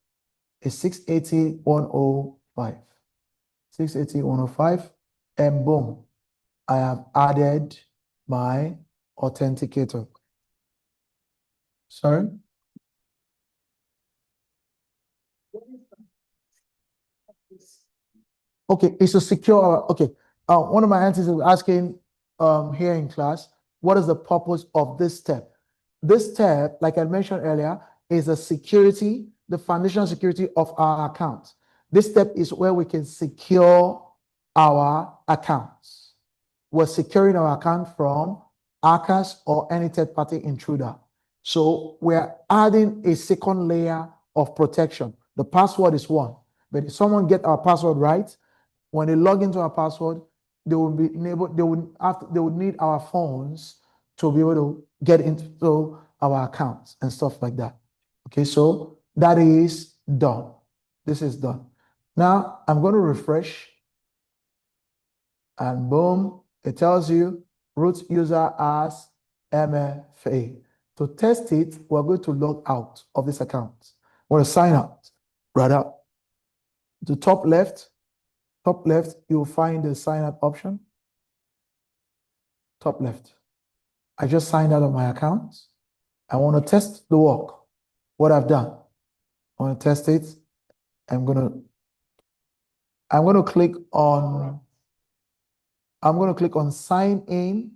It's 680,105. 680,105. And boom, I have added my authenticator. Sorry? Okay, it's a secure, okay. One of my aunties is asking here in class, what is the purpose of this step? This step, like I mentioned earlier, is the foundational security of our account. This step is where we can secure our accounts. We're securing our account from hackers or any third-party intruder. So we're adding a second layer of protection. The password is one, but if someone gets our password right, when they log into our password, they would need our phones to be able to get into our accounts and stuff like that. Okay, so that is done. This is done. Now I'm going to refresh, and boom, it tells you root user as MFA. To test it, we're going to log out of this account. We're going to sign out. Rather, the top left, you'll find the sign out option. Top left. I just signed out of my account. I want to test the work, what I've done. I want to test it. I'm going to click on sign in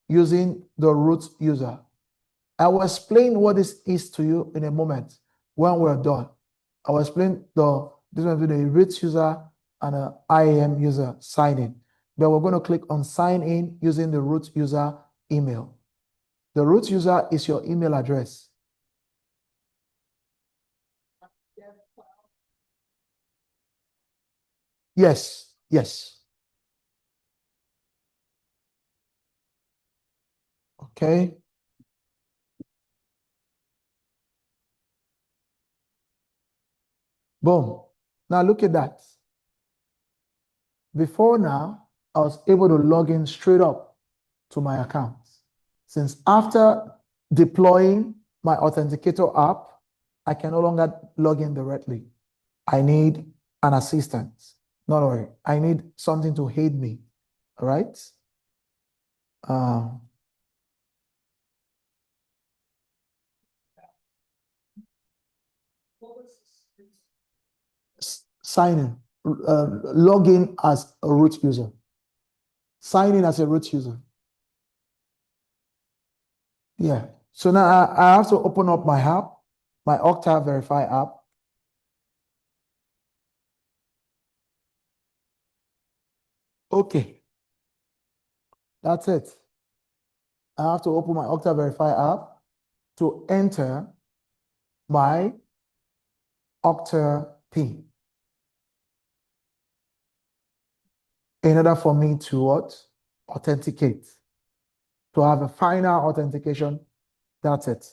using the root user. I will explain what this is to you in a moment when we're done. I will explain the difference between a root user and an IAM user sign in. But we're going to click on sign in using the root user email. The root user is your email address. Yes, yes. Okay. Boom. Now look at that. Before now, I was able to log in straight up to my account. Since after deploying my authenticator app, I can no longer log in directly. I need an assistant. Not worry. I need something to aid me. All right. Sign in. Log in as a root user. Sign in as a root user. Yeah. So now I have to open up my app, my Okta Verify app. Okay. That's it. I have to open my Okta Verify app to enter my Okta PIN in order for me to what? Authenticate. To have a final authentication. That's it.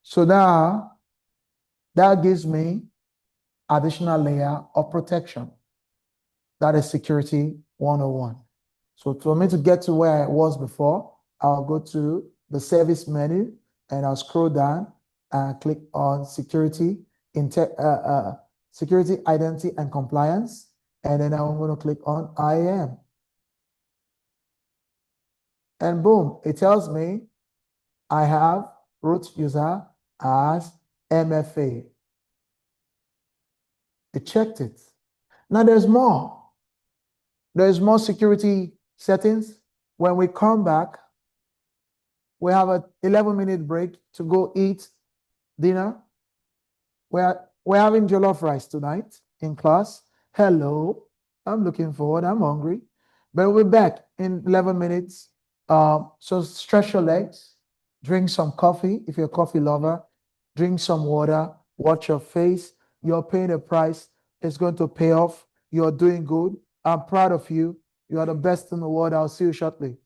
So now that gives me additional layer of protection. That is security 101. So for me to get to where I was before, I'll go to the service menu and I'll scroll down and click on security, security, identity, and compliance. And then I'm going to click on IAM. And boom, it tells me I have root user as MFA. It checked it. Now there's more. There's more security settings. When we come back, we have an 11-minute break to go eat dinner. We're having jollof rice tonight in class. Hello. I'm looking forward. I'm hungry. But we'll be back in 11 minutes. So stretch your legs, drink some coffee if you're a coffee lover, drink some water, watch your face. You're paying a price. It's going to pay off. You're doing good. I'm proud of you. You are the best in the world. I'll see you shortly.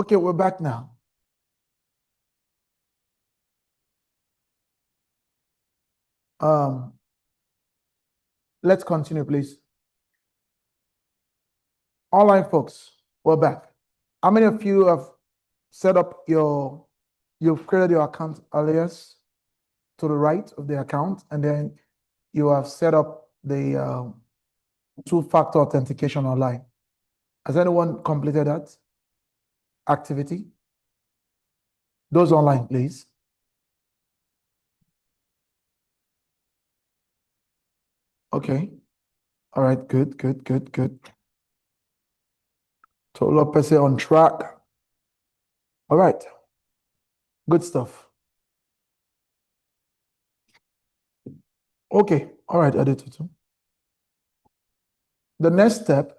Okay, we're back now. Let's continue, please. All right, folks, we're back. How many of you have set up you've created your account alias to the right of the account, and then you have set up the two-factor authentication online? Has anyone completed that activity? Those online, please. Okay. All right, good. Total PC on track. All right. Good stuff. Okay. All right, Adetutu. The next step,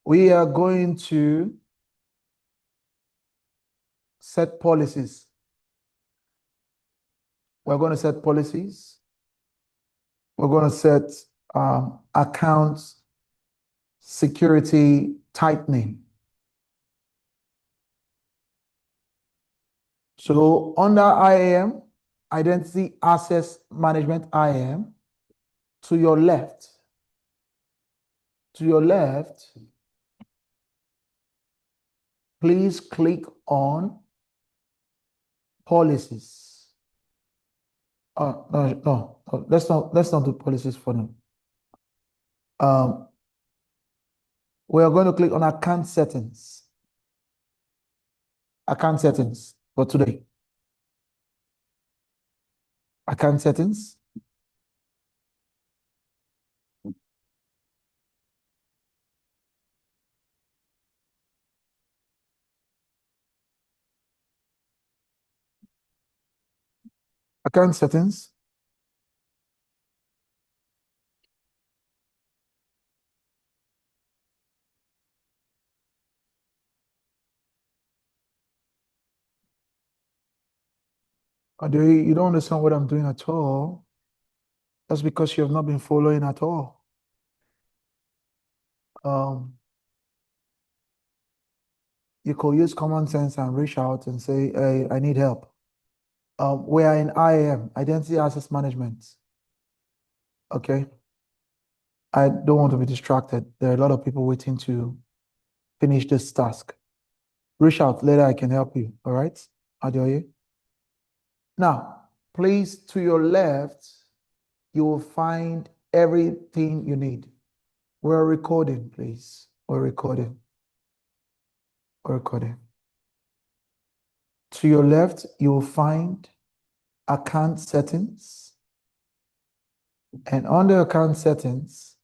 we are going to set policies. We're going to set policies. We're going to set accounts security tightening. So under IAM, Identity Access Management IAM, to your left, please click on policies. No, let's not do policies for now. We are going to click on account settings. Account settings for today. Account settings. Account settings. You don't understand what I'm doing at all. That's because you have not been following at all. You could use common sense and reach out and say, hey, I need help. We are in IAM, Identity Access Management. Okay. I don't want to be distracted. There are a lot of people waiting to finish this task. Reach out later, I can help you. All right, Adeoye? Now, please, to your left, you will find everything you need. We're recording, please. We're recording. To your left, you will find account settings. And under account settings,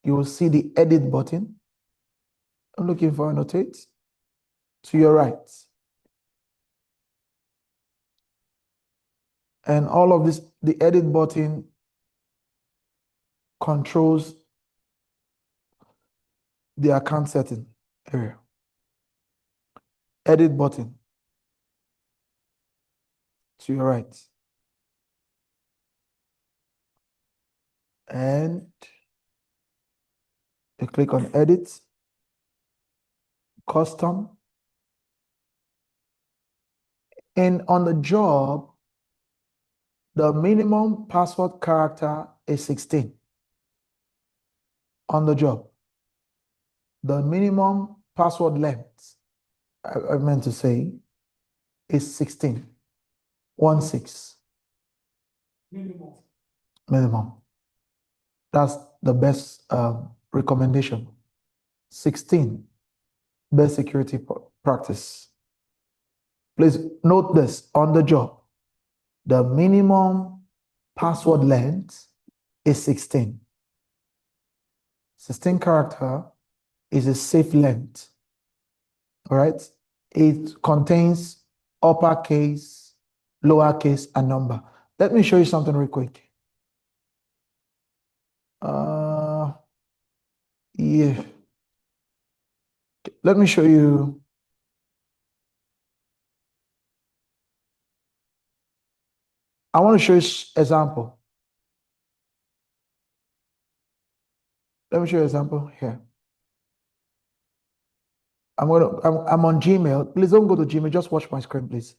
you will see the edit button. I'm looking for annotate. To your right. And all of this, the edit button controls the account setting area. Edit button. To your right. And you click on edit, custom. And on the job, the minimum password character is 16. On the job, the minimum password length, I meant to say, is 16. 16. Minimum. That's the best recommendation. 16, best security practice. Please note this on the job. The minimum password length is 16. 16 character is a safe length. All right. It contains uppercase, lowercase, and number. Let me show you something real quick. Yeah. Let me show you. I want to show you example. Let me show you an example here. I'm on Gmail. Please don't go to Gmail. Just watch my screen, please.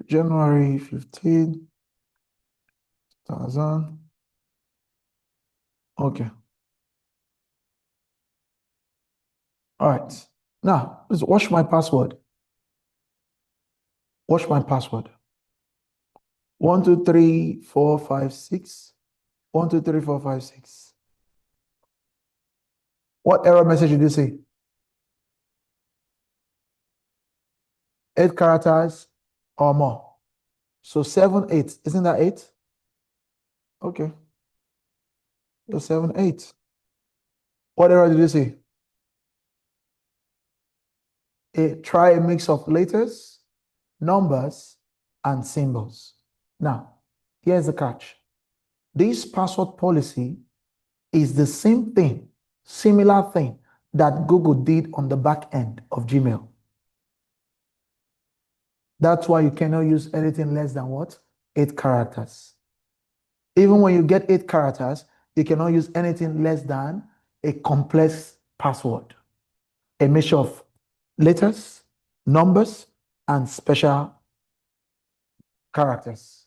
January 15, 2000. Okay. All right. Now, let's watch my password. Watch my password. 1, 2, 3, 4, 5, 6. 1, 2, 3, 4, 5, 6. What error message did you see? 8 characters or more. So 7, 8. Isn't that 8? Okay. So 7, 8. What error did you see? Try a mix of letters, numbers, and symbols. Now, here's the catch. This password policy is the same thing, similar thing that Google did on the back end of Gmail. That's why you cannot use anything less than what? 8 characters. Even when you get 8 characters, you cannot use anything less than a complex password, a mixture of letters, numbers, and special characters.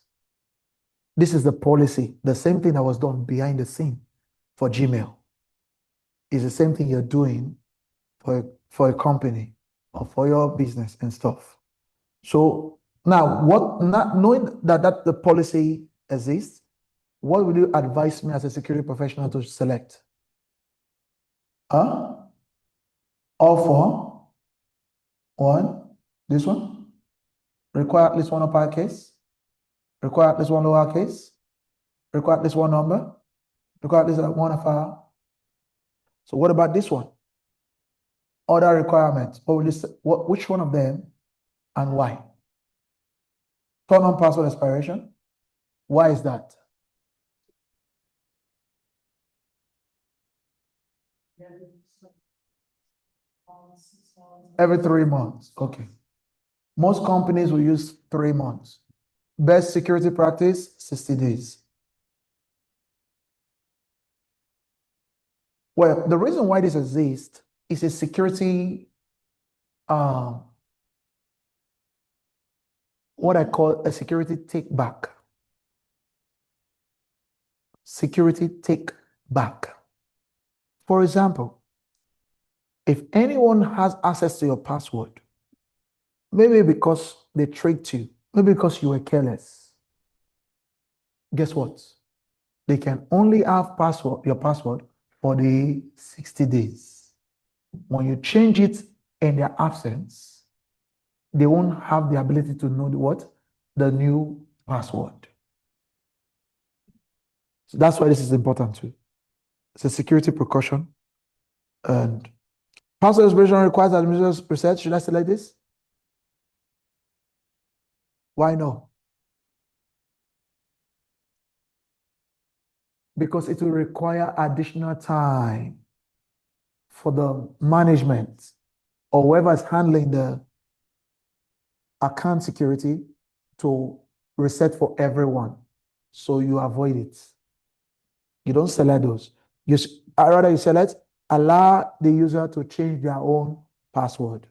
This is the policy, the same thing that was done behind the scene for Gmail. It's the same thing you're doing for a company or for your business and stuff. So now, knowing that the policy exists, what will you advise me as a security professional to select? All four? One? This one? Require at least one uppercase? Require at least one lowercase? Require at least one number? Require at least one alpha? So what about this one? Other requirements. Which one of them and why? Turn on password expiration. Why is that? Every 3 months. Okay. Most companies will use 3 months. Best security practice, 60 days. Well, the reason why this exists is a security, what I call a security take back. Security take back. For example, if anyone has access to your password, maybe because they tricked you, maybe because you were careless, guess what? They can only have your password for the 60 days. When you change it in their absence, they won't have the ability to know the new password. So that's why this is important too. It's a security precaution. And password expiration requires administrator's preset. Should I select this? Why no? Because it will require additional time for the management or whoever is handling the account security to reset for everyone. So you avoid it. You don't select those. Rather you select, allow the user to change their own password.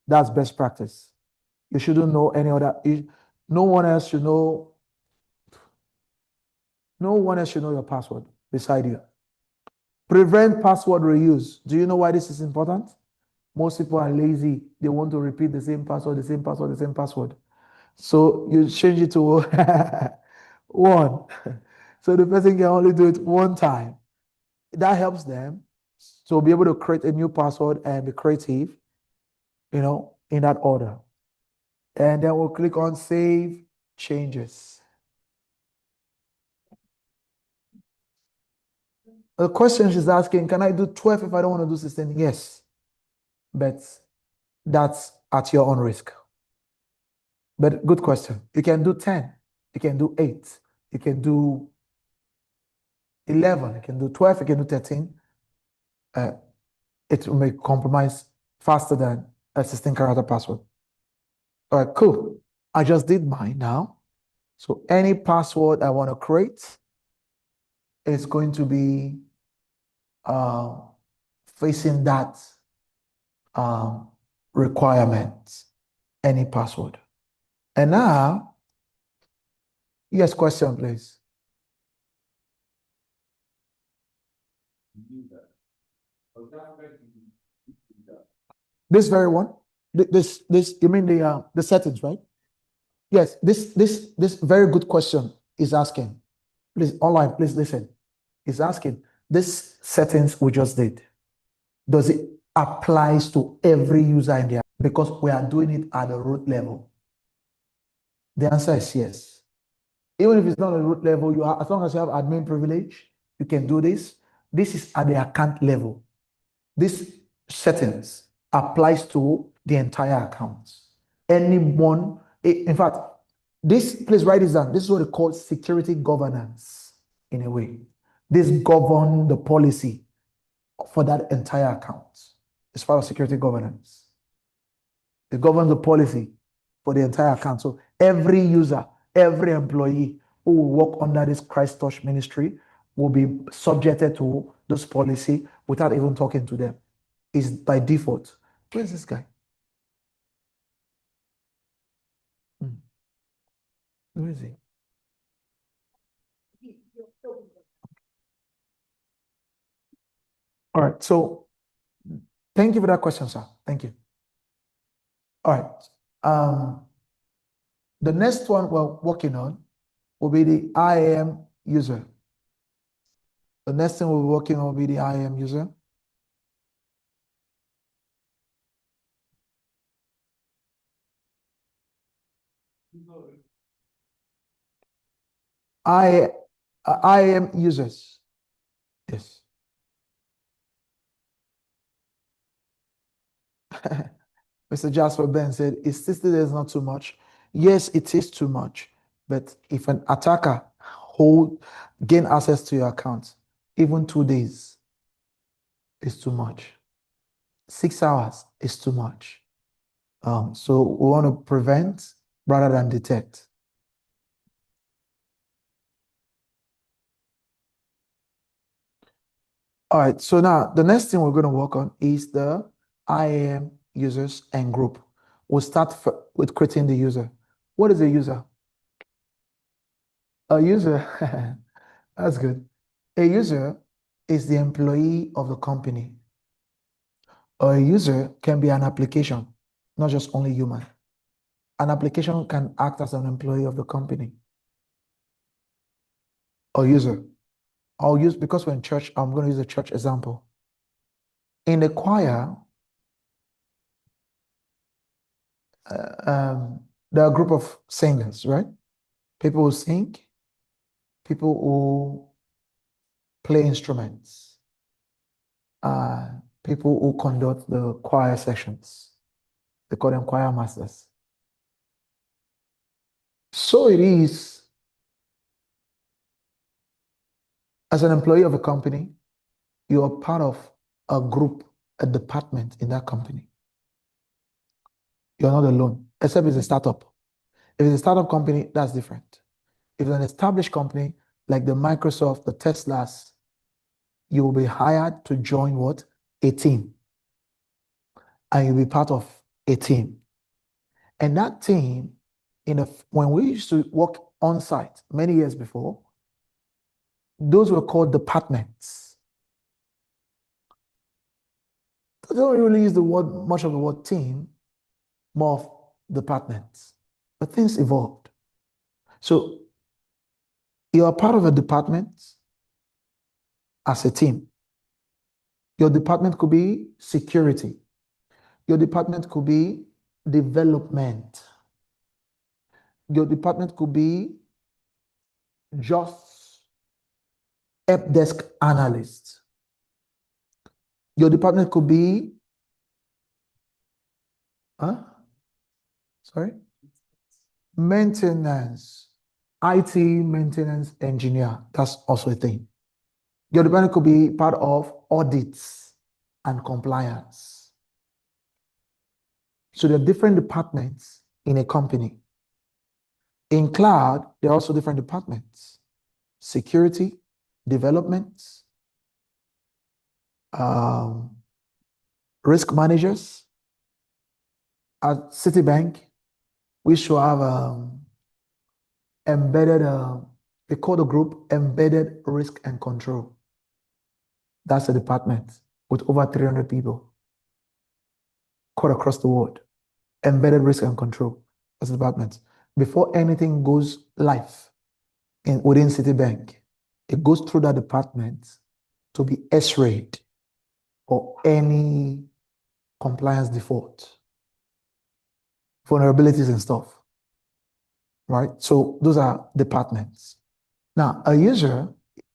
That's best practice. You shouldn't know any other. No one else should know. No one else should know your password beside you. Prevent password reuse. Do you know why this is important? Most people are lazy. They want to repeat the same password, the same password, the same password. So you change it to 1. So the person can only do it 1 time. That helps them to be able to create a new password and be creative, in that order. And then we'll click on Save Changes. The question she's asking, can I do 12 if I don't want to do 16? Yes, but that's at your own risk. But good question. You can do 10, you can do 8, you can do 11, you can do 12, you can do 13. It will make compromise faster than a 16-character password. All right, cool. I just did mine now. So any password I want to create is going to be facing that requirement, any password. And now, yes, question, please. This very one? This, you mean the settings, right? Yes, this very good question is asking. Please, online, please listen. Is asking, this settings we just did, does it applies to every user in there? Because we are doing it at the root level. The answer is yes. Even if it's not a root level, you are, as long as you have admin privilege, you can do this. This is at the account level. This settings applies to the entire account. Anyone, in fact, this, please write this down. This is what they call security governance in a way. This governs the policy for that entire account. It's part of security governance. It governs the policy for the entire account. So every user, every employee who will work under this Christ Touch ministry will be subjected to this policy without even talking to them. It's by default. Where's this guy? Where is he? All right. So thank you for that question, sir. Thank you. All right. The next one we're working on will be the IAM user. The next thing we'll be working on will be the IAM user. IAM users. Yes. Mr. Jasper Ben said, is 60 days not too much? Yes, it is too much. But if an attacker gain access to your account, even 2 days is too much. 6 hours is too much. So we want to prevent rather than detect. All right, so now the next thing we're going to work on is the IAM users and group. We'll start with creating the user. What is a user? A user, that's good. A user is the employee of the company. A user can be an application, not just only human. An application can act as an employee of the company. A user. I'll use, because we're in church, I'm going to use a church example. In the choir, there are a group of singers, right? People who sing, people who play instruments, people who conduct the choir sessions. They call them choir masters. So it is, as an employee of a company, you are part of a group, a department in that company. You're not alone, except it's a startup. If it's a startup company, that's different. If it's an established company, like the Microsoft, the Teslas, you will be hired to join what? A team. And you'll be part of a team. And that team, when we used to work on site many years before, those were called departments. They don't really use much of the word team, more of departments. But things evolved. So you are part of a department as a team. Your department could be security. Your department could be development. Your department could be just help desk analyst. Your department could be, maintenance, IT maintenance engineer. That's also a thing. Your department could be part of audits and compliance. So there are different departments in a company. In cloud, there are also different departments. Security, development, risk managers. At Citibank, we should have embedded, they call the group Embedded Risk and Control. That's a department with over 300 people cut across the world. Embedded Risk and Control. That's a department. Before anything goes live within Citibank, it goes through that department to be S-rate or any compliance default, vulnerabilities and stuff, right? So those are departments. Now, a user,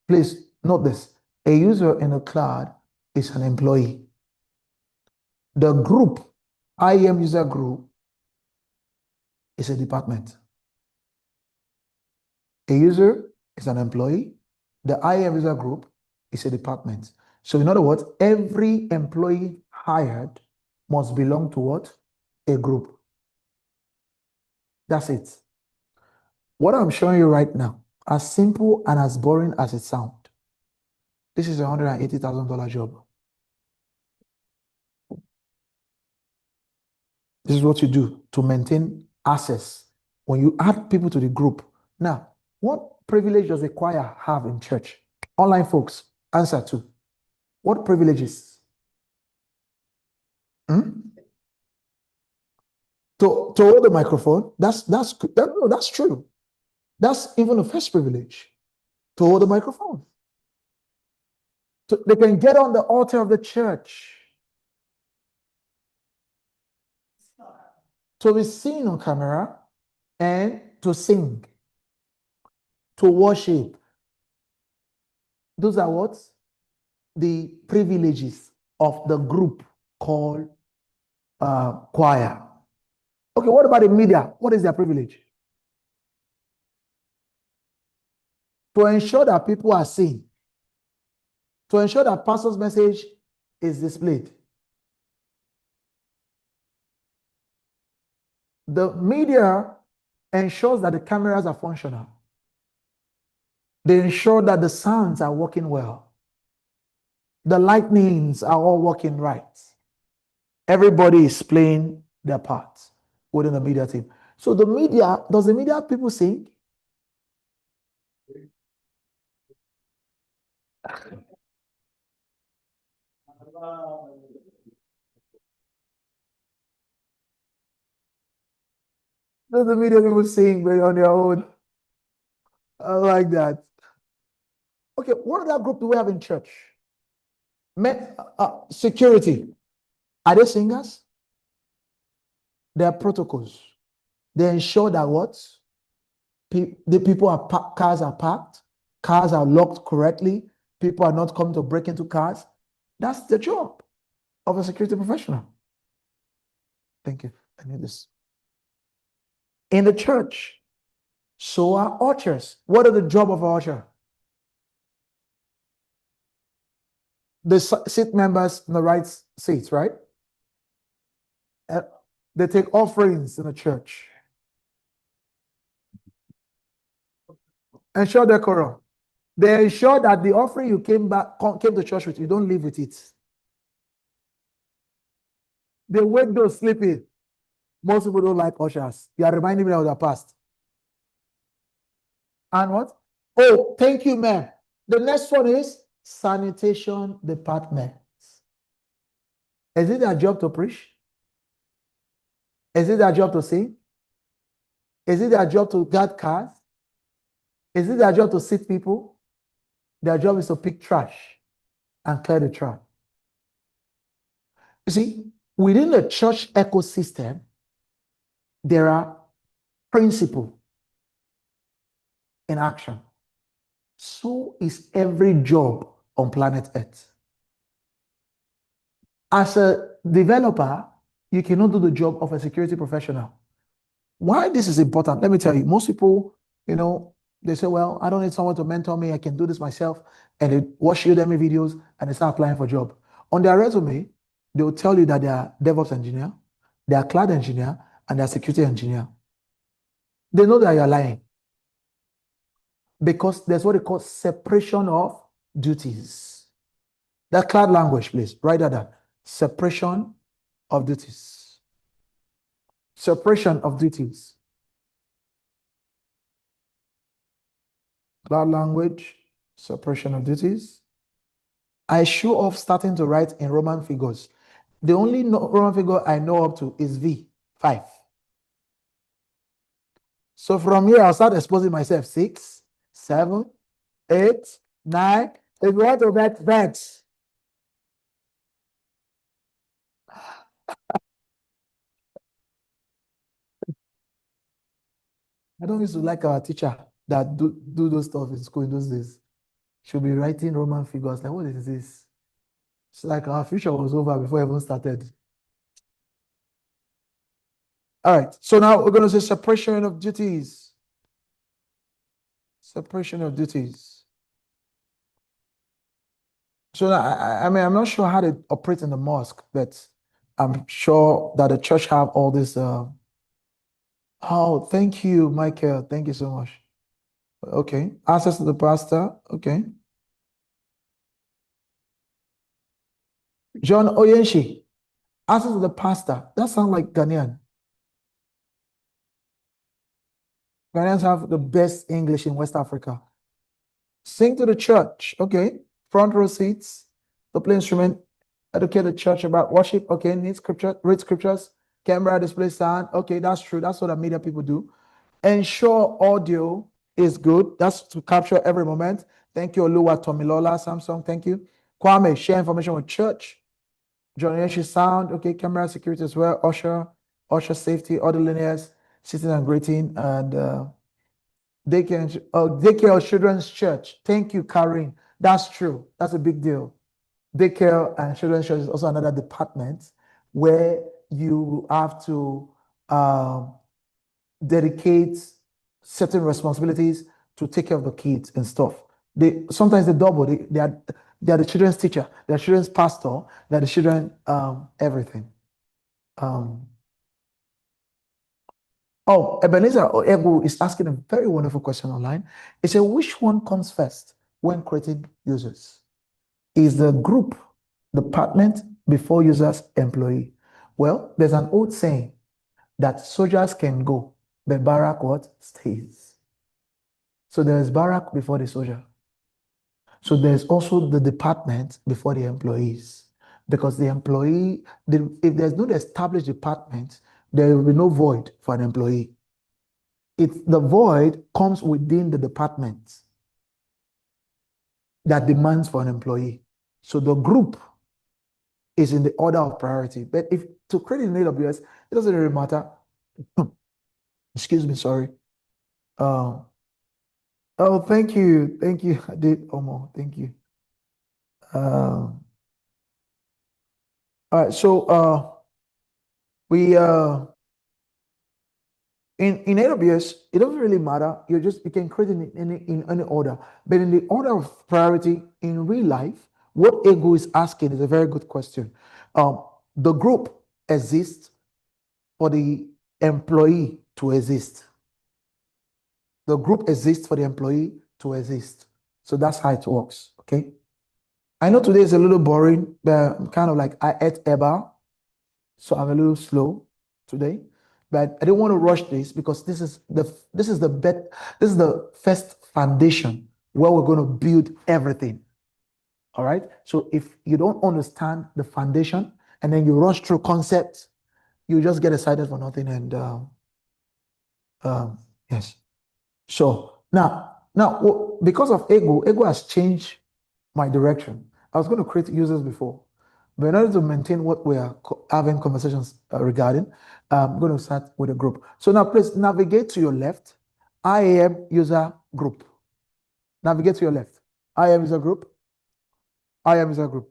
please note this, a user in the cloud is an employee. The group, IAM user group, is a department. A user is an employee. The IAM user group is a department. So in other words, every employee hired must belong to what? A group. That's it. What I'm showing you right now, as simple and as boring as it sounds, this is a $180,000 job. This is what you do to maintain access when you add people to the group. Now, what privilege does a choir have in church? Online folks, answer to. What privileges? To hold the microphone, that's true. That's even the first privilege, to hold the microphone. They can get on the altar of the church, to be seen on camera, and to sing, to worship. Those are what? The privileges of the group called choir. Okay, what about the media? What is their privilege? To ensure that people are seen, to ensure that pastor's message is displayed. The media ensures that the cameras are functional. They ensure that the sounds are working well. The lightnings are all working right. Everybody is playing their part within the media team. So the media, does the media people sing? Does the media people sing on their own? I like that. Okay, what other group do we have in church? Security. Are they singers? They are protocols. They ensure that what? The people are cars are parked, cars are locked correctly, people are not coming to break into cars. That's the job of a security professional. Thank you. I need this. In the church, so are ushers. What are the job of an usher? The seat members in the right seats, right? They take offerings in the church. Ensure decorum. They ensure that the offering you came to church with, you don't leave with it. They wake those sleeping. Most people don't like ushers. You are reminding me of the past. And what? Oh, thank you, ma'am. The next one is sanitation department. Is it their job to preach? Is it their job to sing? Is it their job to guard cars? Is it their job to seat people? Their job is to pick trash and clear the trash. You see, within the church ecosystem, there are principles in action. So is every job on planet Earth. As a developer, you cannot do the job of a security professional. Why this is important? Let me tell you, most people, they say, well, I don't need someone to mentor me. I can do this myself. And they watch Udemy videos and they start applying for a job. On their resume, they will tell you that they are DevOps engineer. they are cloud engineer, and they are security engineer. They know that you're lying because there's what they call separation of duties. That cloud language, please write that down. Separation of duties. Separation of duties. Cloud language, separation of duties. I show off starting to write in Roman figures. The only Roman figure I know up to is V5. So from here, I'll start exposing myself. 6, 7, 8, 9. If you want to bet. I don't used to like our teacher that do those stuff in school in those days. She'll be writing Roman figures. Like, what is this? It's like our future was over before I even started. All right. So now we're going to say separation of duties. Separation of duties. So I mean, I'm not sure how they operate in the mosque, but I'm sure that the church have all this. Oh, thank you, Michael. Thank you so much. Okay. Access to the pastor. Okay. John Oyenshi. Access to the pastor. That sounds like Ghanaian. Ghanaians have the best English in West Africa. Sing to the church. Okay. Front row seats. To play instrument. Educate the church about worship. Okay. Need scripture. Read scriptures. Camera, display sound. Okay. That's true. That's what the media people do. Ensure audio is good. That's to capture every moment. Thank you, Oluwa Tomilola, Samsung. Thank you. Kwame, share information with church. Generation sound. Okay. Camera security as well. Usher safety, orderliness, sitting and greeting, and daycare or children's church. Thank you, Karin. That's true. That's a big deal. Daycare and children's church is also another department where you have to dedicate certain responsibilities to take care of the kids and stuff. Sometimes they double. They are the children's teacher, they are children's pastor, they are the children everything. Ebenezer Egu is asking a very wonderful question online. He said, which one comes first when creating users? Is the group, department before users, employee? Well, there's an old saying that soldiers can go, but barrack what? Stays. So there's barrack before the soldier. So there's also the department before the employees. Because the employee, if there's no established department, there will be no void for an employee. The void comes within the department that demands for an employee. So the group is in the order of priority. But if to create in AWS, it doesn't really matter. Excuse me, sorry. Oh, thank you. Thank you. I did Omo. Thank you. All right, so we in AWS, it doesn't really matter. You can create in any order. But in the order of priority in real life, what Ego is asking is a very good question. The group exists for the employee to exist. The group exists for the employee to exist. So that's how it works. Okay. I know today is a little boring, but I'm kind of like I ate Eba, so I'm a little slow today. But I didn't want to rush this because this is the first foundation where we're going to build everything. All right. So if you don't understand the foundation and then you rush through concepts, you just get excited for nothing. And yes. So now because of Ego has changed my direction. I was going to create users before, but in order to maintain what we are having conversations regarding, I'm going to start with a group. So now please navigate to your left, IAM user group. Navigate to your left, IAM user group, IAM user group.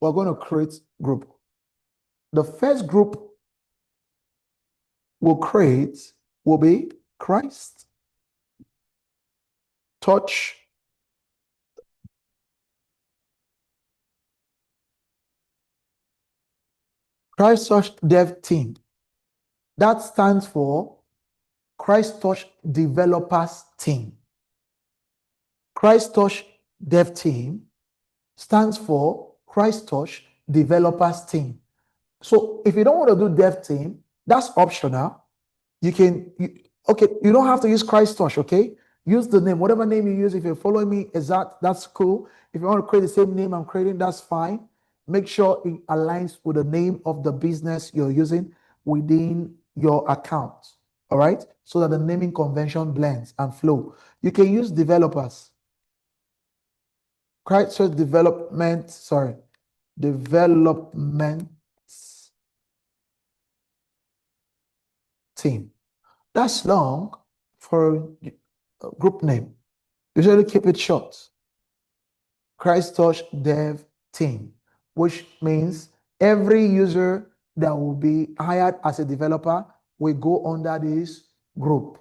We're going to create group. The first group we'll create will be Christ, touch, Christchurch Dev Team. That stands for Christchurch Developers Team. Christchurch Dev Team stands for Christchurch Developers Team. So if you don't want to do Dev Team, that's optional. You can, okay, you don't have to use Christchurch, okay? Use the name, whatever name you use. If you're following me, that's cool. If you want to create the same name I'm creating, that's fine. Make sure it aligns with the name of the business you're using within your account, all right? So that the naming convention blends and flow. You can use developers. Christchurch development team. That's long for a group name. Usually keep it short. Christchurch Dev Team, which means every user that will be hired as a developer will go under this group.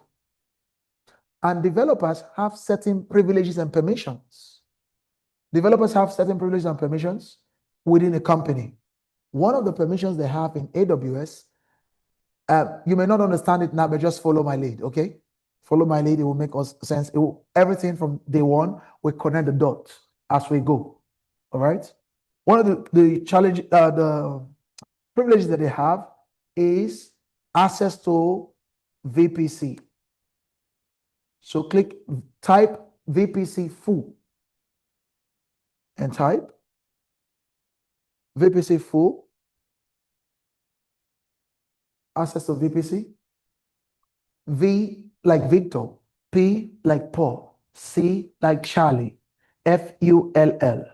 And developers have certain privileges and permissions. Developers have certain privileges and permissions within a company. One of the permissions they have in AWS, you may not understand it now, but just follow my lead, okay? Follow my lead, it will make us sense. Everything from day one, we connect the dots as we go, all right? One of the challenge, the privileges that they have is access to VPC. So type VPC full and type VPC full, access to VPC, V like Victor, P like Paul, C like Charlie, FULL.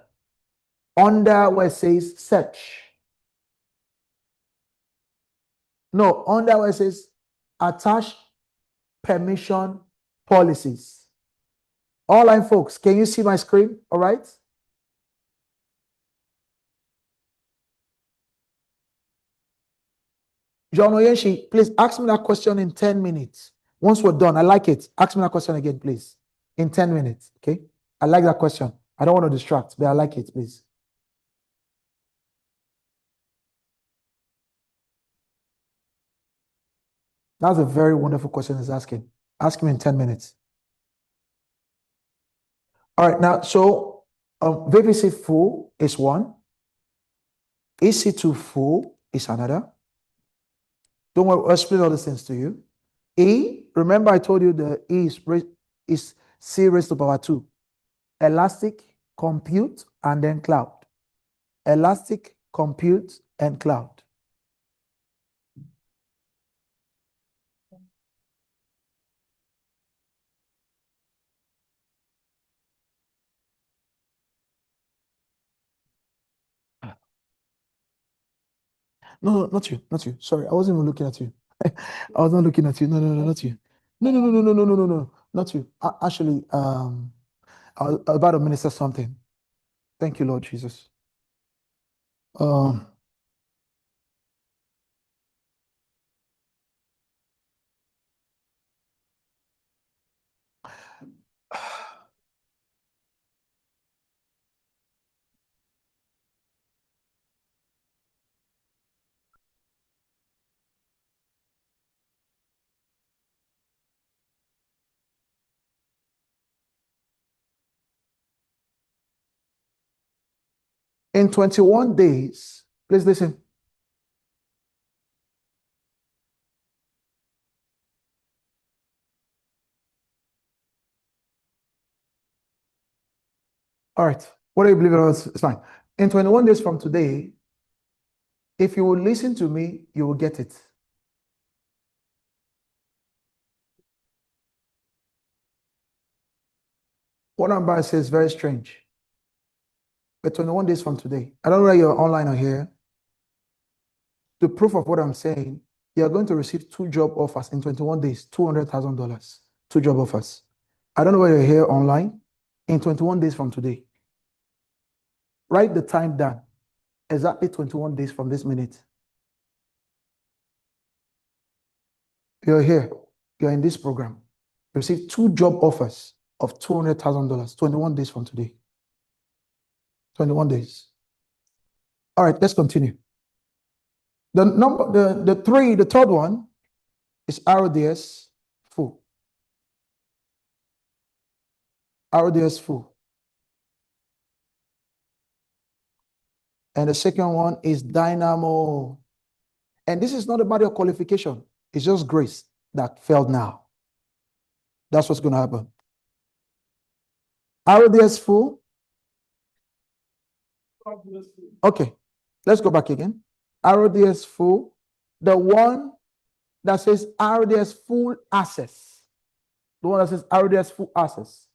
Under where it says search. No, under where it says attach permission policies. All right, folks, can you see my screen? All right. John Oyenshi, please ask me that question in 10 minutes. Once we're done, I like it. Ask me that question again, please. In 10 minutes, okay? I like that question. I don't want to distract, but I like it, please. That's a very wonderful question he's asking. Ask him in 10 minutes. All right, now, so VPC full is one. EC2 full is another. Don't worry, I'll explain all these things to you. E, remember I told you the E is C raised to power 2. Elastic, compute, and then cloud. Elastic, compute, and cloud. No, not you, not you. Sorry, I wasn't even looking at you. I was not looking at you. No, not you. No, not you. Actually, I was about to minister something. Thank you, Lord Jesus. In 21 days, please listen. All right. What do you believe about? It's fine. In 21 days from today, if you will listen to me, you will get it. What I'm about to say is very strange. But 21 days from today, I don't know whether you're online or here. The proof of what I'm saying, you're going to receive 2 job offers in 21 days, $200,000. 2 job offers. I don't know whether you're here online. In 21 days from today, write the time down. Exactly 21 days from this minute. You're here. You're in this program. You receive 2 job offers of $200,000, 21 days from today. 21 days. All right, let's continue. The third one is RDS full. RDS full. And the second one is Dynamo. And this is not about your qualification. It's just grace that failed now. That's what's going to happen. RDS full. Okay, let's go back again. RDS full. The one that says RDS full access. The one that says RDS full access.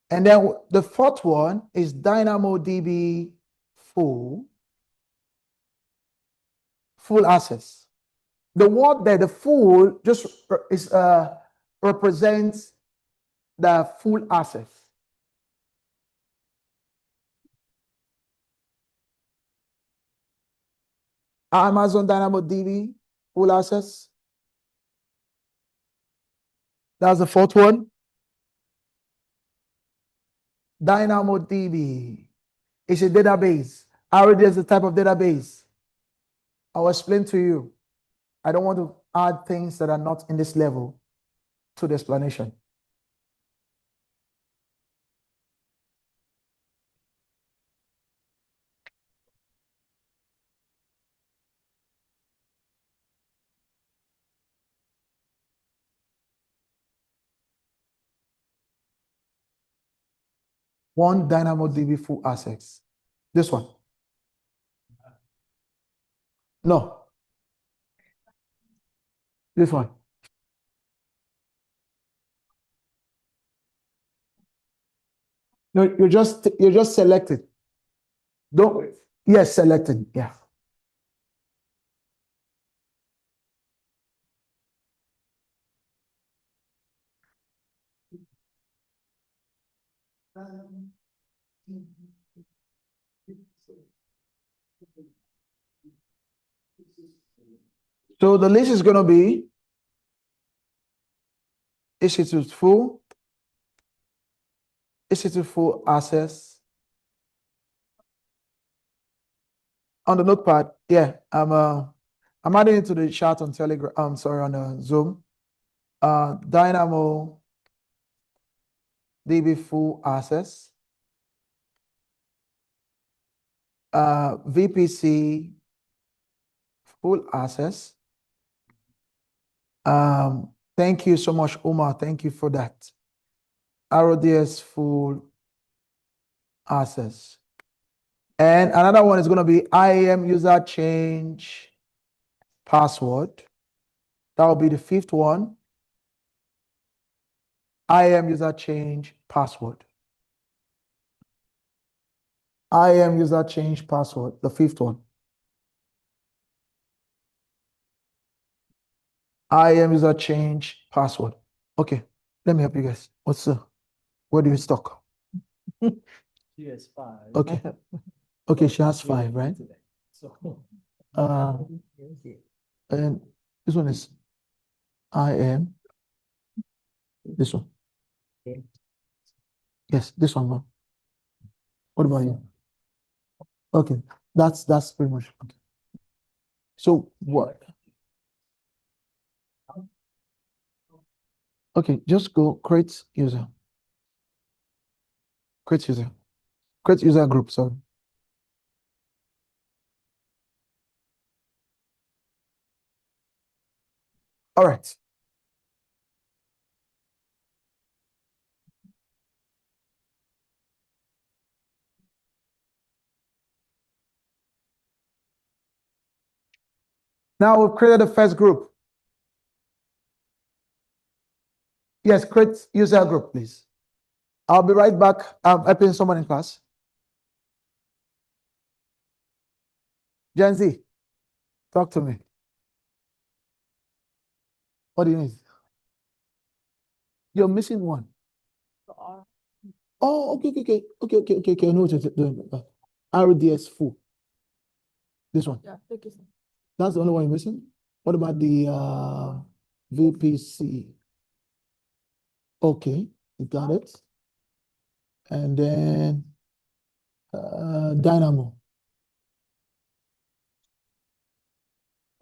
And then the fourth one is DynamoDB full access. The word there, the full, just is represents the full access. Amazon DynamoDB full access. That's the fourth one. DynamoDB is a database. Already is the type of database. I'll explain to you. I don't want to add things that are not in this level to the explanation. One DynamoDB full access. This one. No. This one. No, you just selected. Don't. Yes, selected. Yeah. So the list is going to be EC2 full access. On the notepad, yeah, I'm adding it to the chat on Telegram. I'm sorry, on Zoom. DynamoDB full access. VPC full access. Thank you so much, Omar. Thank you for that. RDS full access. And another one is going to be IAM user change password. That will be the fifth one. IAM user change password. IAM user change password, the fifth one. IAM user change password. Okay, let me help you guys. Where do you stock? She has 5. Okay. Okay, she has 5, right? So, And this one is IAM. This one. Yes, this one, man. What about you? Okay, that's pretty much okay. So what? Okay, just go create user. Create user. Create user group, sorry. All right. Now we've created the first group. Yes, create user group, please. I'll be right back. I'm helping someone in class. Gen Z, talk to me. What do you need? You're missing one. Oh, okay. I know what you're doing. RDS full. This one. Yeah, thank you. That's the only one you're missing. What about the VPC? Okay, you got it. And then Dynamo.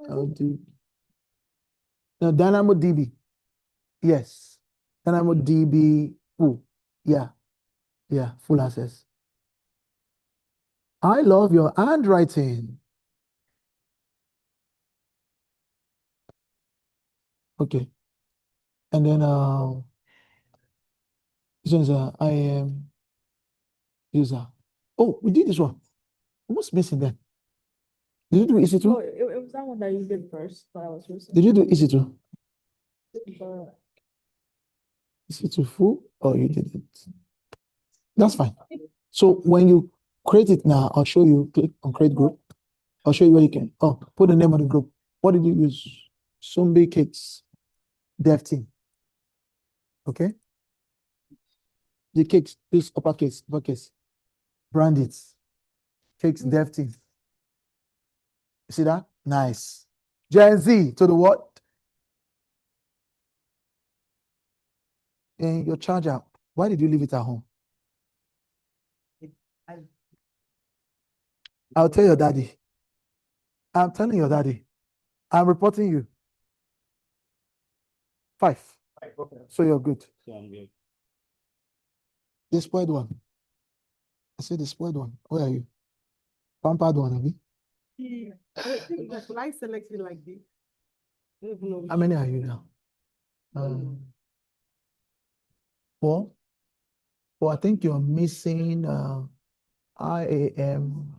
I'll do. No, DynamoDB. Yes. DynamoDB full. Yeah. Yeah. Full access. I love your handwriting. Okay. And then this one's IAM user. Oh, we did this one. What's missing then? Did you do EC2? Oh, it was that one that you did first, but I was missing. Did you do EC2? Uh, EC2 full or you didn't? That's fine. So when you create it now, I'll show you, click on create group. I'll show you where you can. Oh, put the name of the group. What did you use? Zombie Cakes Dev Team. Okay. The cakes, this uppercase. Brand it. Cakes Dev Team. You see that? Nice. Gen Z to the what? And your charger. Why did you leave it at home? I'll tell your daddy. I'm telling your daddy. I'm reporting you. 5. Okay. So you're good. So I'm good. The spoiled one. I said the spoiled one. Where are you? Pampered one, Abi. yeah. Should I select it like this? I don't know. How many are you now? 4. Well, I think you're missing IAM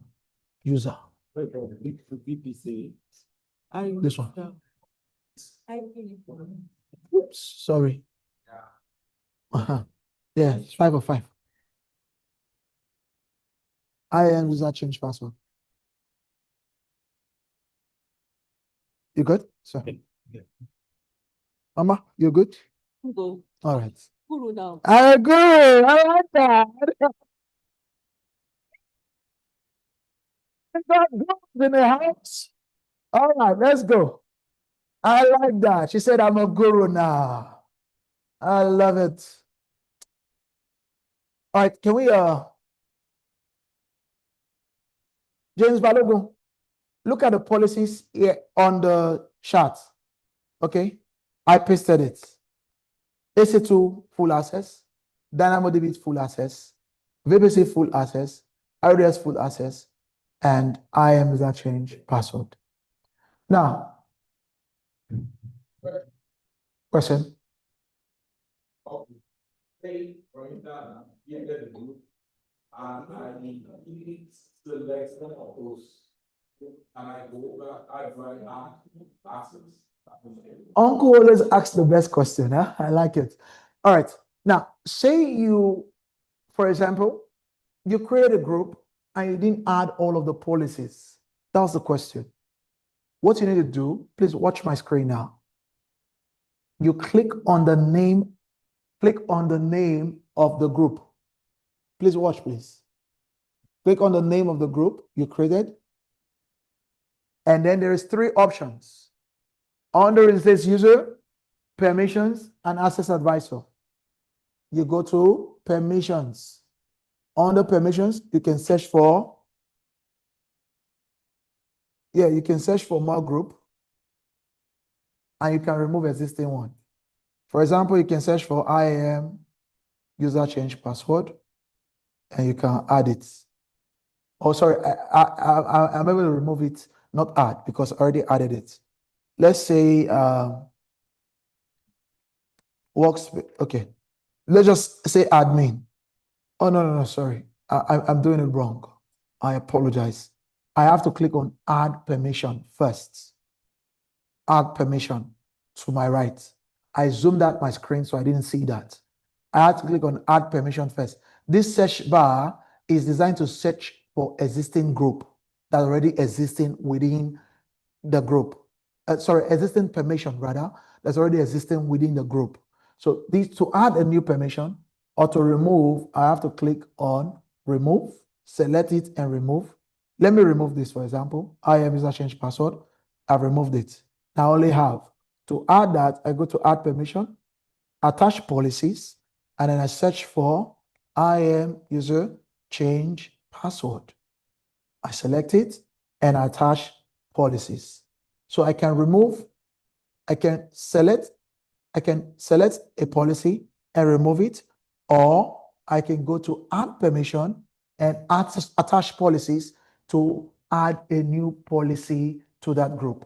user. VPC. This one. I Oops, sorry. Yeah, it's 5 of 5. IAM user change password. You good? So, Yeah. Mama, you good? go. All right. Guru now. I agree. I like that. I got girls in the house. All right, let's go. I like that. She said, I'm a guru now. I love it. All right, can we James Balogun, look at the policies here on the chart. Okay, I pasted it. EC2 full access, DynamoDB full access, VPC full access, AWS full access, and IAM user change password. Now, question. Uncle always asks the best question. Huh? I like it. All right. Now, say you, for example, you create a group and you didn't add all of the policies. That was the question. What you need to do, please watch my screen now. You click on the name of the group. Please watch, please. Click on the name of the group you created. And then there is 3 options. Under it says user, permissions, and access advisor. You go to permissions. Under permissions, you can search for, you can search for more group. And you can remove existing one. For example, you can search for IAM user change password. And you can add it. Oh, sorry, I'm able to remove it, not add, because I already added it. Let's say workspace. Okay, let's just say admin. Oh no, sorry, I'm doing it wrong. I apologize. I have to click on add permission first. Add permission to my right. I zoomed out my screen, so I didn't see that. I had to click on add permission first. This search bar is designed to search for existing group that already existing within the group. Existing permission rather, that's already existing within the group. So these to add a new permission or to remove, I have to click on remove, select it and remove. Let me remove this, for example. IAM user change password. I've removed it. Now I only have to add that. I go to add permission, attach policies, and then I search for IAM user change password. I select it and I attach policies. So I can remove, I can select a policy and remove it, or I can go to add permission and attach policies to add a new policy to that group.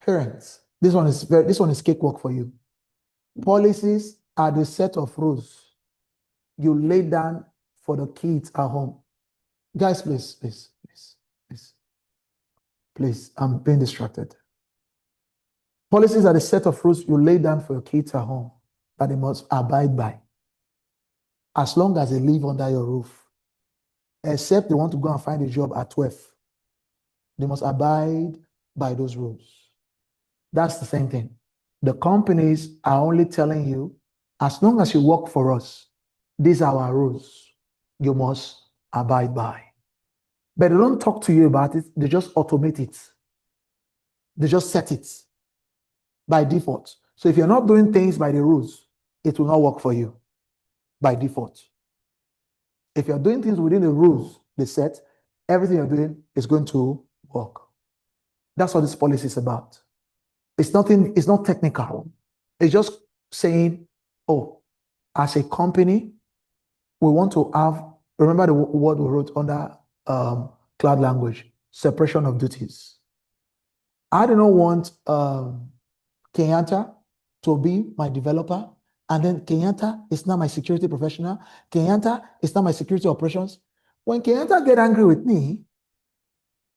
Parents, this one is cakewalk for you. Policies are the set of rules you lay down for the kids at home. Guys, please, I'm being distracted. Policies are the set of rules you lay down for your kids at home that they must abide by, as long as they live under your roof. Except they want to go and find a job at 12. They must abide by those rules. That's the same thing. The companies are only telling you, as long as you work for us, these are our rules you must abide by. But they don't talk to you about it, they just automate it. They just set it by default. So if you're not doing things by the rules, it will not work for you by default. If you're doing things within the rules they set, everything you're doing is going to work. That's what this policy is about. It's not technical. It's just saying, oh, as a company, we want to have, remember the word we wrote under cloud language, separation of duties. I do not want Kenyatta to be my developer, and then Kenyatta is not my security professional. Kenyatta is not my security operations. When Kenyatta get angry with me,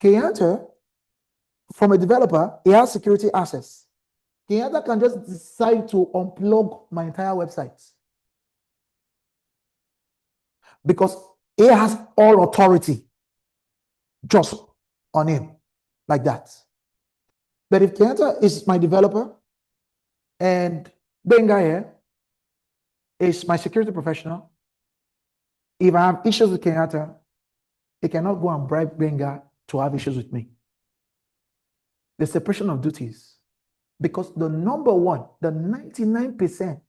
Kenyatta, from a developer, he has security access. Kenyatta can just decide to unplug my entire website because he has all authority just on him like that. But if Kenyatta is my developer and Benga here is my security professional, if I have issues with Kenyatta, he cannot go and bribe Benga to have issues with me. The separation of duties. Because the number one, the 99%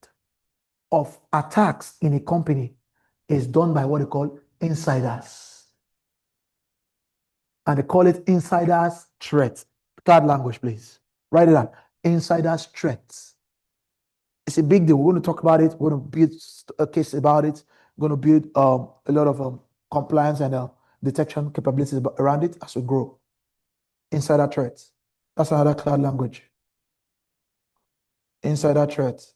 of attacks in a company is done by what they call insiders. And they call it insiders threats. Cloud language, please. Write it down. Insiders threats. It's a big deal. We're going to talk about it. We're going to build a case about it. We're going to build a lot of compliance and detection capabilities around it as we grow. Insider threats. That's another cloud language. Insider threats.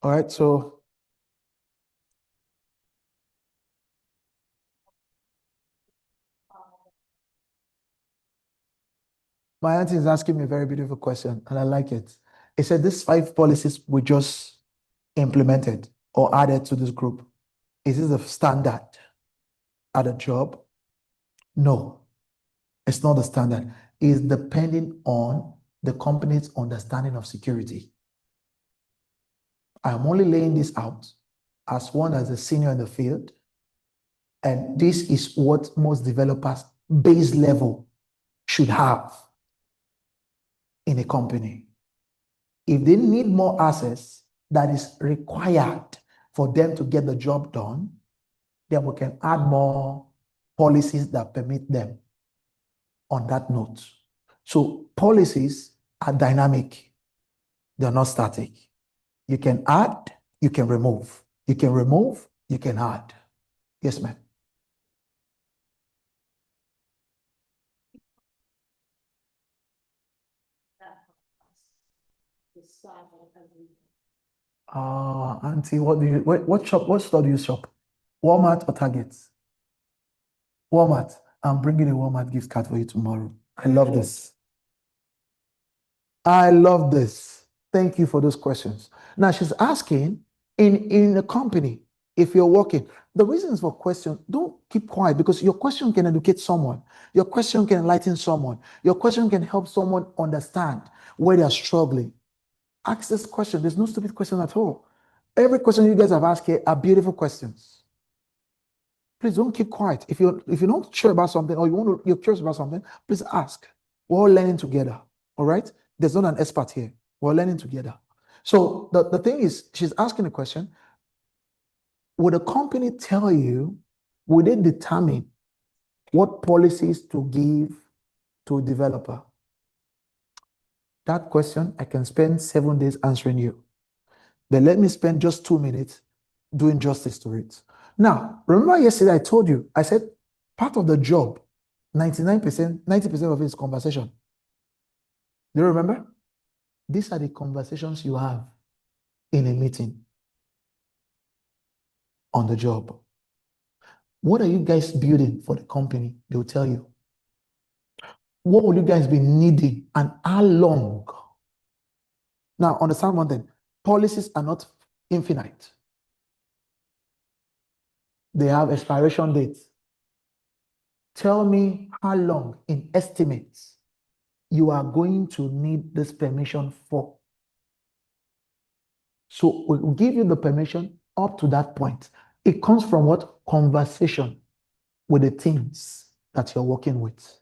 All right, so my auntie is asking me a very beautiful question, and I like it. It said these 5 policies we just implemented or added to this group. Is this the standard at a job? No, it's not the standard. It's depending on the company's understanding of security. I'm only laying this out as one as a senior in the field, and this is what most developers base level should have in a company. If they need more access that is required for them to get the job done, then we can add more policies that permit them on that note. So policies are dynamic. They're not static. You can add, you can remove. You can remove, you can add. Yes, ma'am. Auntie, what store do you shop? Walmart or Target? Walmart. I'm bringing a Walmart gift card for you tomorrow. I love this. I love this. Thank you for those questions. Now she's asking in a company, if you're working, the reasons for question, don't keep quiet because your question can educate someone. Your question can enlighten someone. Your question can help someone understand where they're struggling. Ask this question. There's no stupid question at all. Every question you guys have asked here are beautiful questions. Please don't keep quiet. If you're not sure about something or you're curious about something, please ask. We're all learning together. All right? There's not an expert here. We're learning together. So the thing is, she's asking a question. Would a company tell you will they determine what policies to give to a developer? That question, I can spend 7 days answering you. But let me spend just 2 minutes doing justice to it. Now, remember yesterday I told you, I said part of the job, 99%, 90% of it is conversation. Do you remember? These are the conversations you have in a meeting on the job. What are you guys building for the company? They'll tell you. What will you guys be needing and how long? Now, understand one thing. Policies are not infinite. They have expiration dates. Tell me how long in estimates you are going to need this permission for. So we'll give you the permission up to that point. It comes from what? Conversation with the teams that you're working with.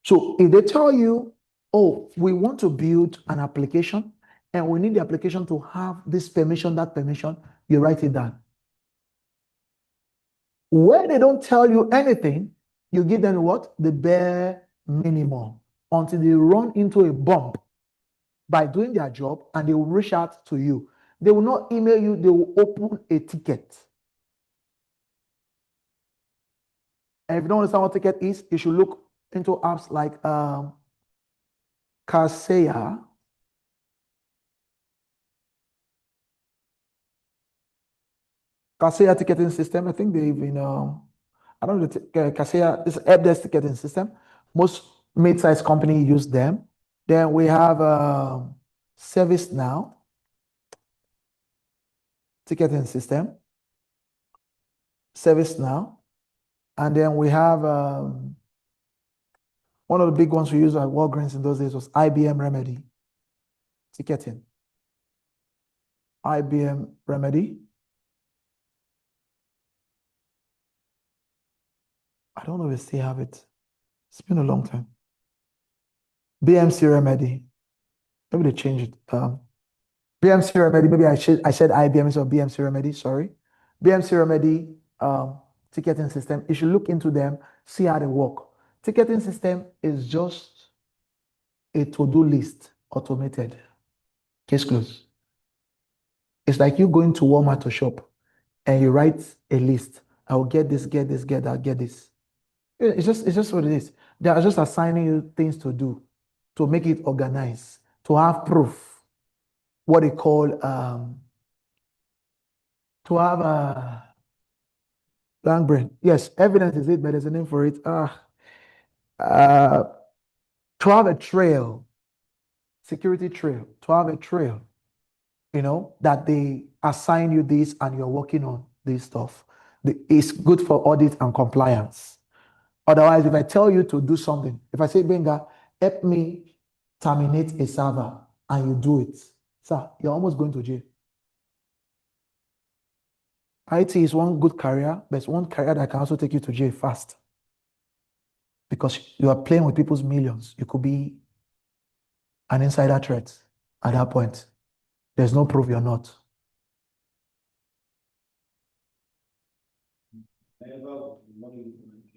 So if they tell you, oh, we want to build an application and we need the application to have this permission, that permission, you write it down. Where they don't tell you anything, you give them what? The bare minimum until they run into a bump by doing their job and they will reach out to you. They will not email you, they will open a ticket. And if you don't understand what ticket is, you should look into apps like Kaseya. Kaseya ticketing system. I think they've been, I don't know, Kaseya is help desk ticketing system. Most mid-sized companies use them. Then we have ServiceNow ticketing system. ServiceNow. And then we have one of the big ones we used at Walgreens in those days was IBM Remedy ticketing. IBM Remedy. I don't know if they still have it. It's been a long time. BMC Remedy. Maybe they changed it. BMC Remedy, maybe I said IBM instead of BMC Remedy, sorry. BMC Remedy ticketing system. You should look into them, see how they work. Ticketing system is just a to-do list, automated. Case closed. It's like you going to Walmart to shop and you write a list. I will get this, get this, get that, get this. It's just what it is. They are just assigning you things to do, to make it organized, to have proof. What they call to have a blank brain. Yes, evidence is it, but there's a name for it. To have a trail, security trail, to have a trail, that they assign you this and you're working on this stuff. It's good for audit and compliance. Otherwise, if I tell you to do something, if I say, Benga, help me terminate a server, and you do it, sir, you're almost going to jail. IT is one good career, but it's one career that can also take you to jail fast. Because you are playing with people's millions. You could be an insider threat at that point. There's no proof you're not.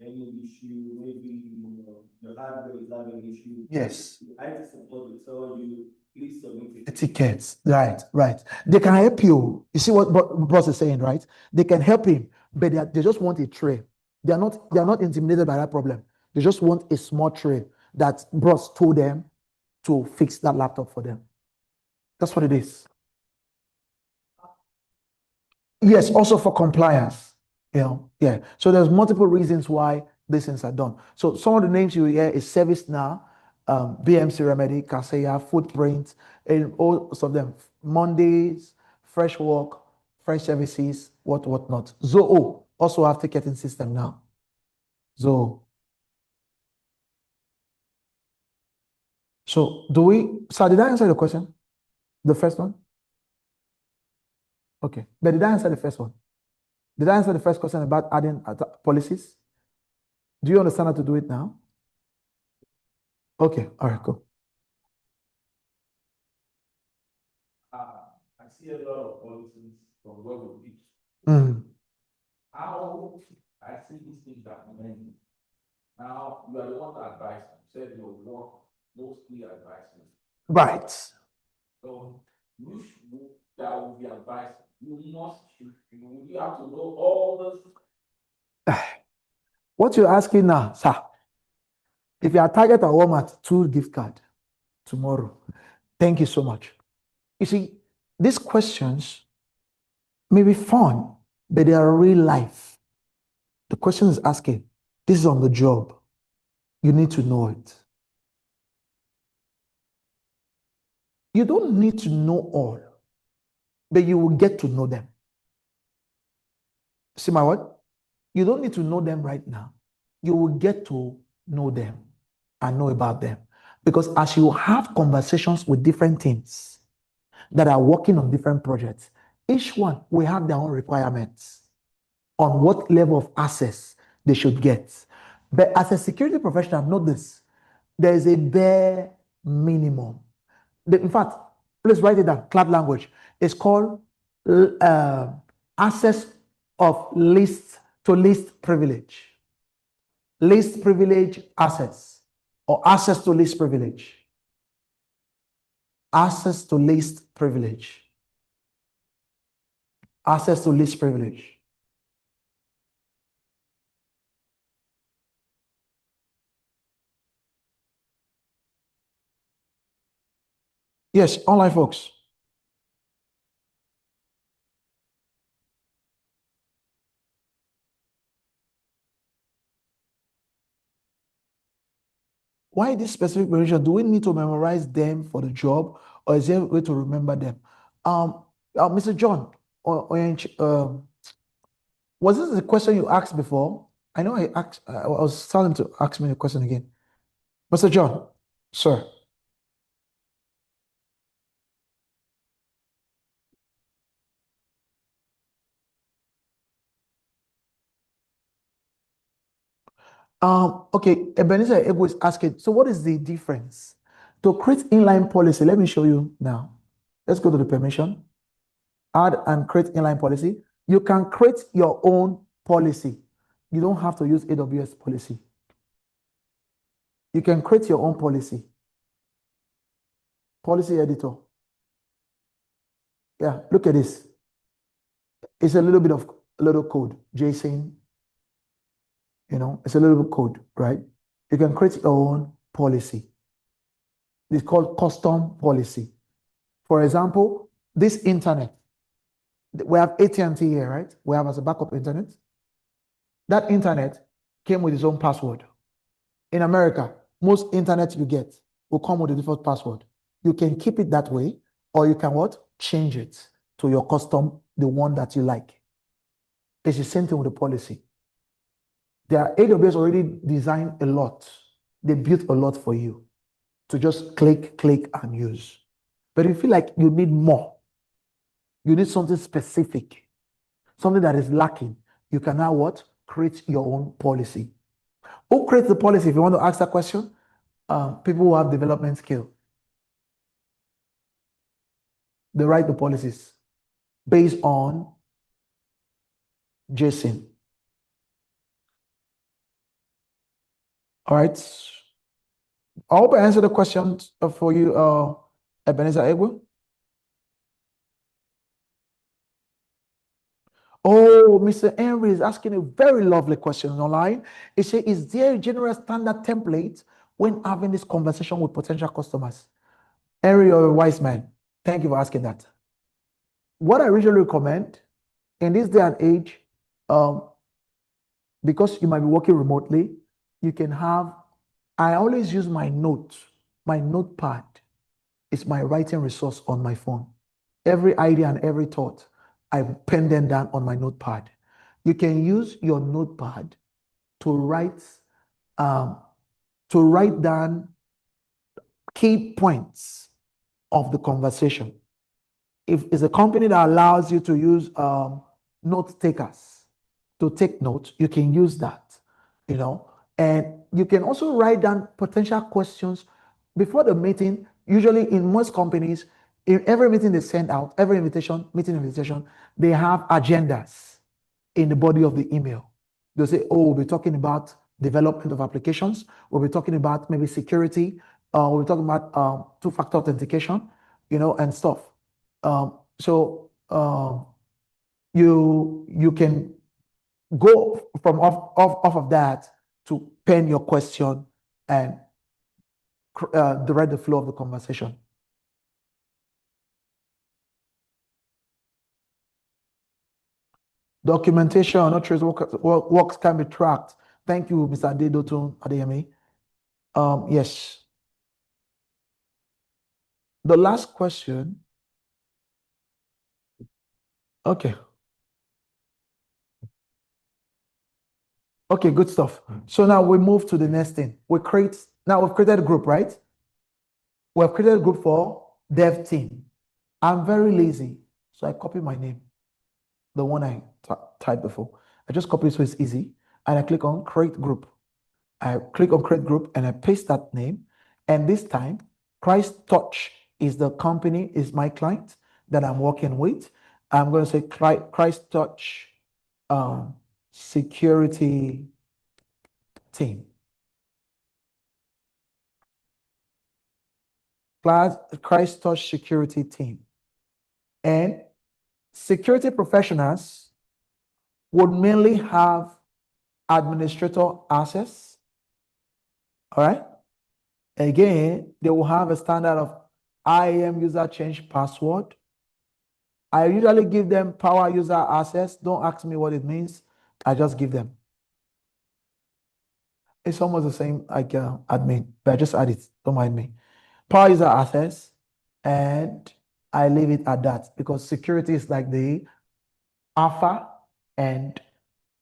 Any issue, maybe your hardware is having an issue. Yes. IT support will tell you, please submit it. Tickets, right. They can help you. You see what boss is saying, right? They can help him, but they just want a trail. They are not intimidated by that problem. They just want a small trail that boss told them to fix that laptop for them. That's what it is. Yes, also for compliance. Yeah. So there's multiple reasons why these things are done. So some of the names you hear is ServiceNow, BMC Remedy, Kaseya, Footprint, and all of them. Mondays, Freshwork, Fresh Services, whatnot. Zoho also have ticketing system now. Zoho. So did I answer the question? The first one? Okay. But did I answer the first one? Did I answer the first question about adding policies? Do you understand how to do it now? Okay, all right, cool. I see a lot of policies from web of each. Mm. How now I see these things that many. Now you are the one that advises. You said your work mostly advising. Right. So you should that will be advised. You have to know all this. What you're asking now, sir, if you are target at Walmart, 2 gift card tomorrow. Thank you so much. You see, these questions may be fun, but they are real life. The question is asking, this is on the job. You need to know it. You don't need to know all, but you will get to know them. See my word? You don't need to know them right now. You will get to know them and know about them. Because as you have conversations with different teams that are working on different projects, each one will have their own requirements on what level of access they should get. But as a security professional, know this, there is a bare minimum. In fact, please write it down, cloud language. It's called access of list to list privilege. List privilege access or access to list privilege. Access to list privilege. Access to list privilege. Yes, online folks. Why this specific variation? Do we need to memorize them for the job, or is there a way to remember them? Mr. John, was this the question you asked before? I know I was telling him to ask me the question again. Mr. John, sir. Okay, Ebenezer Ego is asking, so what is the difference? To create inline policy, let me show you now. Let's go to the permission. Add and create inline policy. You can create your own policy. You don't have to use AWS policy. You can create your own policy. Policy editor. Yeah, look at this. It's a little bit of little code, JSON. It's a little bit code, right? You can create your own policy. It's called custom policy. For example, this internet. We have AT&T here, right? We have as a backup internet. That internet came with its own password. In America, most internet you get will come with a default password. You can keep it that way, or you can what? Change it to your custom, the one that you like. It's the same thing with the policy. AWS already designed a lot. They built a lot for you to just click, and use. But if you feel like you need more, you need something specific, something that is lacking, you can now what? Create your own policy. Who creates the policy? If you want to ask that question, people who have development skill. They write the policies based on JSON. All right. I hope I answered the question for you, Ebenezer Egwe. Oh, Mr. Henry is asking a very lovely question online. He says, is there a general standard template when having this conversation with potential customers? Henry, you're a wise man. Thank you for asking that. What I usually recommend in this day and age, because you might be working remotely, you can have, I always use my notepad is my writing resource on my phone. Every idea and every thought, I pen them down on my notepad. You can use your notepad to write down key points of the conversation. If it's a company that allows you to use note takers to take notes, you can use that, and you can also write down potential questions before the meeting. Usually in most companies, in every meeting they send out, every meeting invitation, they have agendas. in the body of the email. They'll say, oh, we'll be talking about development of applications. We'll be talking about maybe security. We'll be talking about two-factor authentication, and stuff. You can go from off of that to pen your question and direct the flow of the conversation. Documentation, not trace works can be tracked. Thank you, Mr. Adedotun Adeyemi. Yes. The last question. Okay. Okay, good stuff. So now we move to the next thing. We've created a group, right? We've created a group for dev team. I'm very lazy, so I copy my name, the one I typed before. I just copy it so it's easy, and I click on create group. I click on create group and I paste that name. And this time, Christ Touch is the company, is my client that I'm working with. I'm going to say Christ Touch security team. Christ Touch security team. And security professionals would mainly have administrator access. All right. Again, they will have a standard of IAM user change password. I usually give them power user access. Don't ask me what it means. I just give them. It's almost the same like admin, but I just add it. Don't mind me. Power user access, and I leave it at that because security is like the alpha and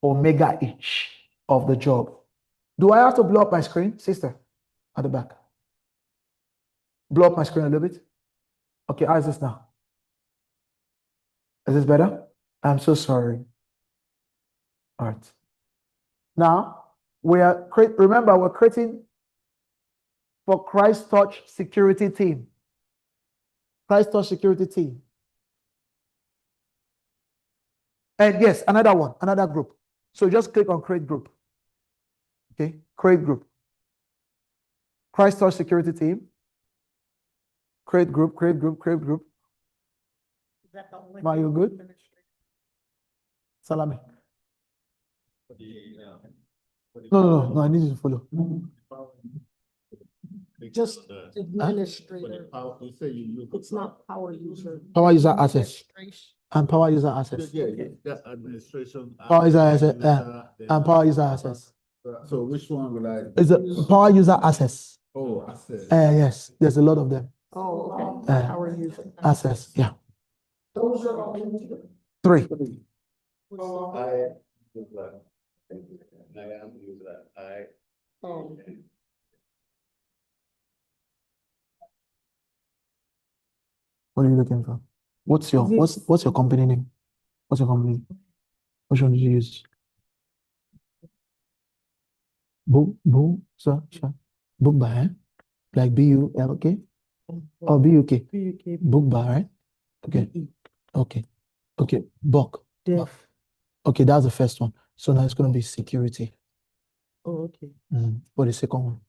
omega each of the job. Do I have to blow up my screen, sister, at the back? Blow up my screen a little bit. Okay, how is this now? Is this better? I'm so sorry. All right. Now, remember, we're creating for Christ Touch security team. Christ Touch security team. And yes, another group. So just click on create group. Okay, create group. Christ Touch security team. Create group, create group, create group. Is that the only Ma, you thing good? administrator? Salami. No, I need you to follow. Just administrator. You say you It's not power user. Power user access Administration. and power user access. Yeah, that administration. Power user access and power user access. So which one will I? It's a power user access. Oh, access. Yes, there's a lot of them. Oh, okay. Power user. Access, yeah. Those are all in here. 3. I use that. I am use that. Oh, What are you looking for? What's your company name? What's your company? Which one did you use? Book, by, like BULK or BUK? Book by, right? Okay. Book. Okay, that's the first one. So now it's going to be security. oh, okay. For the second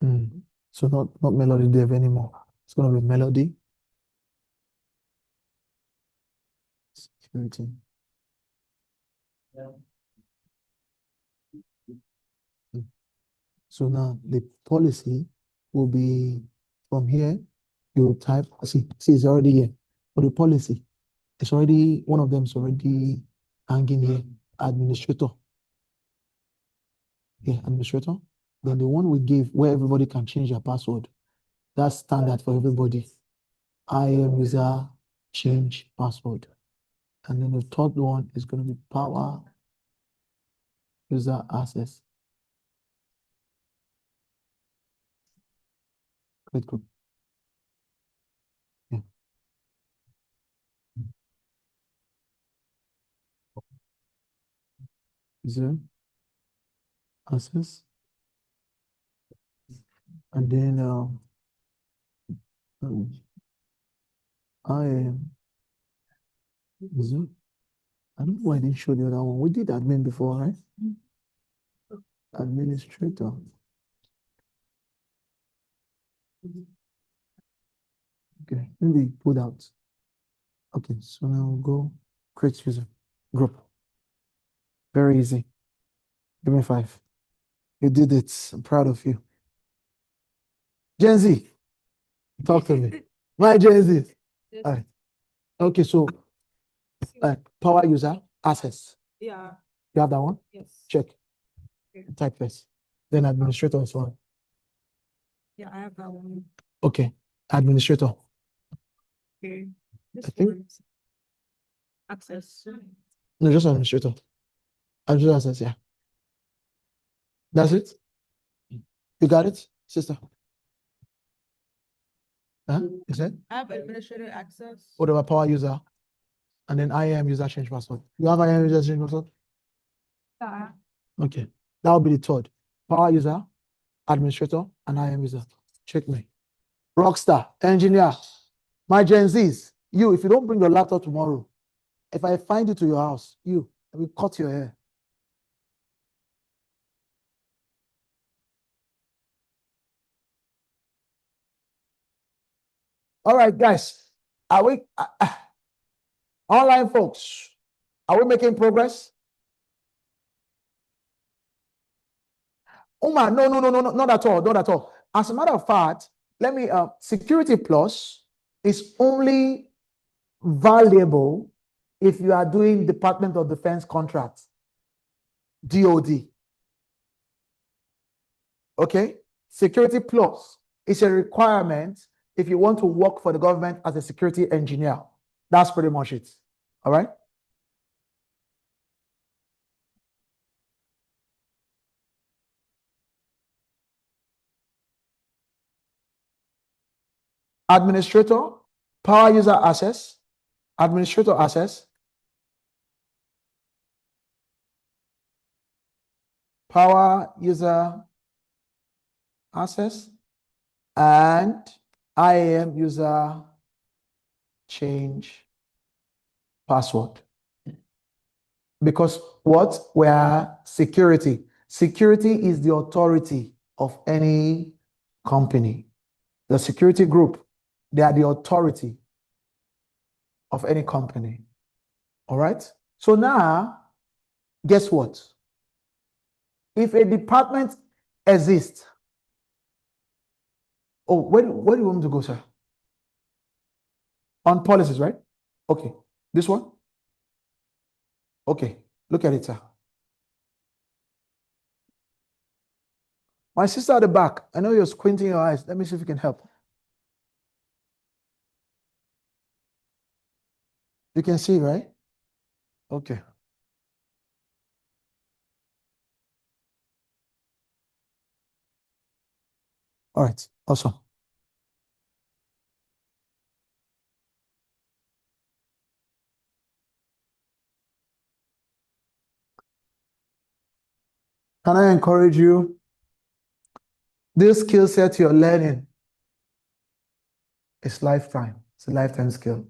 one. So not Melody Dev anymore. It's going to be Melody. Security. So now the policy will be from here. You type, see, it's already here. For the policy, it's already, one of them is already hanging here. Administrator. Yeah, administrator. Then the one we give where everybody can change their password. That's standard for everybody. IAM user change password. And then the third one is going to be power user access. Great group. Yeah. User access. And then I am I don't know why I didn't show the other one. We did admin before, right? Administrator. Okay, maybe put out. Okay, so now we'll go create user group. Very easy. Give me 5. You did it. I'm proud of you. Gen Z, talk to me. My Gen Z. All right. Okay, so power user access. Yeah, You have that one? yes. Check. Okay. Type first. Then administrator is one. Yeah, I have that one. Okay. Administrator. Okay. This I think- one's access. No, just administrator. Administrator access, yeah. That's it? You got it, sister? Huh? Is it? I have administrator access. Whatever power user. And then IAM user change password. You have IAM user change password? Yeah. Okay. That will be the third. Power user, administrator, and IAM user. Check me. Rockstar, engineer. My Gen Zs, you, if you don't bring your laptop tomorrow, if I find you to your house, I will cut your hair. All right, guys. Are we online folks? Are we making progress? Oh man, no, not at all, not at all. As a matter of fact, let me Security Plus is only valuable if you are doing Department of Defense contracts, DoD. Okay, Security Plus is a requirement if you want to work for the government as a security engineer. That's pretty much it. All right. Administrator, power user access, administrator access, power user access, and IAM user change password. Because what? We are security. Security is the authority of any company. The security group, they are the authority of any company. All right? So now, guess what? If a department exists, oh, where do you want me to go, sir? On policies, right? Okay. This one? Okay. Look at it, sir. My sister at the back, I know you're squinting your eyes. Let me see if you can help. You can see, right? Okay. All right. Awesome. Can I encourage you? This skill set you're learning is lifetime. It's a lifetime skill.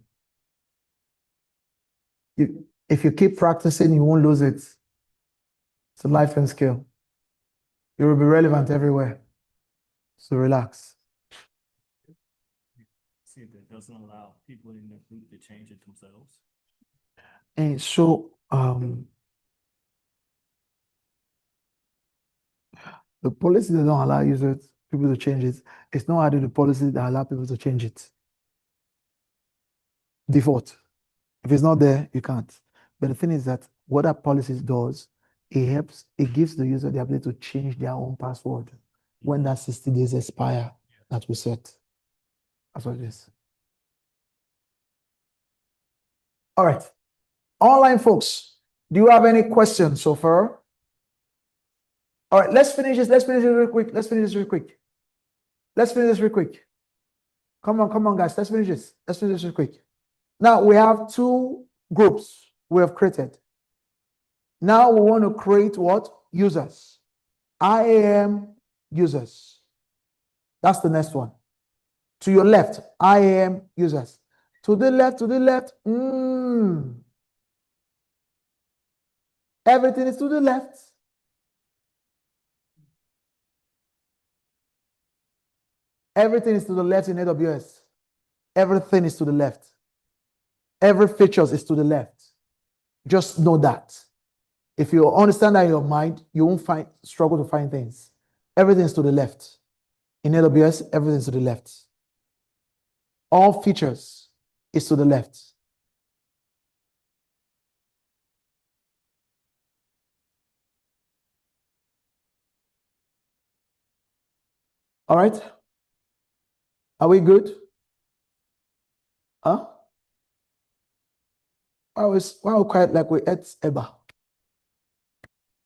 If you keep practicing, you won't lose it. It's a lifetime skill. You will be relevant everywhere. So relax. See if that doesn't allow people in the group to change it themselves. And so the policy that don't allow people to change it. It's not adding the policy that allow people to change it. Default. If it's not there, you can't. But the thing is that what that policy does, it gives the user the ability to change their own password when that 60 days expire that we set. That's what it is. All right. Online folks, do you have any questions so far? All right, let's finish this. Let's finish it real quick. Let's finish this real quick. Let's finish this real quick. Come on, guys. Let's finish this. Let's finish this real quick. Now we have 2 groups we have created. Now we want to create what? Users. IAM users. That's the next one. To your left, IAM users. To the left, Everything is to the left. Everything is to the left in AWS. Everything is to the left. Every features is to the left. Just know that. If you understand that in your mind, you won't struggle to find things. Everything is to the left. In AWS, everything is to the left. All features is to the left. All right? Are we good? Huh? Why we quiet like we ate Eba?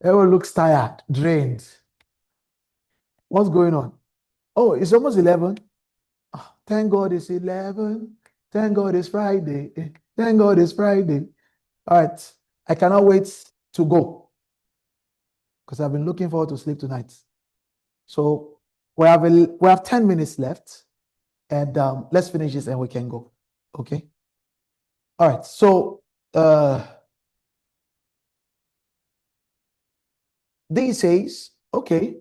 Everyone looks tired, drained. What's going on? Oh, it's almost 11. Ah, thank God it's 11. Thank God it's Friday. Thank God it's Friday. All right. I cannot wait to go because I've been looking forward to sleep tonight. So we have 10 minutes left, and let's finish this and we can go. Okay. All right. So this says, okay.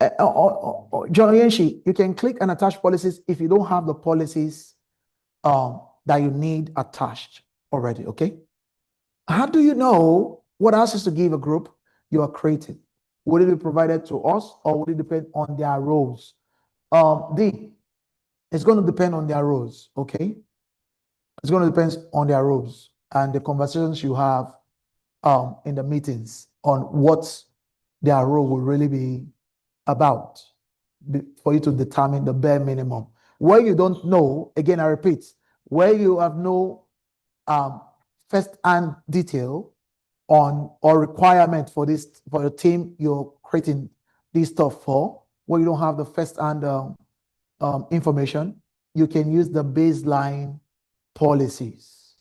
John Yenshi, you can click and attach policies if you don't have the policies that you need attached already, okay? How do you know what access to give a group you are creating? Would it be provided to us or would it depend on their roles? It's going to depend on their roles, okay? It's going to depend on their roles and the conversations you have in the meetings on what their role will really be about for you to determine the bare minimum. Where you don't know, again, I repeat, where you have no first-hand detail on or requirement for this for the team you're creating this stuff for, where you don't have the first-hand information, you can use the baseline policies,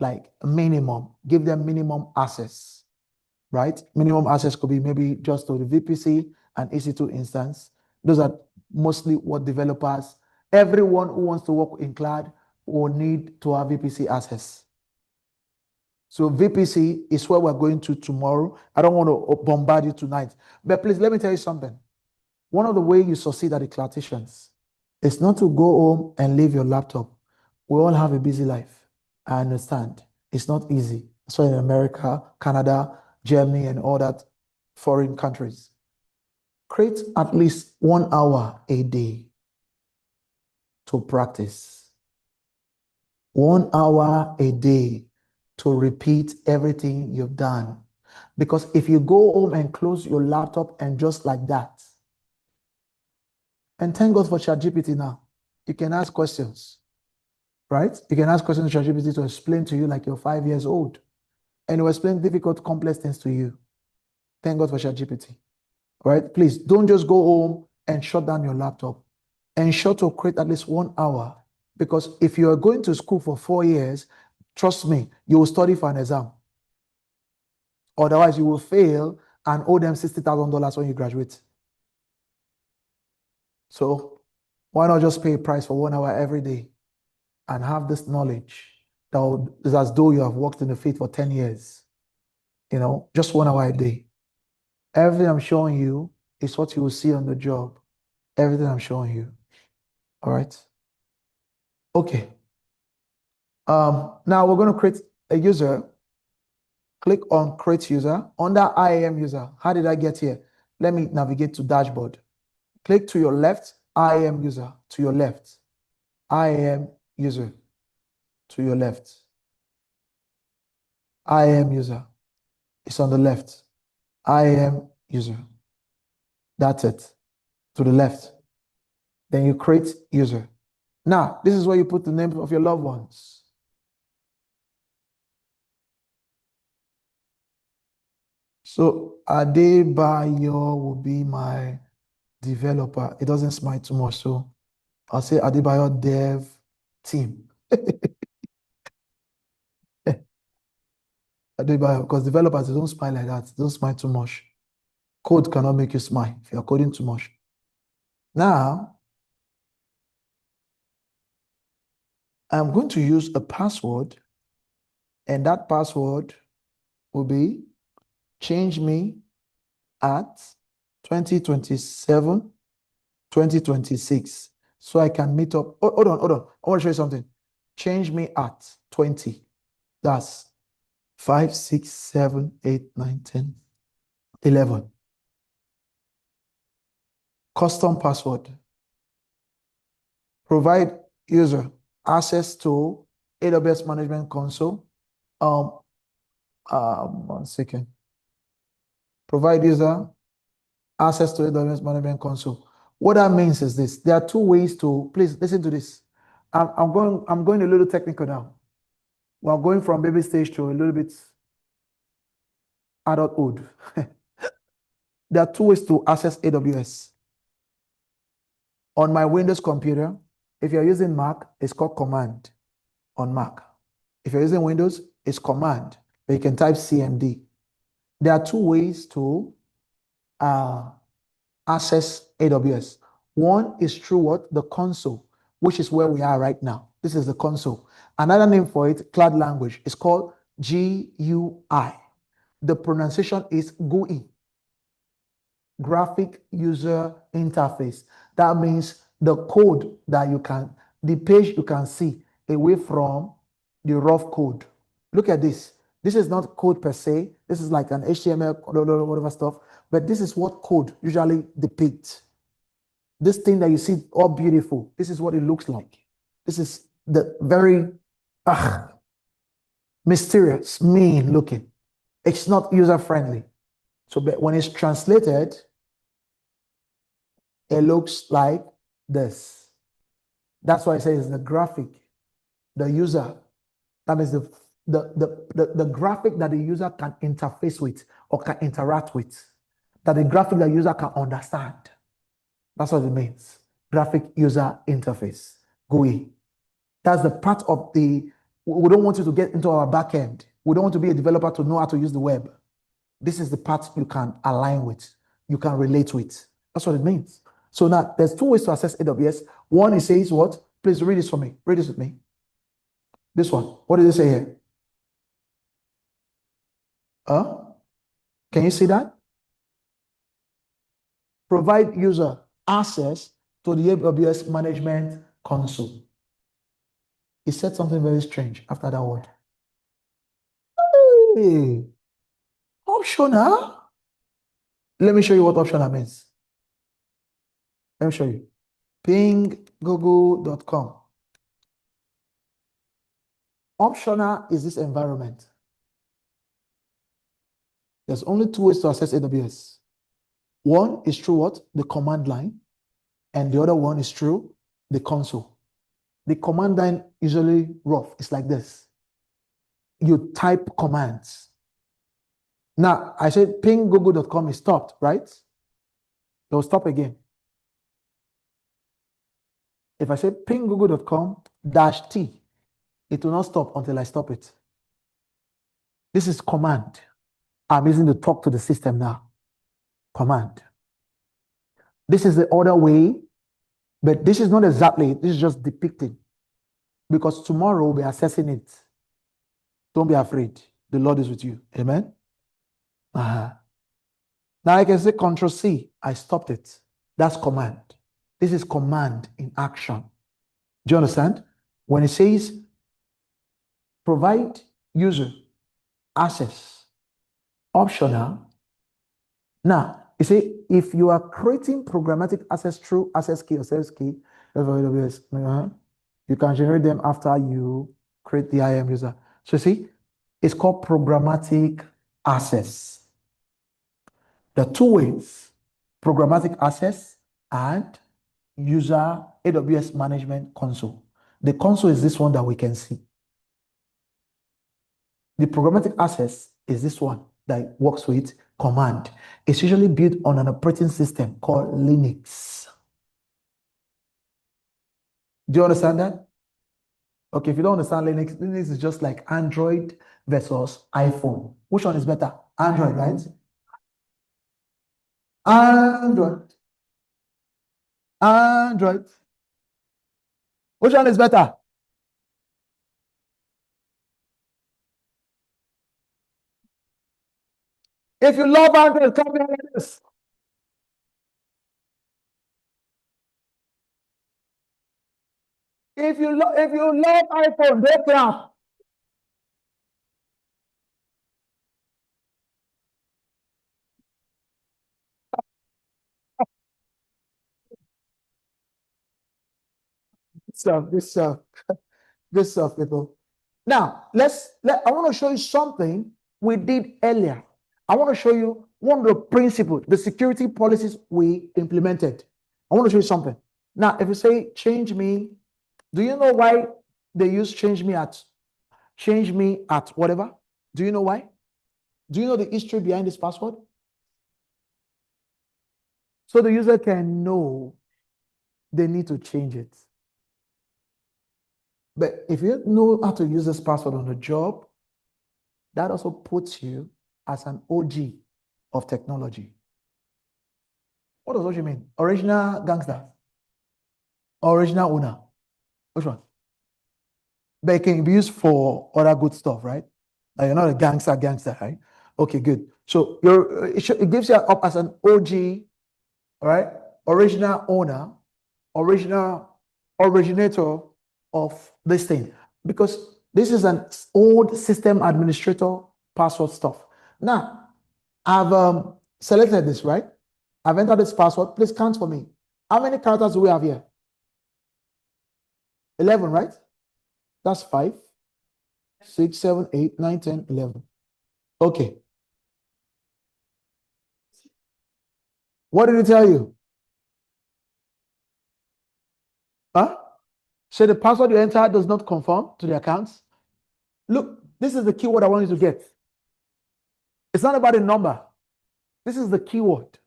like minimum, give them minimum access, right? Minimum access could be maybe just to the VPC and EC2 instance. Those are mostly what developers, everyone who wants to work in cloud will need to have VPC access. So VPC is where we're going to tomorrow. I don't want to bombard you tonight, but please let me tell you something. One of the ways you succeed at the cloudicians is not to go home and leave your laptop. We all have a busy life. I understand. It's not easy. So in America, Canada, Germany, and all that foreign countries, create at least 1 hour a day to practice. 1 hour a day to repeat everything you've done. Because if you go home and close your laptop and just like that, and thank God for ChatGPT now, you can ask questions, right? You can ask questions to ChatGPT to explain to you like you're 5 years old, and it will explain difficult, complex things to you. Thank God for ChatGPT. All right, please don't just go home and shut down your laptop. Ensure to create at least 1 hour, because if you are going to school for 4 years, trust me, you will study for an exam. Otherwise, you will fail and owe them $60,000 when you graduate. So why not just pay a price for 1 hour every day and have this knowledge that is as though you have worked in the field for 10 years? You know, just 1 hour a day. Everything I'm showing you is what you will see on the job. Everything I'm showing you. All right. Okay. Now we're going to create a user. Click on create user. Under IAM user, how did I get here? Let me navigate to dashboard. Click to your left, IAM user, to your left. IAM user, to your left. IAM user, it's on the left. IAM user, that's it, to the left. Then you create user. Now, this is where you put the names of your loved ones. So Adebayo will be my developer. It doesn't smile too much, so I'll say Adebayo dev team. Adebayo, because developers, they don't smile like that. They don't smile too much. Code cannot make you smile if you're coding too much. Now, I'm going to use a password And that password will be change me at 2027, 2026. So I can meet up. Oh, hold on. I want to show you something. Change me at 20. That's 5, 6, 7, 8, 9, 10, 11. Custom password. Provide user access to AWS Management Console. 1 second. Provide user access to AWS Management Console. What that means is this. There are two ways to, please listen to this. I'm going a little technical now. We're going from baby stage to a little bit adulthood. There are two ways to access AWS. On my Windows computer, if you're using Mac, it's called command on Mac. If you're using Windows, it's command, but you can type CMD. There are two ways to access AWS. One is through what? The console, which is where we are right now. This is the console. Another name for it, cloud language, is called GUI. The pronunciation is GUI, graphic user interface. That means the code that you can, the page you can see away from the rough code. Look at this. This is not code per se. This is like an HTML, whatever stuff, but this is what code usually depicts. This thing that you see all beautiful, this is what it looks like. This is the very mysterious, mean looking. It's not user friendly. So but when it's translated, it looks like this. That's why I say it's the graphic, the user. That means the graphic that the user can interface with or can interact with, that the graphic the user can understand. That's what it means. Graphic user interface, GUI. That's the part of the, we don't want you to get into our back end. We don't want to be a developer to know how to use the web. This is the part you can align with, you can relate with. That's what it means. So now there's two ways to access AWS. One, it says what? Please read this for me. Read this with me. This one. What does it say here? Can you see that? Provide user access to the AWS Management Console. He said something very strange after that word. Hey, optional. Let me show you what optional means. Let me show you. Ping google.com. Optional is this environment. There's only two ways to access AWS. One is through what? The command line. And the other one is through the console. The command line usually rough. It's like this. You type commands. Now, I said ping google.com is stopped, right? It will stop again. If I say ping google.com -t, it will not stop until I stop it. This is command. I'm using to talk to the system now. Command. This is the other way, but this is not exactly, this is just depicting. Because tomorrow we'll be assessing it. Don't be afraid. The Lord is with you. Amen? Now I can say Control C. I stopped it. That's command. This is command in action. Do you understand? When it says provide user access, optional. Now, you see, if you are creating programmatic access through access key or service key, you can generate them after you create the IAM user. So see, it's called programmatic access. The two ways, programmatic access and user AWS Management Console. The console is this one that we can see. The programmatic access is this one that works with command. It's usually built on an operating system called Linux. Do you understand that? Okay, if you don't understand Linux, Linux is just like Android versus iPhone. Which one is better? Android, right? Android. Android. Which one is better? If you love Android, come here like this. If you love iPhone, don't clap. This stuff, people. Now, I want to show you something we did earlier. I want to show you one of the principles, the security policies we implemented. I want to show you something. Now, if you say change me, do you know why they use change me at whatever? Do you know why? Do you know the history behind this password? So the user can know they need to change it. But if you know how to use this password on the job, that also puts you as an OG of technology. What does OG mean? Original gangster? Original owner? Which one? But it can be used for other good stuff, right? Like you're not a gangster, right? Okay, good. So it gives you up as an OG, all right? Original owner, original originator of this thing, because this is an old system administrator password stuff. Now, I've selected this, right? I've entered this password. Please count for me. How many characters do we have here? 11, right? That's 5, 6, 7, 8, 9, 10, 11. Okay. What did it tell you? Huh? So the password you entered does not conform to the accounts. Look, this is the keyword I want you to get. It's not about a number. This is the keyword.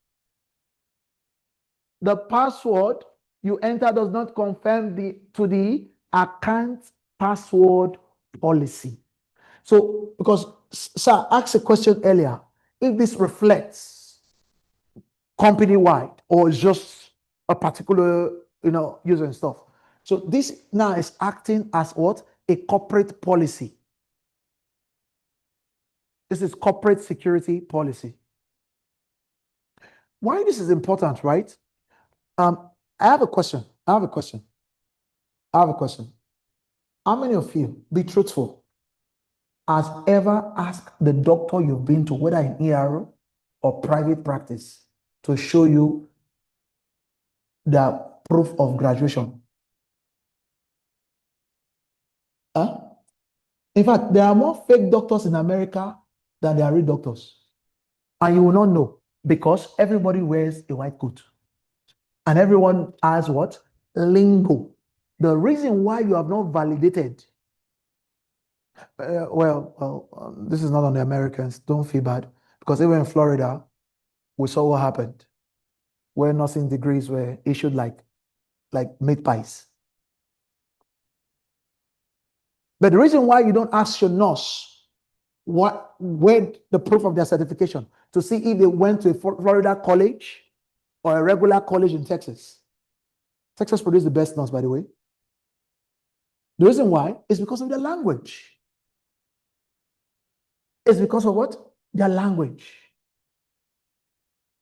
The password you enter does not conform to the account password policy. So, because sir asked a question earlier, if this reflects company-wide or is just a particular user and stuff. So this now is acting as what? A corporate policy. This is corporate security policy. Why this is important, right? I have a question. How many of you, be truthful, has ever asked the doctor you've been to, whether in ER or private practice, to show you the proof of graduation? Huh? In fact, there are more fake doctors in America than there are real doctors. And you will not know, because everybody wears a white coat. And everyone has what? Lingo. The reason why you have not validated, this is not on the Americans, don't feel bad, because even in Florida, we saw what happened, where nursing degrees were issued like meat pies. But the reason why you don't ask your nurse where the proof of their certification, to see if they went to a Florida college or a regular college in Texas. Texas produced the best nurse, by the way. The reason why is because of their language. It's because of what? Their language.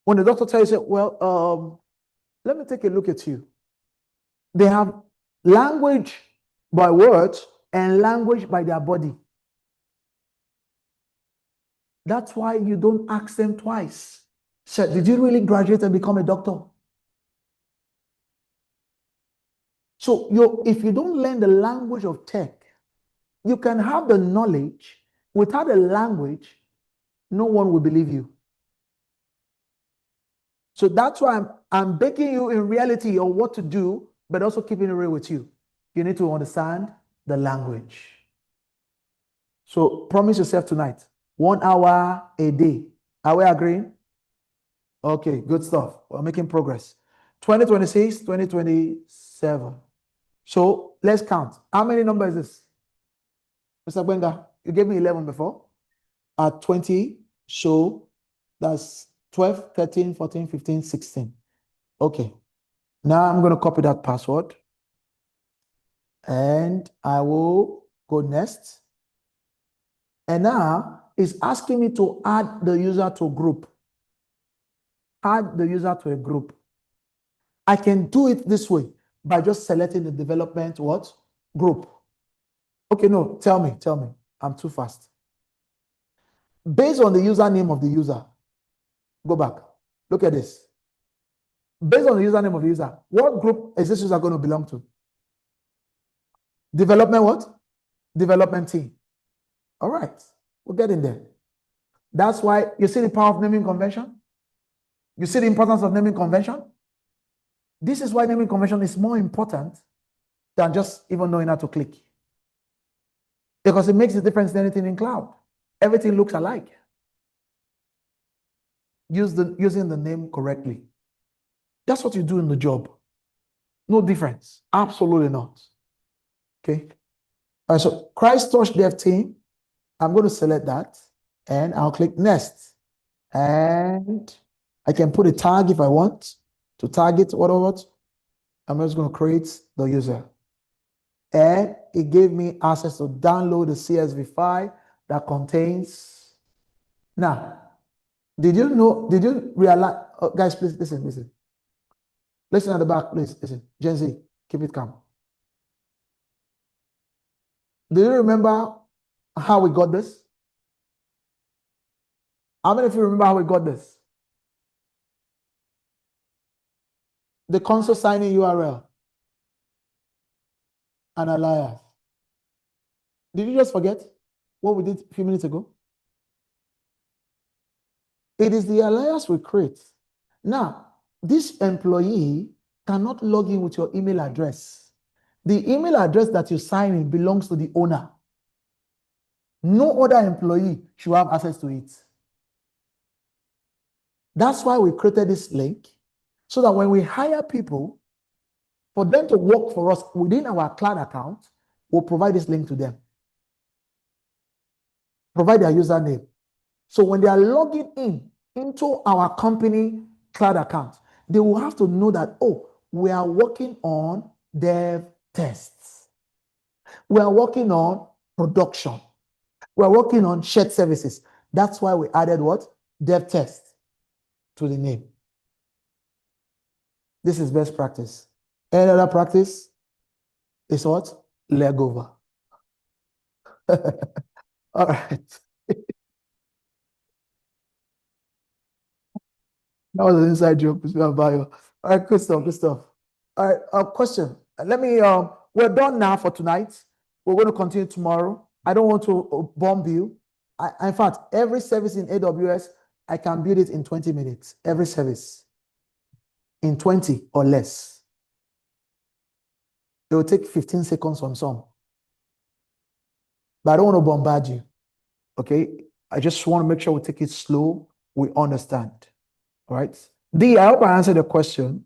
When the doctor tells you, well, let me take a look at you. They have language by words and language by their body. That's why you don't ask them twice. Sir, did you really graduate and become a doctor? So if you don't learn the language of tech, you can have the knowledge. Without the language, no one will believe you. So that's why I'm baking you in reality on what to do, but also keeping it real with you. You need to understand the language. So promise yourself tonight, 1 hour a day. Are we agreeing? Okay, good stuff. We're making progress. 2026, 2027. So let's count. How many numbers is this? Mr. Gwenga, you gave me 11 before. At 20, so that's 12, 13, 14, 15, 16. Okay. Now I'm going to copy that password. And I will go next. And now, It's asking me to add the user to a group. Add the user to a group. I can do it this way by just selecting the development what? Group. Okay, no, tell me. I'm too fast. Based on the username of the user, go back. Look at this. Based on the username of the user, what group is this user going to belong to? Development what? Development team. All right, we're getting there. That's why you see the power of naming convention. You see the importance of naming convention. This is why naming convention is more important than just even knowing how to click. Because it makes a difference in anything in cloud. Everything looks alike. Using the name correctly. That's what you do in the job. No difference. Absolutely not. Okay. All right, so Christ Touch Dev Team. I'm going to select that and I'll click next. And I can put a tag if I want to target whatever. I'm just going to create the user. And it gave me access to download the CSV file that contains. Now, did you realize, guys, please listen. Listen at the back, please, listen. Gen Z, keep it calm. Do you remember how we got this? How many of you remember how we got this? The console signing URL. An alias. Did you just forget what we did a few minutes ago? It is the alias we create. Now, this employee cannot log in with your email address. The email address that you sign in belongs to the owner. No other employee should have access to it. That's why we created this link, so that when we hire people, for them to work for us within our cloud account, we'll provide this link to them. Provide their username. So when they are logging into our company cloud account, they will have to know that, oh, we are working on dev tests. We are working on production. We are working on shared services. That's why we added what? Dev test to the name. This is best practice. Any other practice is what? Leg over. All right. That was an inside joke between our bio. All right, good stuff. All right, question. Let me, we're done now for tonight. We're going to continue tomorrow. I don't want to bomb you. In fact, every service in AWS, I can build it in 20 minutes. Every service in 20 or less. It will take 15 seconds on some. But I don't want to bombard you. Okay? I just want to make sure we take it slow. We understand. All right? D, I hope I answered the question.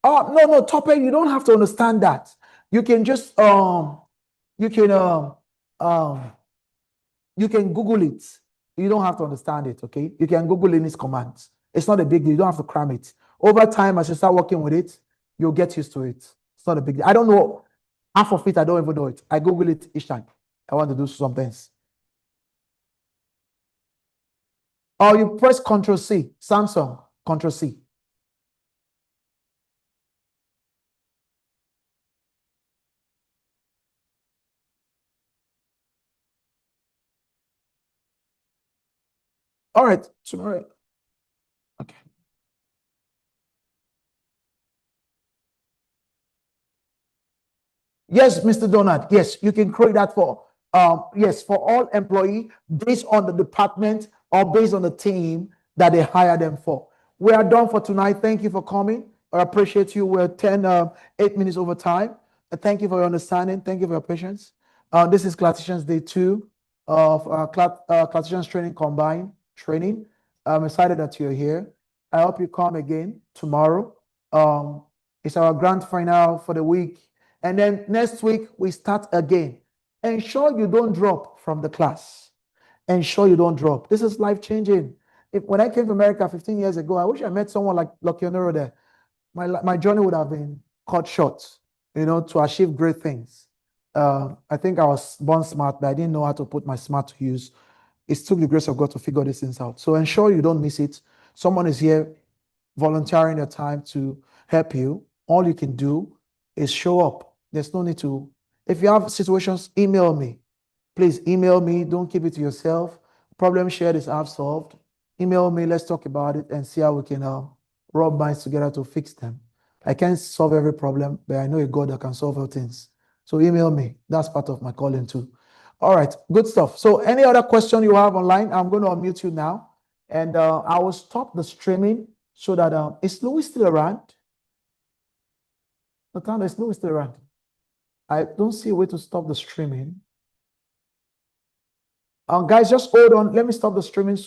Oh, no, Tope, you don't have to understand that. You can just you can Google it. You don't have to understand it, okay? You can Google in its commands. It's not a big deal. You don't have to cram it. Over time, as you start working with it, you'll get used to it. It's not a big deal. I don't know half of it. I don't even know it. I Google it each time I want to do some things. Or you press Ctrl C, Samsung, Ctrl C. All right, tomorrow. Okay. Yes, Mr. Donald. Yes, you can create that for yes, for all employee based on the department or based on the team that they hire them for. We are done for tonight. Thank you for coming. I appreciate you. We're 8 minutes over time. Thank you for your understanding. Thank you for your patience. This is Claticians Day 2 of Claticians Training Combined Training. I'm excited that you're here. I hope you come again tomorrow. It's our grand final for the week. And then next week, we start again. Ensure you don't drop from the class. Ensure you don't drop. This is life-changing. when I came to America 15 years ago, I wish I met someone like Lokionero there. My journey would have been cut short, to achieve great things. I think I was born smart, but I didn't know how to put my smart to use. It took the grace of God to figure these things out. So ensure you don't miss it. Someone is here volunteering their time to help you. All you can do is show up. There's no need to. If you have situations, email me. Please email me. Don't keep it to yourself. Problem shared is half solved. Email me. Let's talk about it and see how we can rub minds together to fix them. I can't solve every problem, but I know a God that can solve all things. So email me. That's part of my calling too. All right, good stuff. So any other question you have online, I'm going to unmute you now. And I will stop the streaming so that, is Louis still around? Nathan, is Louis still around? I don't see a way to stop the streaming. Guys, just hold on. Let me stop the streaming.